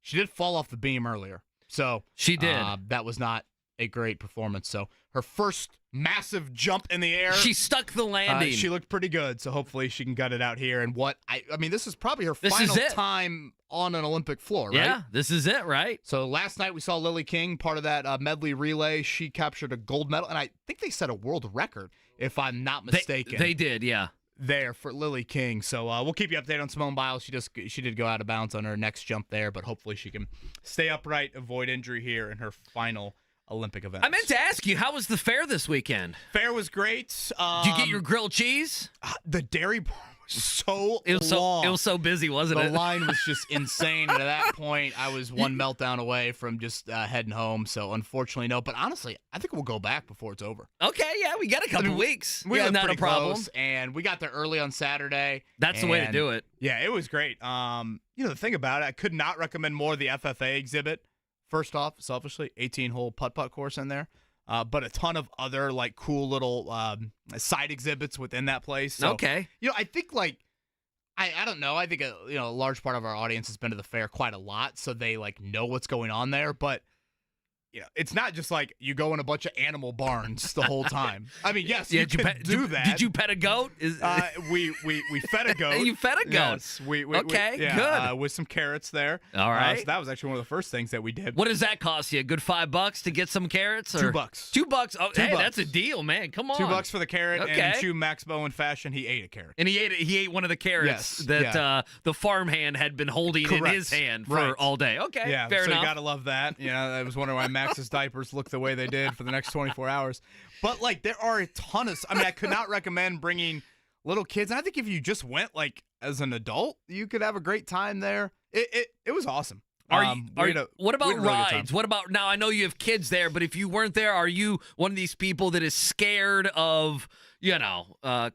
She did fall off the beam earlier. So she did. That was not a great performance. So her first massive jump in the air. She stuck the landing. She looked pretty good. So hopefully she can gut it out here. And this is probably her final time on an Olympic floor, right? Yeah, this is it, right? So last night we saw Lily King, part of that medley relay. She captured a gold medal. And I think they set a world record, if I'm not mistaken. They did, yeah. There for Lily King. So we'll keep you updated on Simone Biles. She did go out of bounds on her next jump there, but hopefully she can stay upright, avoid injury here in her final Olympic event. I meant to ask you, how was the fair this weekend? Fair was great. Did you get your grilled cheese? The dairy bar was so long. It was so busy, wasn't it? The line was just insane. And at that point, I was one meltdown away from just heading home. So unfortunately, no. But honestly, I think we'll go back before it's over. Okay, yeah, we got a couple weeks. We not pretty a problem. Close, and we got there early on Saturday. That's the way to do it. Yeah, it was great. The thing about it, I could not recommend more the FFA exhibit. First off, selfishly, 18-hole putt-putt course in there. But a ton of other like cool little side exhibits within that place. So, okay. I think I don't know. I think a large part of our audience has been to the fair quite a lot, so they know what's going on there. But it's not just like you go in a bunch of animal barns the whole time. I mean, yes, you can do that. Did you pet a goat? We fed a goat. You fed a goat. Yes, good. With some carrots there. All right. So that was actually one of the first things that we did. What does that cost you? A good $5 to get some carrots? Or? $2. $2. Oh, hey, that's a deal, man. Come on. $2 for the carrot. Okay. And in true Max Bowen fashion, he ate a carrot. And he ate one of the carrots that the farmhand had been holding in his hand for all day. Okay. Yeah. Fair so enough. You gotta love that. I was wondering why Max's diapers looked the way they did for the next 24 hours. But there are a ton of. I could not recommend bringing little kids. And I think if you just went as an adult, you could have a great time there. It was awesome. What about rides? What about now? I know you have kids there, but if you weren't there, are you one of these people that is scared of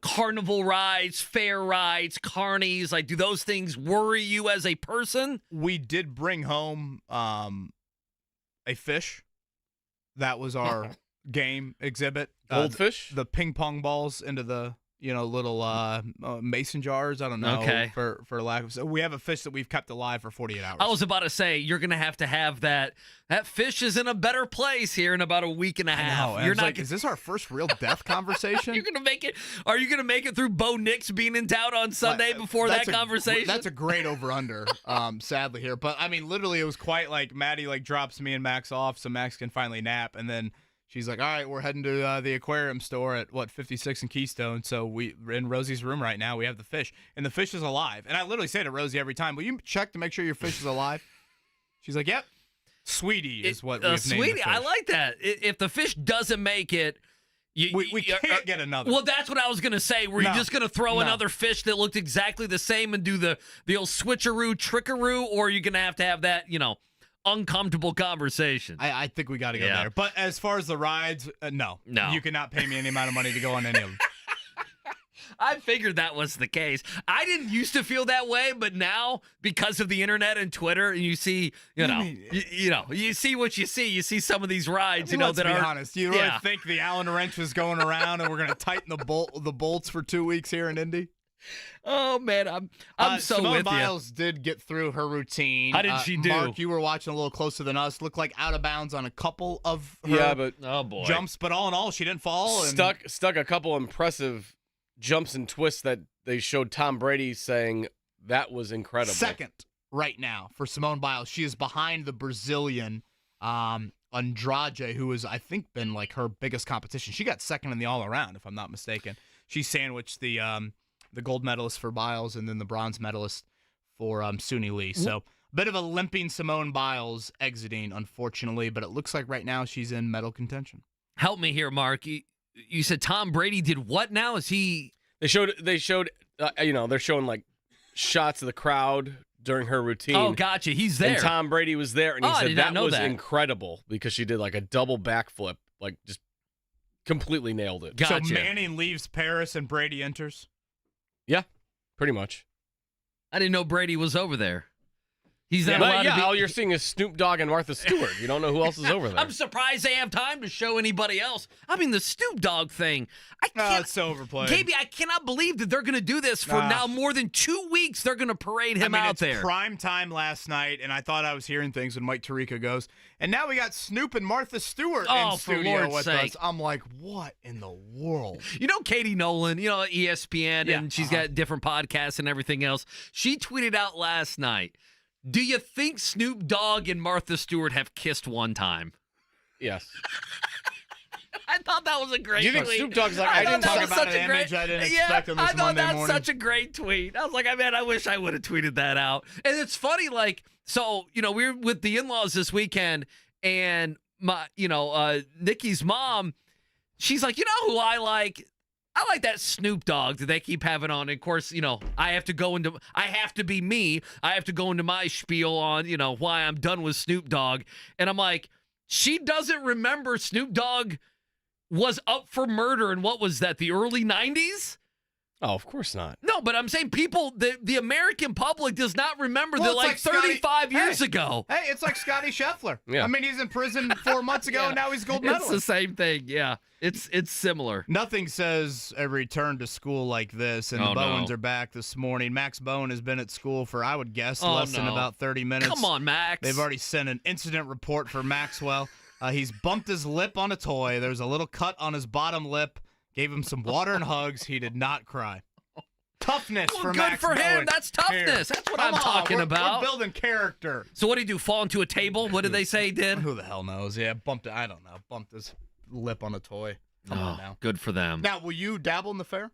carnival rides, fair rides, carnies? Like, do those things worry you as a person? We did bring home a fish. That was our game exhibit. Goldfish? The ping pong balls into the little mason jars. I don't know. Okay. For lack of, so we have a fish that we've kept alive for 48 hours. I was about to say you're gonna have to have that. That fish is in a better place here in about a week and a half. You're not. Is this our first real death conversation? You're gonna make it. Are you gonna make it through Bo Nix being in doubt on Sunday before that conversation? That's a great over/under. Sadly here, but I mean, literally, it was quite like Maddie drops me and Max off so Max can finally nap, and then she's like, all right, we're heading to the aquarium store at 56 and Keystone. So we're in Rosie's room right now. We have the fish, and the fish is alive. And I literally say to Rosie every time, will you check to make sure your fish is alive? She's like, yep. Sweetie is what we've named Sweetie, the fish. I like that. If the fish doesn't make it, we can't get another. Well, that's what I was going to say. Were you just going to throw another fish that looked exactly the same and do the old switcheroo, trickaroo, or are you going to have that, uncomfortable conversation? I think we got to go there. But as far as the rides, no. You cannot pay me any amount of money to go on any of them. I figured that was the case. I didn't used to feel that way, but now because of the internet and Twitter, and you see, you see what you see. You see some of these rides, let's that be are honest. You really think the Allen wrench was going around, and we're going to tighten the bolts for 2 weeks here in Indy? Oh man, I'm so Simone with Biles did get through her routine. How did she do? Mark, you were watching a little closer than us. Looked like out of bounds on a couple of her jumps, but all in all, she didn't fall. Stuck a couple impressive jumps and twists that they showed Tom Brady saying that was incredible. Second right now for Simone Biles. She is behind the Brazilian Andrade, who has, I think, been her biggest competition. She got second in the all-around, if I'm not mistaken. She sandwiched the gold medalist for Biles and then the bronze medalist for Suni Lee. So a bit of a limping Simone Biles exiting, unfortunately, but it looks like right now she's in medal contention. Help me here, Mark. You said Tom Brady did what now? Is he? They showed. They're showing shots of the crowd during her routine. Oh, gotcha. He's there. And Tom Brady was there, and he said that was that. incredible because she did a double backflip, just completely nailed it. Gotcha. So Manning leaves Paris and Brady enters? Yeah, pretty much. I didn't know Brady was over there. He's not allowed to be. All you're seeing is Snoop Dogg and Martha Stewart. You don't know who else is over there. I'm surprised they have time to show anybody else. I mean, the Snoop Dogg thing. It's so overplayed. KB, I cannot believe that they're going to do this for now more than 2 weeks. They're going to parade him out there. It's prime time last night, and I thought I was hearing things when Mike Tirico goes. And now we got Snoop and Martha Stewart in studio with us. I'm like, what in the world? Katie Nolan, ESPN, and she's got different podcasts and everything else. She tweeted out last night, do you think Snoop Dogg and Martha Stewart have kissed one time? Yes. I thought that was a great tweet. You think Snoop Dogg's I didn't talk about an image I didn't expect on this Monday morning. I thought that's such a great tweet. I was like, man, I wish I would have tweeted that out. And it's funny, we were with the in-laws this weekend, and my, Nikki's mom, she's like, who I like? I like that Snoop Dogg that they keep having on. And of course, I have to be me. I have to go into my spiel on, why I'm done with Snoop Dogg. And I'm like, she doesn't remember Snoop Dogg was up for murder in what was that, the early 90s? Oh, of course not. No, but I'm saying the American public does not remember that 35 years ago. Hey, it's like Scotty Scheffler. Yeah. I mean, he's in prison 4 months ago, and now he's gold medalist. It's the same thing, yeah. It's similar. Nothing says a return to school like this, and the Bowens are back this morning. Max Bowen has been at school for, I would guess, less than about 30 minutes. Come on, Max. They've already sent an incident report for Maxwell. He's bumped his lip on a toy. There's a little cut on his bottom lip. Gave him some water and hugs. He did not cry. Toughness for Max Good for him. Bowen. That's toughness. That's what I'm talking about. We're building character. So what did he do? Fall into a table? What did they say he did? Who the hell knows? Yeah, bumped it. I don't know. Bumped his lip on a toy. Come on now. Good for them. Now, will you dabble in the fair?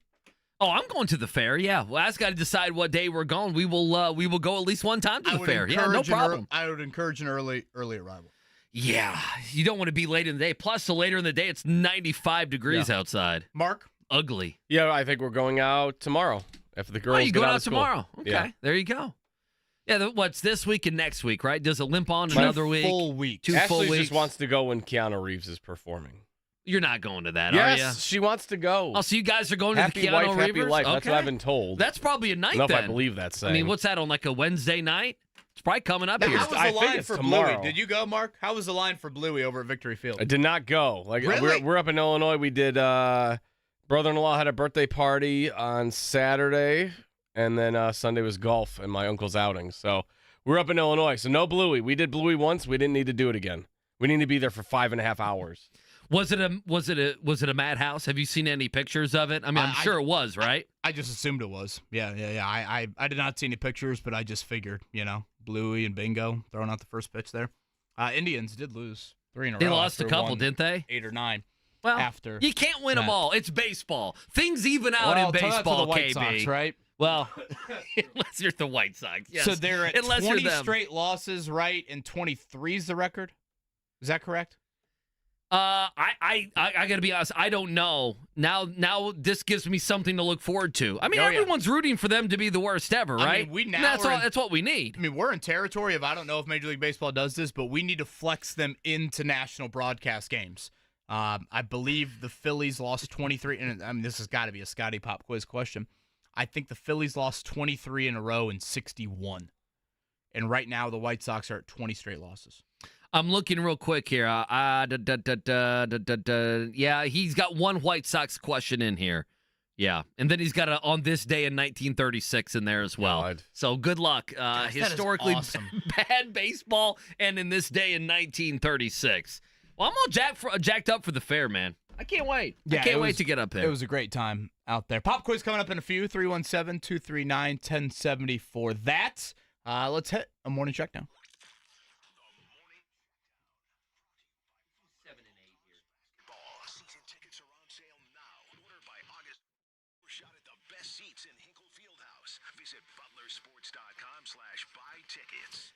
Oh, I'm going to the fair. Yeah. Well, I just got to decide what day we're going. We will go at least one time to the fair. Yeah, no problem. I would encourage an early arrival. Yeah, you don't want to be late in the day. Plus, the later in the day, it's 95 degrees outside. Mark? Ugly. Yeah, I think we're going out tomorrow after the girls you get going out out of school. tomorrow? Okay, Yeah. there you go. Yeah, what's this week and next week, right? Does it limp on another week? Full week. 2 Ashley full weeks? just wants to go when Keanu Reeves is performing. You're not going to that, are you? Yes, she wants to go. Oh, so you guys are going Happy to the Keanu wife, Reeves? happy life. That's Okay. what I've been told. That's probably a night I don't know then. if I believe that saying. I mean, what's that, on like a Wednesday night? It's probably coming up Now, here. how was I the think line it's for tomorrow. Bluey? Did you go, Mark? How was the line for Bluey over at Victory Field? I did not go. Like Really? we're up in Illinois. We did. Brother-in-law had a birthday party on Saturday, and then Sunday was golf and my uncle's outing. So we're up in Illinois. So no Bluey. We did Bluey once. We didn't need to do it again. We need to be there for 5.5 hours. Was it a madhouse? Have you seen any pictures of it? I mean, I'm sure it was, right? I just assumed it was. Yeah. I did not see any pictures, but I just figured, Bluey and Bingo throwing out the first pitch there. Indians did lose 3 in a row. They lost a after couple, won didn't they? 8 or 9. Well, after you can't win them that. all. It's baseball. Things even out in tell that to baseball, the White KB. Sox, right? Well, unless you're the White Sox. Yes. So they're at Unless 20 you're them. straight losses, right? And 23 is the record. Is that correct? I gotta be honest. I don't know. Now this gives me something to look forward to. I mean, Oh, yeah. everyone's rooting for them to be the worst ever, right? I mean, that's what we need. I mean, we're in territory of, I don't know if Major League Baseball does this, but we need to flex them into national broadcast games. I believe the Phillies lost 23, and I mean, this has got to be a Scotty Pop quiz question. I think the Phillies lost 23 in a row in 61. And right now, the White Sox are at 20 straight losses. I'm looking real quick here. Yeah, he's got one White Sox question in here. Yeah, and then he's got a on this day in 1936 in there as well. God. So good luck. Gosh, that is Historically awesome. bad baseball, and in this day in 1936. Well, I'm all jacked up for the fair, man. I can't wait. Yeah, I can't it wait was- to get up there. It was a great time out there. Pop quiz coming up in a few. 317-239-1070 for that. Let's hit a morning check now. Season tickets are on sale now. Order by August. Shot at the best seats in Hinkle Fieldhouse. Visit butlersports.com/buy tickets.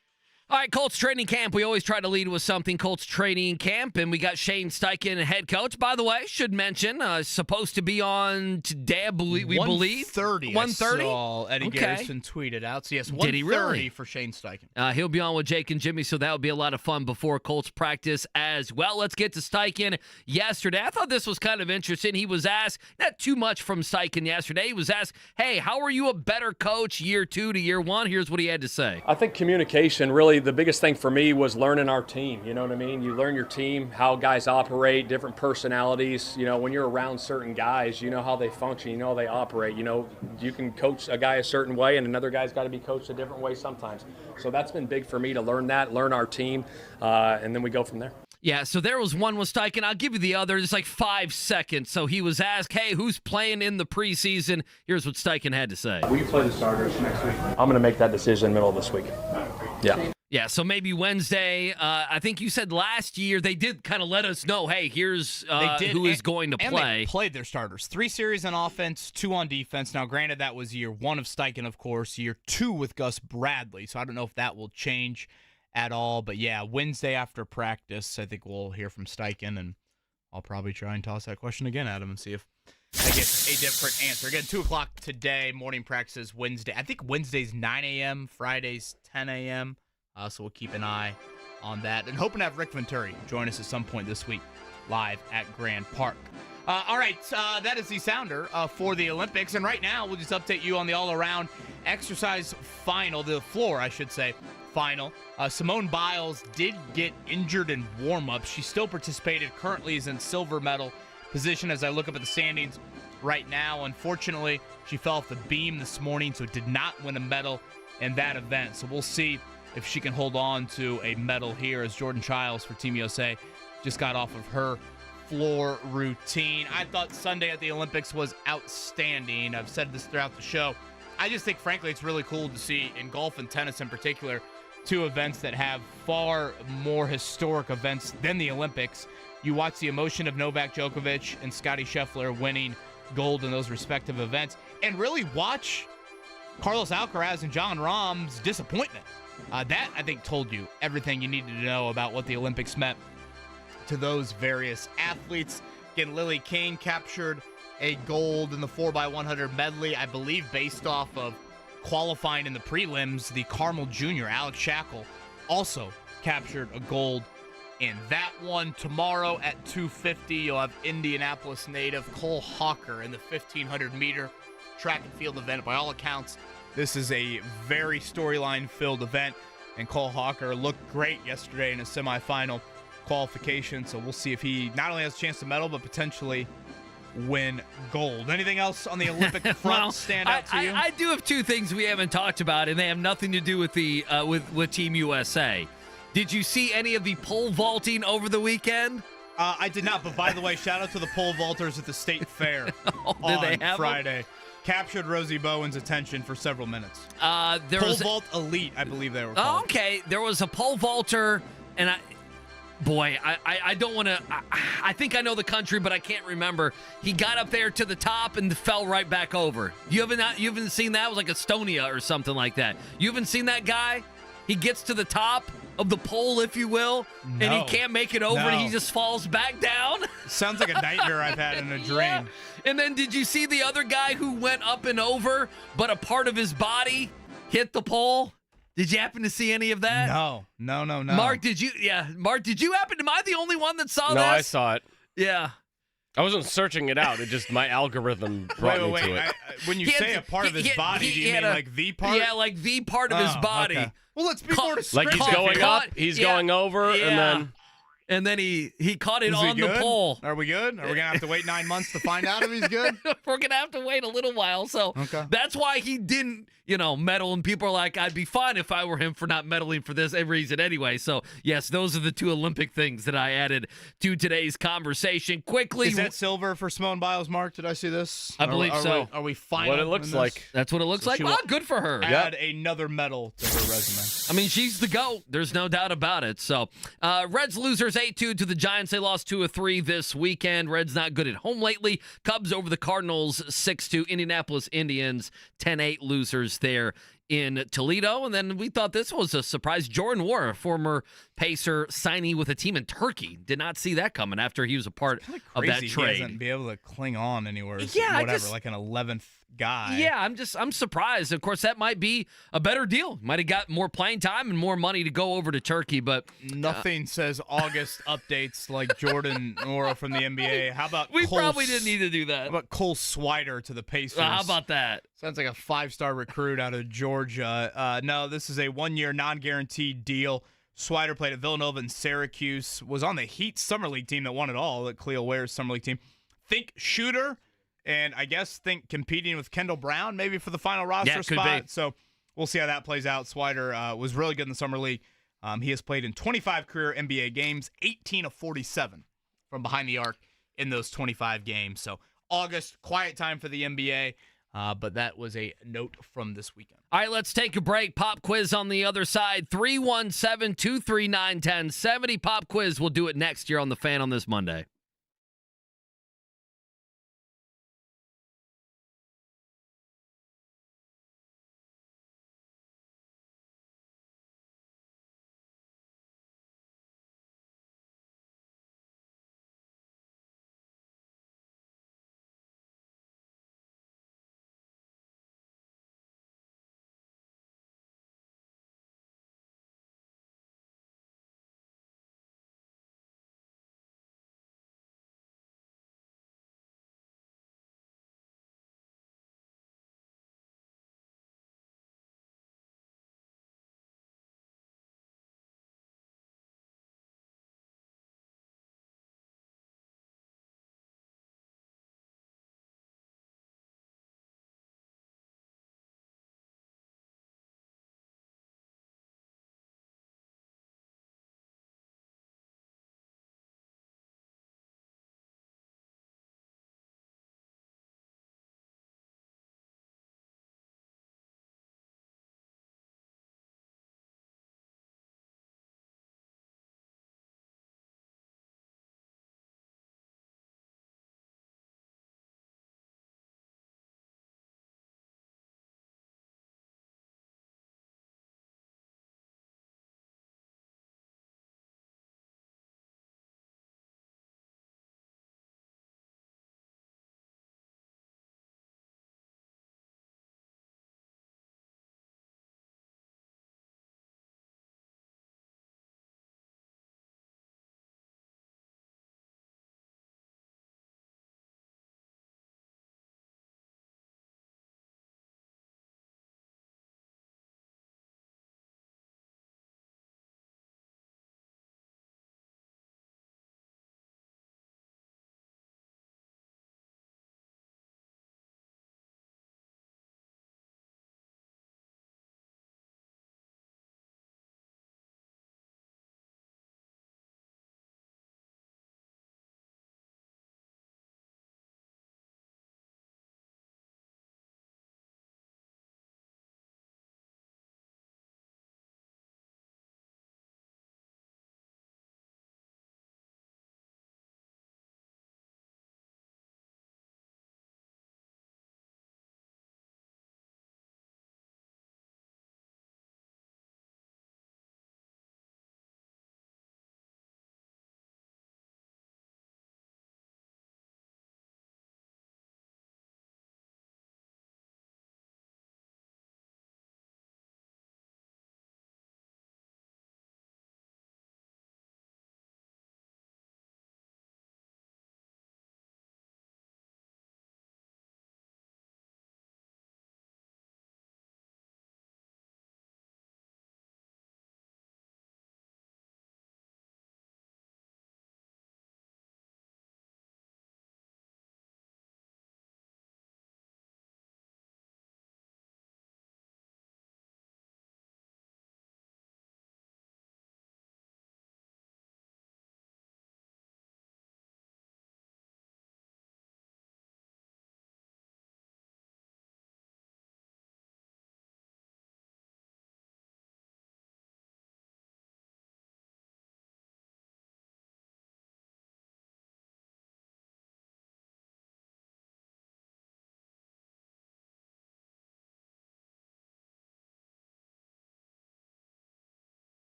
All right, Colts training camp. We always try to lead with something Colts training camp, and we got Shane Steichen, head coach. By the way, should mention, supposed to be on today, we believe. 1:30. 1:30? I saw Eddie Okay. Garrison tweeted out. So, yes, 1:30 Did he really? for Shane Steichen. He'll be on with Jake and Jimmy, so that will be a lot of fun before Colts practice as well. Let's get to Steichen yesterday. I thought this was kind of interesting. He was asked, not too much from Steichen yesterday. He was asked, hey, how are you a better coach year 2 to year 1? Here's what he had to say. I think communication, really the biggest thing for me was learning our team. You know what I mean? You learn your team, how guys operate, different personalities. You know, when you're around certain guys, you know how they function, you know how they operate. You know, you can coach a guy a certain way and another guy's got to be coached a different way sometimes. So that's been big for me to learn that, learn our team, and then we go from there. Yeah, so there was one with Steichen. I'll give you the other. It's like 5 seconds. So he was asked, hey, who's playing in the preseason? Here's what Steichen had to say. Will you play the starters next week? I'm going to make that decision middle of this week. Yeah. Yeah, so maybe Wednesday. I think you said last year they did kind of let us know, hey, here's who is going to And play. they played their starters. 3 series on offense, 2 on defense. Now, granted, that was year 1 of Steichen, of course, year 2 with Gus Bradley. So I don't know if that will change at all. But, yeah, Wednesday after practice, I think we'll hear from Steichen, and I'll probably try and toss that question again at him and see if I get a different answer. Again, 2 o'clock today, morning practices Wednesday. I think Wednesday's 9 a.m., Friday's 10 a.m., so we'll keep an eye on that. And hoping to have Rick Venturi join us at some point this week live at Grand Park. All right, that is the sounder for the Olympics. And right now, we'll just update you on the all-around exercise final, the floor, I should say, final. Simone Biles did get injured in warm-up. She still participated, currently is in silver medal position as I look up at the standings right now. Unfortunately, she fell off the beam this morning, so did not win a medal in that event. So we'll see if she can hold on to a medal here, as Jordan Childs for Team USA just got off of her floor routine. I thought Sunday at the Olympics was outstanding. I've said this throughout the show. I just think, frankly, it's really cool to see, in golf and tennis in particular, 2 events that have far more historic events than the Olympics. You watch the emotion of Novak Djokovic and Scottie Scheffler winning gold in those respective events, and really watch Carlos Alcaraz and Jon Rahm's disappointment. That, I think, told you everything you needed to know about what the Olympics meant to those various athletes. Again, Lily King captured a gold in the 4x100 medley, I believe, based off of qualifying in the prelims, the Carmel Jr., Alex Shackle, also captured a gold in that one. Tomorrow at 2:50, you'll have Indianapolis native Cole Hawker in the 1,500-meter track and field event. By all accounts, this is a very storyline-filled event, and Cole Hawker looked great yesterday in a semifinal qualification, so we'll see if he not only has a chance to medal, but potentially win gold. Anything else on the Olympic front stand out to you? I do have two things we haven't talked about, and they have nothing to do with the with Team USA. Did you see any of the pole vaulting over the weekend? I did not, but by the way, shout out to the pole vaulters at the State Fair Did they have Friday. Them? Captured Rosie Bowen's attention for several minutes. There pole was vault elite, I believe they were called. Okay, there was a pole vaulter, and I don't want to. I think I know the country, but I can't remember. He got up there to the top and fell right back over. You haven't seen that? It was like Estonia or something like that. You haven't seen that guy? He gets to the top of the pole, if you will, and he can't make it over, and he just falls back down. Sounds like a nightmare I've had in a dream. Yeah. And then did you see the other guy who went up and over, but a part of his body hit the pole? Did you happen to see any of that? No. Mark, did you? Yeah, Mark, did you happen? Am I the only one that saw this? No, I saw it. Yeah. I wasn't searching it out. It just, my algorithm brought me to it. When you say a part of his body, do you mean like the part? Yeah, like the part of his body. Okay. Well, let's be more descriptive. Like he's going up, he's going over, and then he caught it on the pole. Are we good? Are we going to have to wait 9 months to find out if he's good? We're going to have to wait a little while. So that's why he didn't, medal. And people are like, I'd be fine if I were him for not medaling for this reason anyway. So, yes, those are the two Olympic things that I added to today's conversation. Quickly. Is that silver for Simone Biles, Mark? Did I see this? I believe so. Are we final? What it looks like. That's what it looks like. Well, good for her. Add another medal to her resume. I mean, she's the GOAT. There's no doubt about it. So, Reds losers 8-2 to the Giants. They lost 2 of 3 this weekend. Reds not good at home lately. Cubs over the Cardinals 6-2. Indianapolis Indians 10-8 losers there in Toledo. And then we thought this was a surprise. Jordan Wara, a former Pacer, signing with a team in Turkey. Did not see that coming after he was a part of that trade. He doesn't be able to cling on anywhere. Yeah, like an 11th guy. Yeah, I'm surprised. Of course, that might be a better deal. Might have got more playing time and more money to go over to Turkey, but nothing says August updates like Jordan Wara from the NBA. How about probably didn't need to do that. How about Cole Swider to the Pacers? How about that? Sounds like a 5-star recruit out of Georgia. No, this is a 1-year non-guaranteed deal. Swider played at Villanova and Syracuse, was on the Heat Summer League team that won it all, the Cleo Ware's Summer League team. Think shooter, and I guess think competing with Kendall Brown maybe for the final roster spot. So we'll see how that plays out. Swider was really good in the Summer League. He has played in 25 career NBA games, 18 of 47 from behind the arc in those 25 games. So August, quiet time for the NBA. But that was a note from this weekend. All right, let's take a break. Pop quiz on the other side. 317-239-1070. Pop quiz. We'll do it next year on The Fan on this Monday.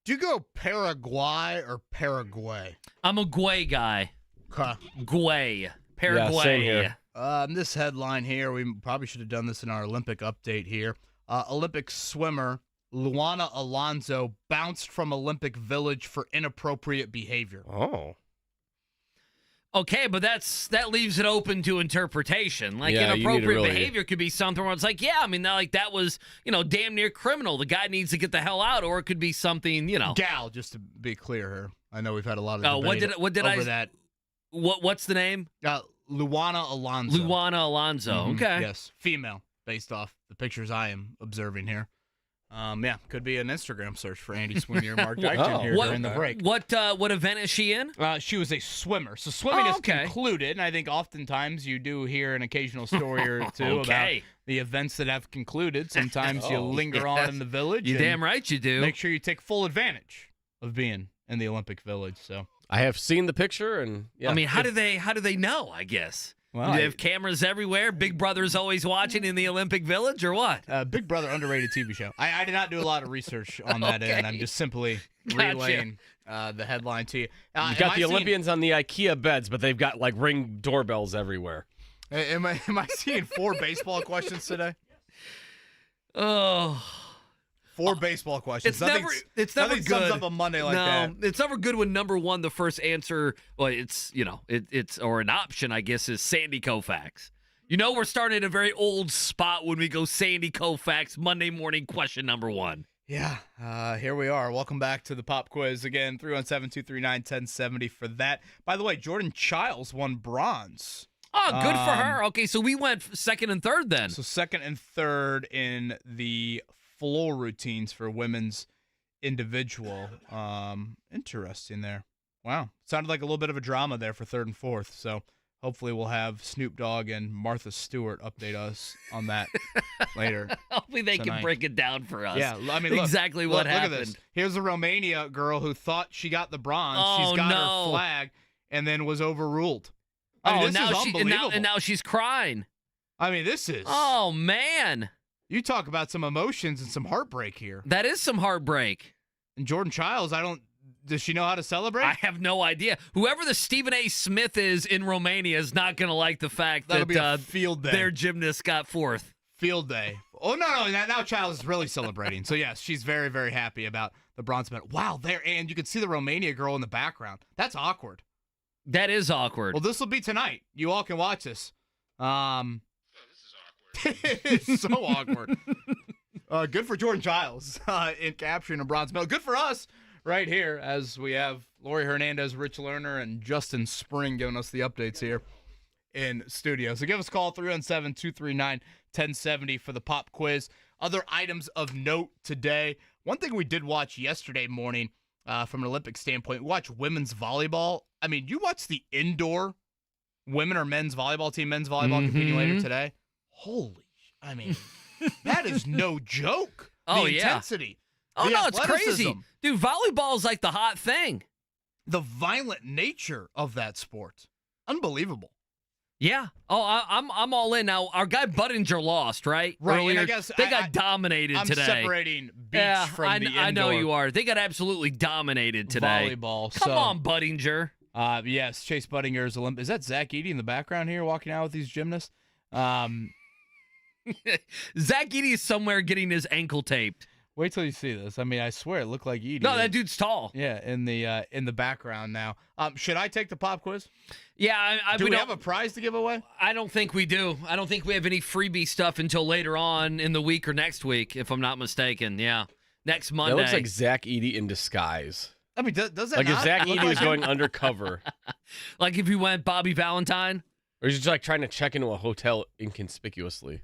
Do you go Paraguay or Paraguay? I'm a Guay guy. Okay. Guay. Paraguay. Yeah, same here. This headline here, we probably should have done this in our Olympic update here. Olympic swimmer Luana Alonso bounced from Olympic Village for inappropriate behavior. Oh. Okay, but that leaves it open to interpretation. Like, Yeah, you need to inappropriate really- behavior could be something where it's like, yeah, I mean, that was, damn near criminal. The guy needs to get the hell out, or it could be something, Gal, just to be clear here. I know we've had a lot of debate what did over I? that. What's the name? Luana Alonso. Luana Alonso. Mhm, Okay. Yes, female, based off the pictures I am observing here. Could be an Instagram search for Andy Sweeney or Mark Dykton here during the break. What event is she in? She was a swimmer. So swimming is okay. concluded, and I think oftentimes you do hear an occasional story or two about the events that have concluded. Sometimes you linger on in the village. You and damn right you do. Make sure you take full advantage of being in the Olympic Village. So I have seen the picture, and yeah. I mean, how do they know? I guess. Well, Do they have cameras everywhere? Big Brother's always watching in the Olympic Village, or what? Big Brother underrated TV show. I did not do a lot of research on that end. I'm just simply relaying the headline to you. You got the Olympians on the IKEA beds, but they've got like Ring doorbells everywhere. Am I seeing 4 baseball questions today? Oh. 4 baseball questions. It's never nothing good. sums up a Monday like that. It's never good when number one, the first answer, well, it's or an option, I guess, is Sandy Koufax. We're starting at a very old spot when we go Sandy Koufax Monday morning question number 1. Yeah, here we are. Welcome back to the pop quiz again. 317-239-1070 for that. By the way, Jordan Childs won bronze. Oh, good for her. Okay, so we went second and third then. So second and third in the floor routines for women's individual. Interesting there. Wow. Sounded like a little bit of a drama there for third and fourth. So hopefully we'll have Snoop Dogg and Martha Stewart update us on that later. Hopefully they tonight. can break it down for us. Yeah, I mean, look, exactly what happened. Look at this. Here's a Romania girl who thought she got the bronze. She's got her flag and then was overruled. I mean, this is unbelievable. And now she's crying. I mean, this is. Oh, man. You talk about some emotions and some heartbreak here. That is some heartbreak. And Jordan Childs, does she know how to celebrate? I have no idea. Whoever the Stephen A. Smith is in Romania is not going to like the fact That'll be a that field day. their gymnast got fourth. Field day. Oh, no. Now Childs is really celebrating. So, yes, she's very, very happy about the bronze medal. Wow, and you can see the Romania girl in the background. That's awkward. That is awkward. Well, this will be tonight. You all can watch this. It's so awkward. Good for Jordan Childs in capturing a bronze medal. Good for us right here as we have Lori Hernandez, Rich Lerner, and Justin Spring giving us the updates here in studio. So give us a call, 317-239-1070 for the pop quiz. Other items of note today. One thing we did watch yesterday morning from an Olympic standpoint, we watched women's volleyball. I mean, you watch the indoor women or men's volleyball team, competing later today. I mean, that is no joke. The intensity. Oh, no, it's crazy. Dude, volleyball is like the hot thing. The violent nature of that sport. Unbelievable. Yeah. Oh, I'm all in. Now, our guy Budinger lost, right? Right, Earlier. and I guess they got dominated I'm today. I'm separating beach from the indoor. I know you are. They got absolutely dominated today. Volleyball. Come on, Budinger. Yes, Chase Buddinger's Olympic. Is that Zach Edey in the background here walking out with these gymnasts? Zach Edey is somewhere getting his ankle taped. Wait till you see this. I mean, I swear it looked like Edey. No, that dude's tall. Yeah, in the background now. Should I take the pop quiz? Yeah, do we have a prize to give away? I don't think we do. I don't think we have any freebie stuff until later on in the week or next week, if I'm not mistaken. Yeah, next Monday. That looks like Zach Edey in disguise. I mean, does that like not if Zach look Edey like was going undercover? Like if you went Bobby Valentine? Or he's just like trying to check into a hotel inconspicuously.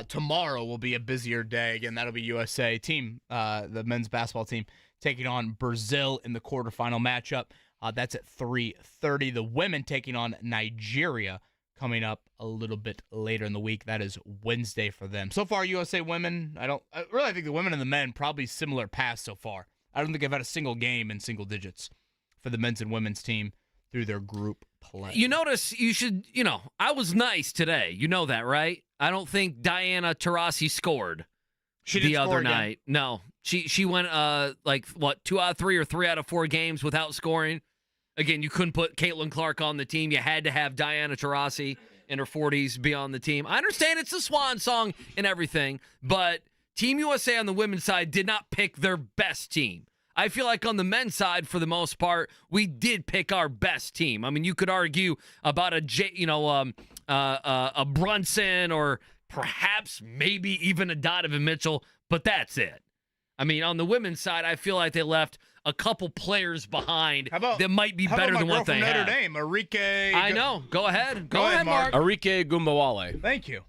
Tomorrow will be a busier day. Again, that'll be USA team, the men's basketball team, taking on Brazil in the quarterfinal matchup. That's at 3:30. The women taking on Nigeria coming up a little bit later in the week. That is Wednesday for them. So far, USA women, I think the women and the men probably similar paths so far. I don't think I've had a single game in single digits for the men's and women's team through their group play. You notice I was nice today. You know that, right? I don't think Diana Taurasi scored the other night. No. She went 2 out of 3 or 3 out of 4 games without scoring. Again, you couldn't put Caitlin Clark on the team. You had to have Diana Taurasi in her 40s be on the team. I understand it's a swan song and everything, but Team USA on the women's side did not pick their best team. I feel like on the men's side, for the most part, we did pick our best team. I mean, you could argue about a Brunson or perhaps maybe even a Donovan Mitchell, but that's it. I mean, on the women's side, I feel like they left a couple players behind that might be better than what they have. Notre Dame, Arike. I know. Go ahead. Go ahead, Mark. Arike Gumbawale. Thank you.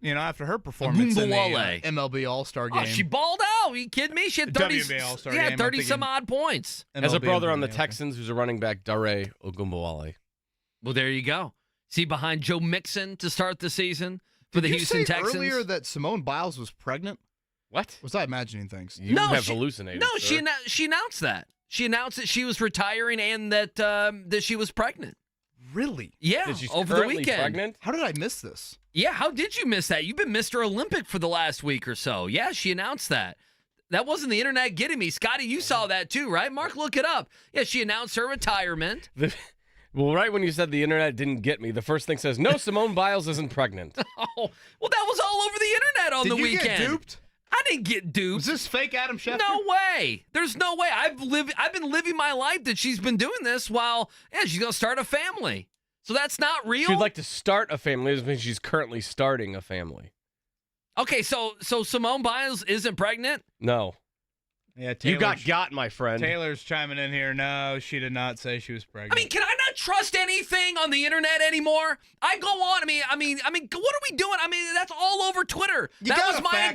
After her performance in the MLB All-Star game. Oh, she balled out. Are you kidding me? She had 30 All-Star game. 30-some odd points. Has a brother on the Texans who's a running back, Dare Ogumbawale. Well, there you go. See, behind Joe Mixon to start the season for the Houston Texans. Did you say earlier that Simone Biles was pregnant? What? Was I imagining things? You have hallucinated. No, sir. she announced that. She announced that she was retiring and that she was pregnant. Really? Yeah, she's over the weekend. Pregnant? How did I miss this? Yeah, how did you miss that? You've been Mr. Olympic for the last week or so. Yeah, she announced that. That wasn't the internet getting me. Scotty, you saw that too, right? Mark, look it up. Yeah, she announced her retirement. Well, right when you said the internet didn't get me, the first thing says, no, Simone Biles isn't pregnant. Oh, well, that was all over the internet on the weekend. Did you get duped? I didn't get duped. Was this fake Adam Schefter? No way. There's no way. I've been living my life that she's been doing this while she's going to start a family. So that's not real? She'd like to start a family. It means she's currently starting a family. Okay, so Simone Biles isn't pregnant? No. Yeah, you got, my friend. Taylor's chiming in here. No, she did not say she was pregnant. I mean, can I not trust anything on the internet anymore? I go on. I mean, what are we doing? I mean, that's all over Twitter. That was my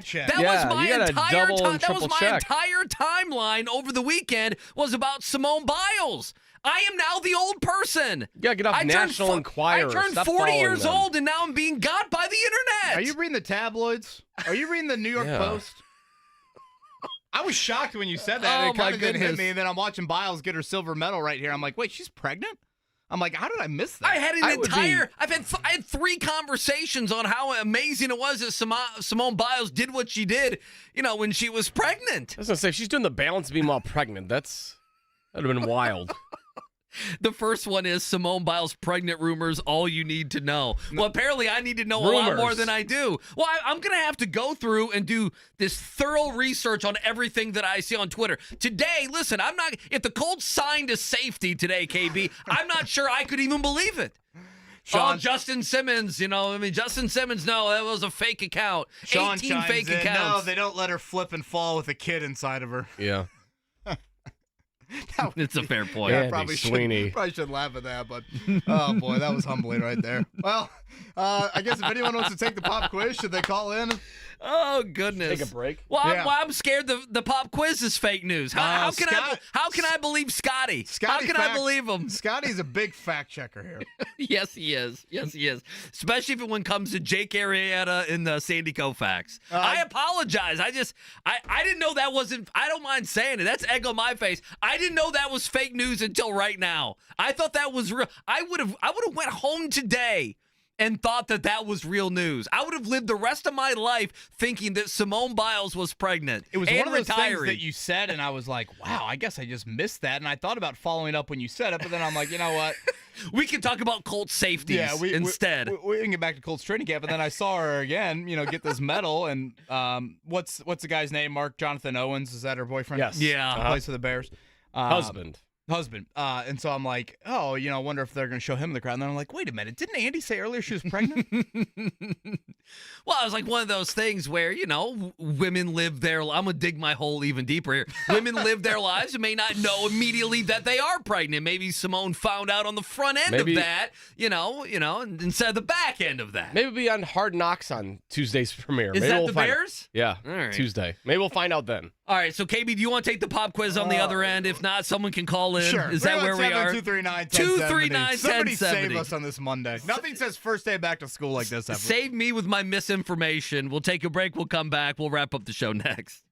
entire timeline over the weekend was about Simone Biles. I am now the old person. Yeah, get off National Enquirer. I turned Stop 40 years them. old, and now I'm being got by the internet. Are you reading the tabloids? Are you reading the New York Post? I was shocked when you said that. It kind of didn't hit me, and then I'm watching Biles get her silver medal right here. I'm like, wait, she's pregnant? I'm like, how did I miss that? I had I had 3 conversations on how amazing it was that Simone Biles did what she did, when she was pregnant. I was going to say, if she's doing the balance beam while pregnant, that'd have been wild. The first one is Simone Biles pregnant rumors, all you need to know. Well, apparently I need to know a lot more than I do. Well, I'm going to have to go through and do this thorough research on everything that I see on Twitter. Today, listen, if the Colts signed a safety today, KB, I'm not sure I could even believe it. Sean, Justin Simmons, Justin Simmons, no, that was a fake account. Sean 18 fake in. accounts. No, they don't let her flip and fall with a kid inside of her. Yeah. It's a fair point. Yeah, probably Sweeney. should laugh at that, but oh boy, that was humbling right there. Well, I guess if anyone wants to take the pop quiz, should they call in? Oh goodness! Take a break. Well, I'm scared the pop quiz is fake news. How can I believe Scotty? How can I believe him? Scotty's a big fact checker here. Yes, he is. Yes, he is. Especially when it comes to Jake Arrieta and Sandy Koufax. I apologize. I didn't know that wasn't. I don't mind saying it. That's egg on my face. I didn't know that was fake news until right now. I thought that was real. I would have went home today and thought that was real news. I would have lived the rest of my life thinking that Simone Biles was pregnant. It was and one of those retiring. things that you said, and I was like, wow, I guess I just missed that. And I thought about following up when you said it, but then I'm like, you know what? We can talk about Colts safeties instead. We can get back to Colts training camp, and then I saw her again, get this medal. And what's the guy's name? Jonathan Owens, is that her boyfriend? Yes. Yeah. Plays for the Bears. Husband. And so I'm like, oh, I wonder if they're going to show him in the crowd. And then I'm like, wait a minute. Didn't Andy say earlier she was pregnant? Well, it was like one of those things where, women live their I'm going to dig my hole even deeper here. Women live their lives and may not know immediately that they are pregnant. Maybe Simone found out on the front end of that, instead of the back end of that. Maybe it'll be on Hard Knocks on Tuesday's premiere. Is that the Bears? Yeah, all right. Tuesday. Maybe we'll find out then. All right, so KB, do you want to take the pop quiz on the other end? If not, someone can call in. Sure. Is that where we are? 239-1070. Somebody 239-1070. save us on this Monday. Nothing says first day back to school like this ever. Save me with my misinformation. We'll take a break. We'll come back. We'll wrap up the show next.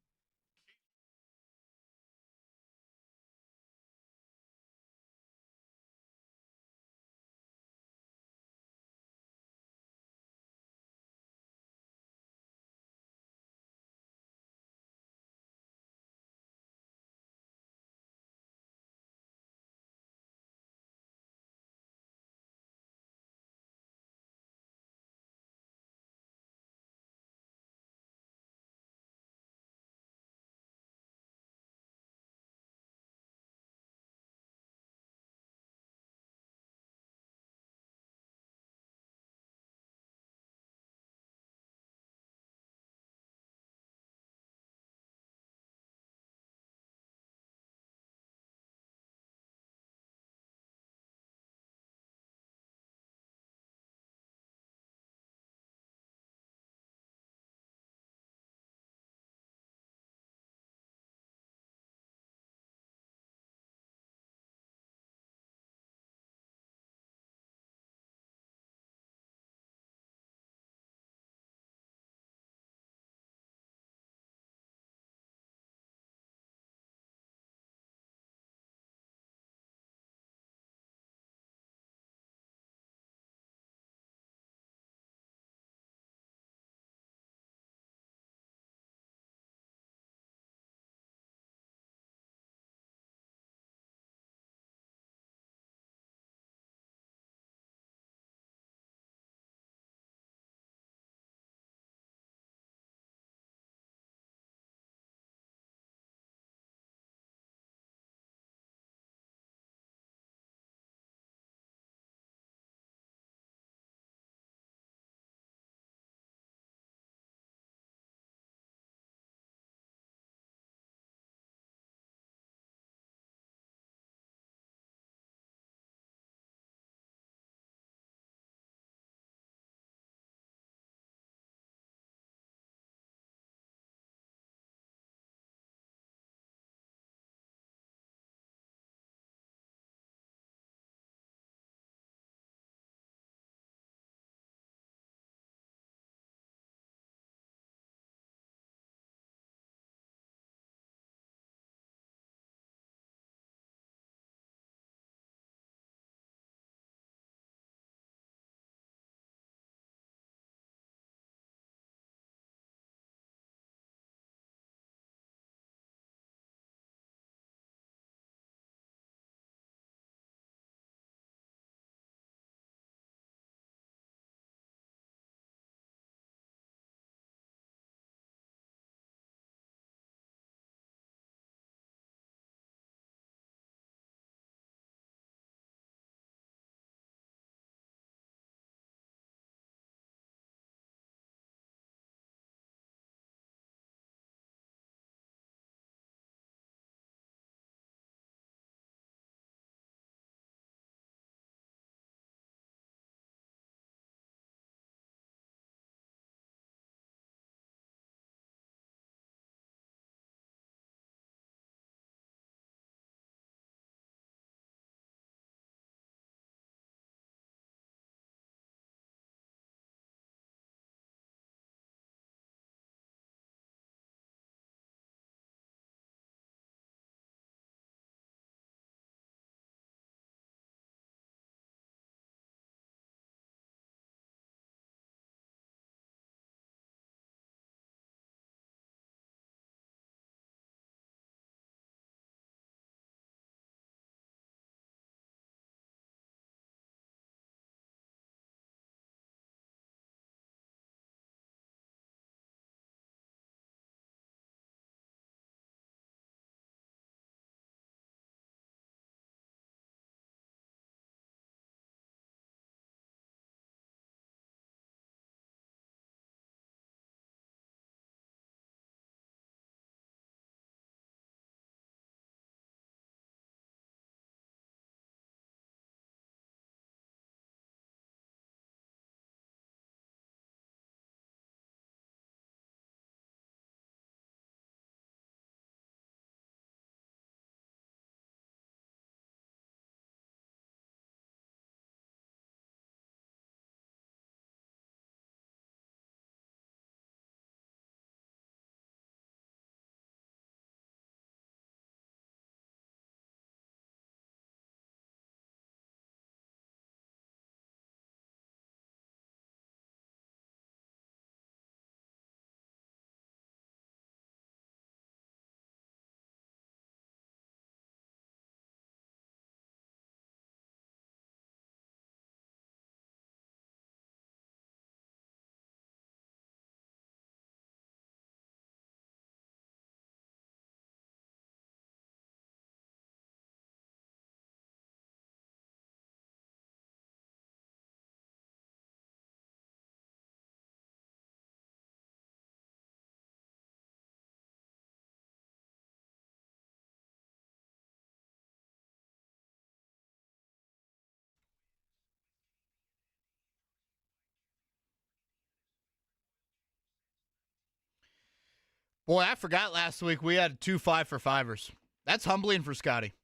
Boy, I forgot last week we had 2 5-for-5ers. That's humbling for Scotty.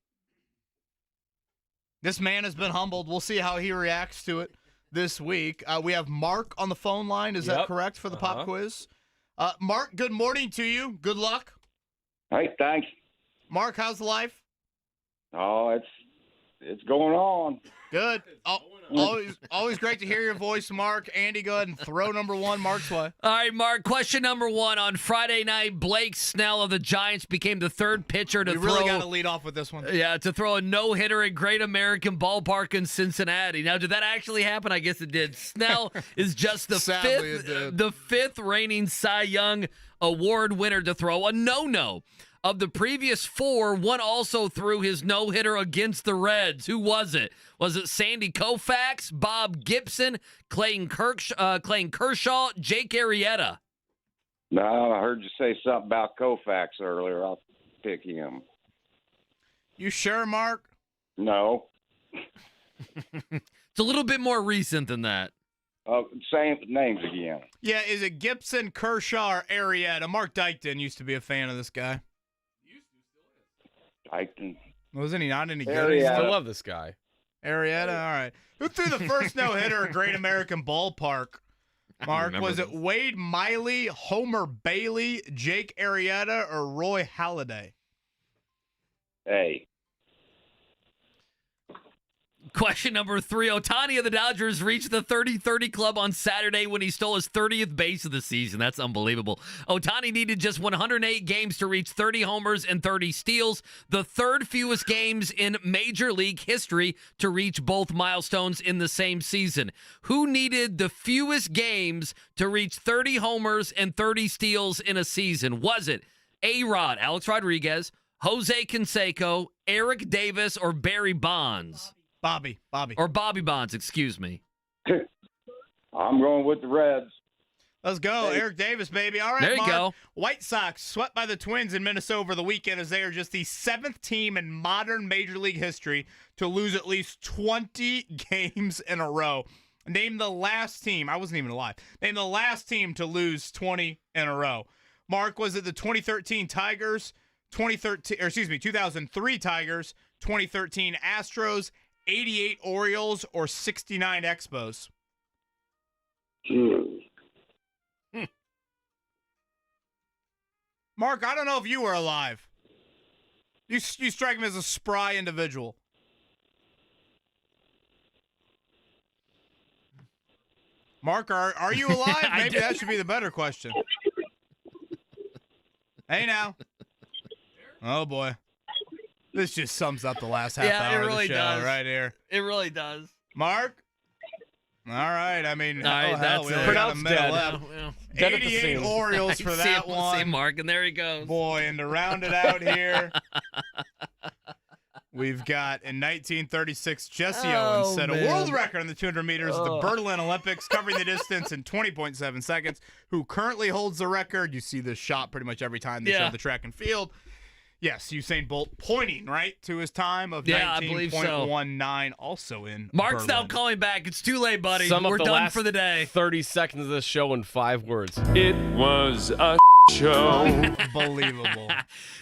This man has been humbled. We'll see how he reacts to it this week. We have Mark on the phone line. Is that correct for the pop quiz? Mark, good morning to you. Good luck. Hey, thanks. Mark, how's life? Oh, it's going on. Good. Always great to hear your voice, Mark. Andy, go ahead and throw number 1 Mark's way. All right, Mark, question number 1. On Friday night, Blake Snell of the Giants became the third pitcher to We really got to lead off with this one. Yeah, to throw a no-hitter at Great American Ballpark in Cincinnati. Now, did that actually happen? I guess it did. Snell is just the fifth reigning Cy Young Award winner to throw a no-no. Of the previous 4, one also threw his no-hitter against the Reds. Who was it? Was it Sandy Koufax, Bob Gibson, Clayton Kershaw, Jake Arrieta? No, I heard you say something about Koufax earlier. I'll pick him. You sure, Mark? No. It's a little bit more recent than that. Same names again. Yeah, is it Gibson, Kershaw, or Arrieta? Mark Dykton used to be a fan of this guy. Dykton. Wasn't he not any good? I love this guy. Arrieta, all right. Who threw the first no-hitter at Great American Ballpark? Mark, was it Wade Miley, Homer Bailey, Jake Arrieta, or Roy Halladay? Hey. Question number 3. Ohtani of the Dodgers reached the 30-30 club on Saturday when he stole his 30th base of the season. That's unbelievable. Ohtani needed just 108 games to reach 30 homers and 30 steals, the third fewest games in Major League history to reach both milestones in the same season. Who needed the fewest games to reach 30 homers and 30 steals in a season? Was it A-Rod, Alex Rodriguez, Jose Canseco, Eric Davis, or Barry Bonds? Bobby. Or Bobby Bonds, excuse me. I'm going with the Reds. Let's go. Hey. Eric Davis, baby. All right, there you Mark. go. White Sox swept by the Twins in Minnesota over the weekend as they are just the 7th team in modern Major League history to lose at least 20 games in a row. Name the last team. I wasn't even alive. Name the last team to lose 20 in a row. Mark, was it the 2013 Tigers, 2003 Tigers, 2013 Astros, 88 Orioles, or 69 Expos? Mark, I don't know if you were alive. You strike me as a spry individual. Mark, are you alive? Maybe that should be the better question. Hey, now. Oh, boy. This just sums up the last half hour of the show right here. It really does. Mark? All right. I mean, that's we only got a minute left. 88 Orioles for that one. See Mark, and there he goes. Boy, and to round it out here, we've got in 1936, Jesse Owens set a world record on the 200 meters at the Berlin Olympics, covering the distance in 20.7 seconds. Who currently holds the record? You see this shot pretty much every time they show the track and field. Yes, Usain Bolt pointing right to his time of 19.19, also in Mark's Berlin. now calling back. It's too late, buddy. We're done for the day. 30 seconds of this show in 5 words. It was a show. Unbelievable.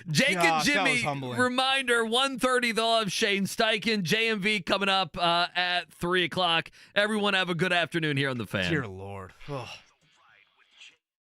Jake and Jimmy, humbling. reminder, 1:30, they'll have Shane Steichen. JMV coming up at 3 o'clock. Everyone have a good afternoon here on The Fan. Dear Lord.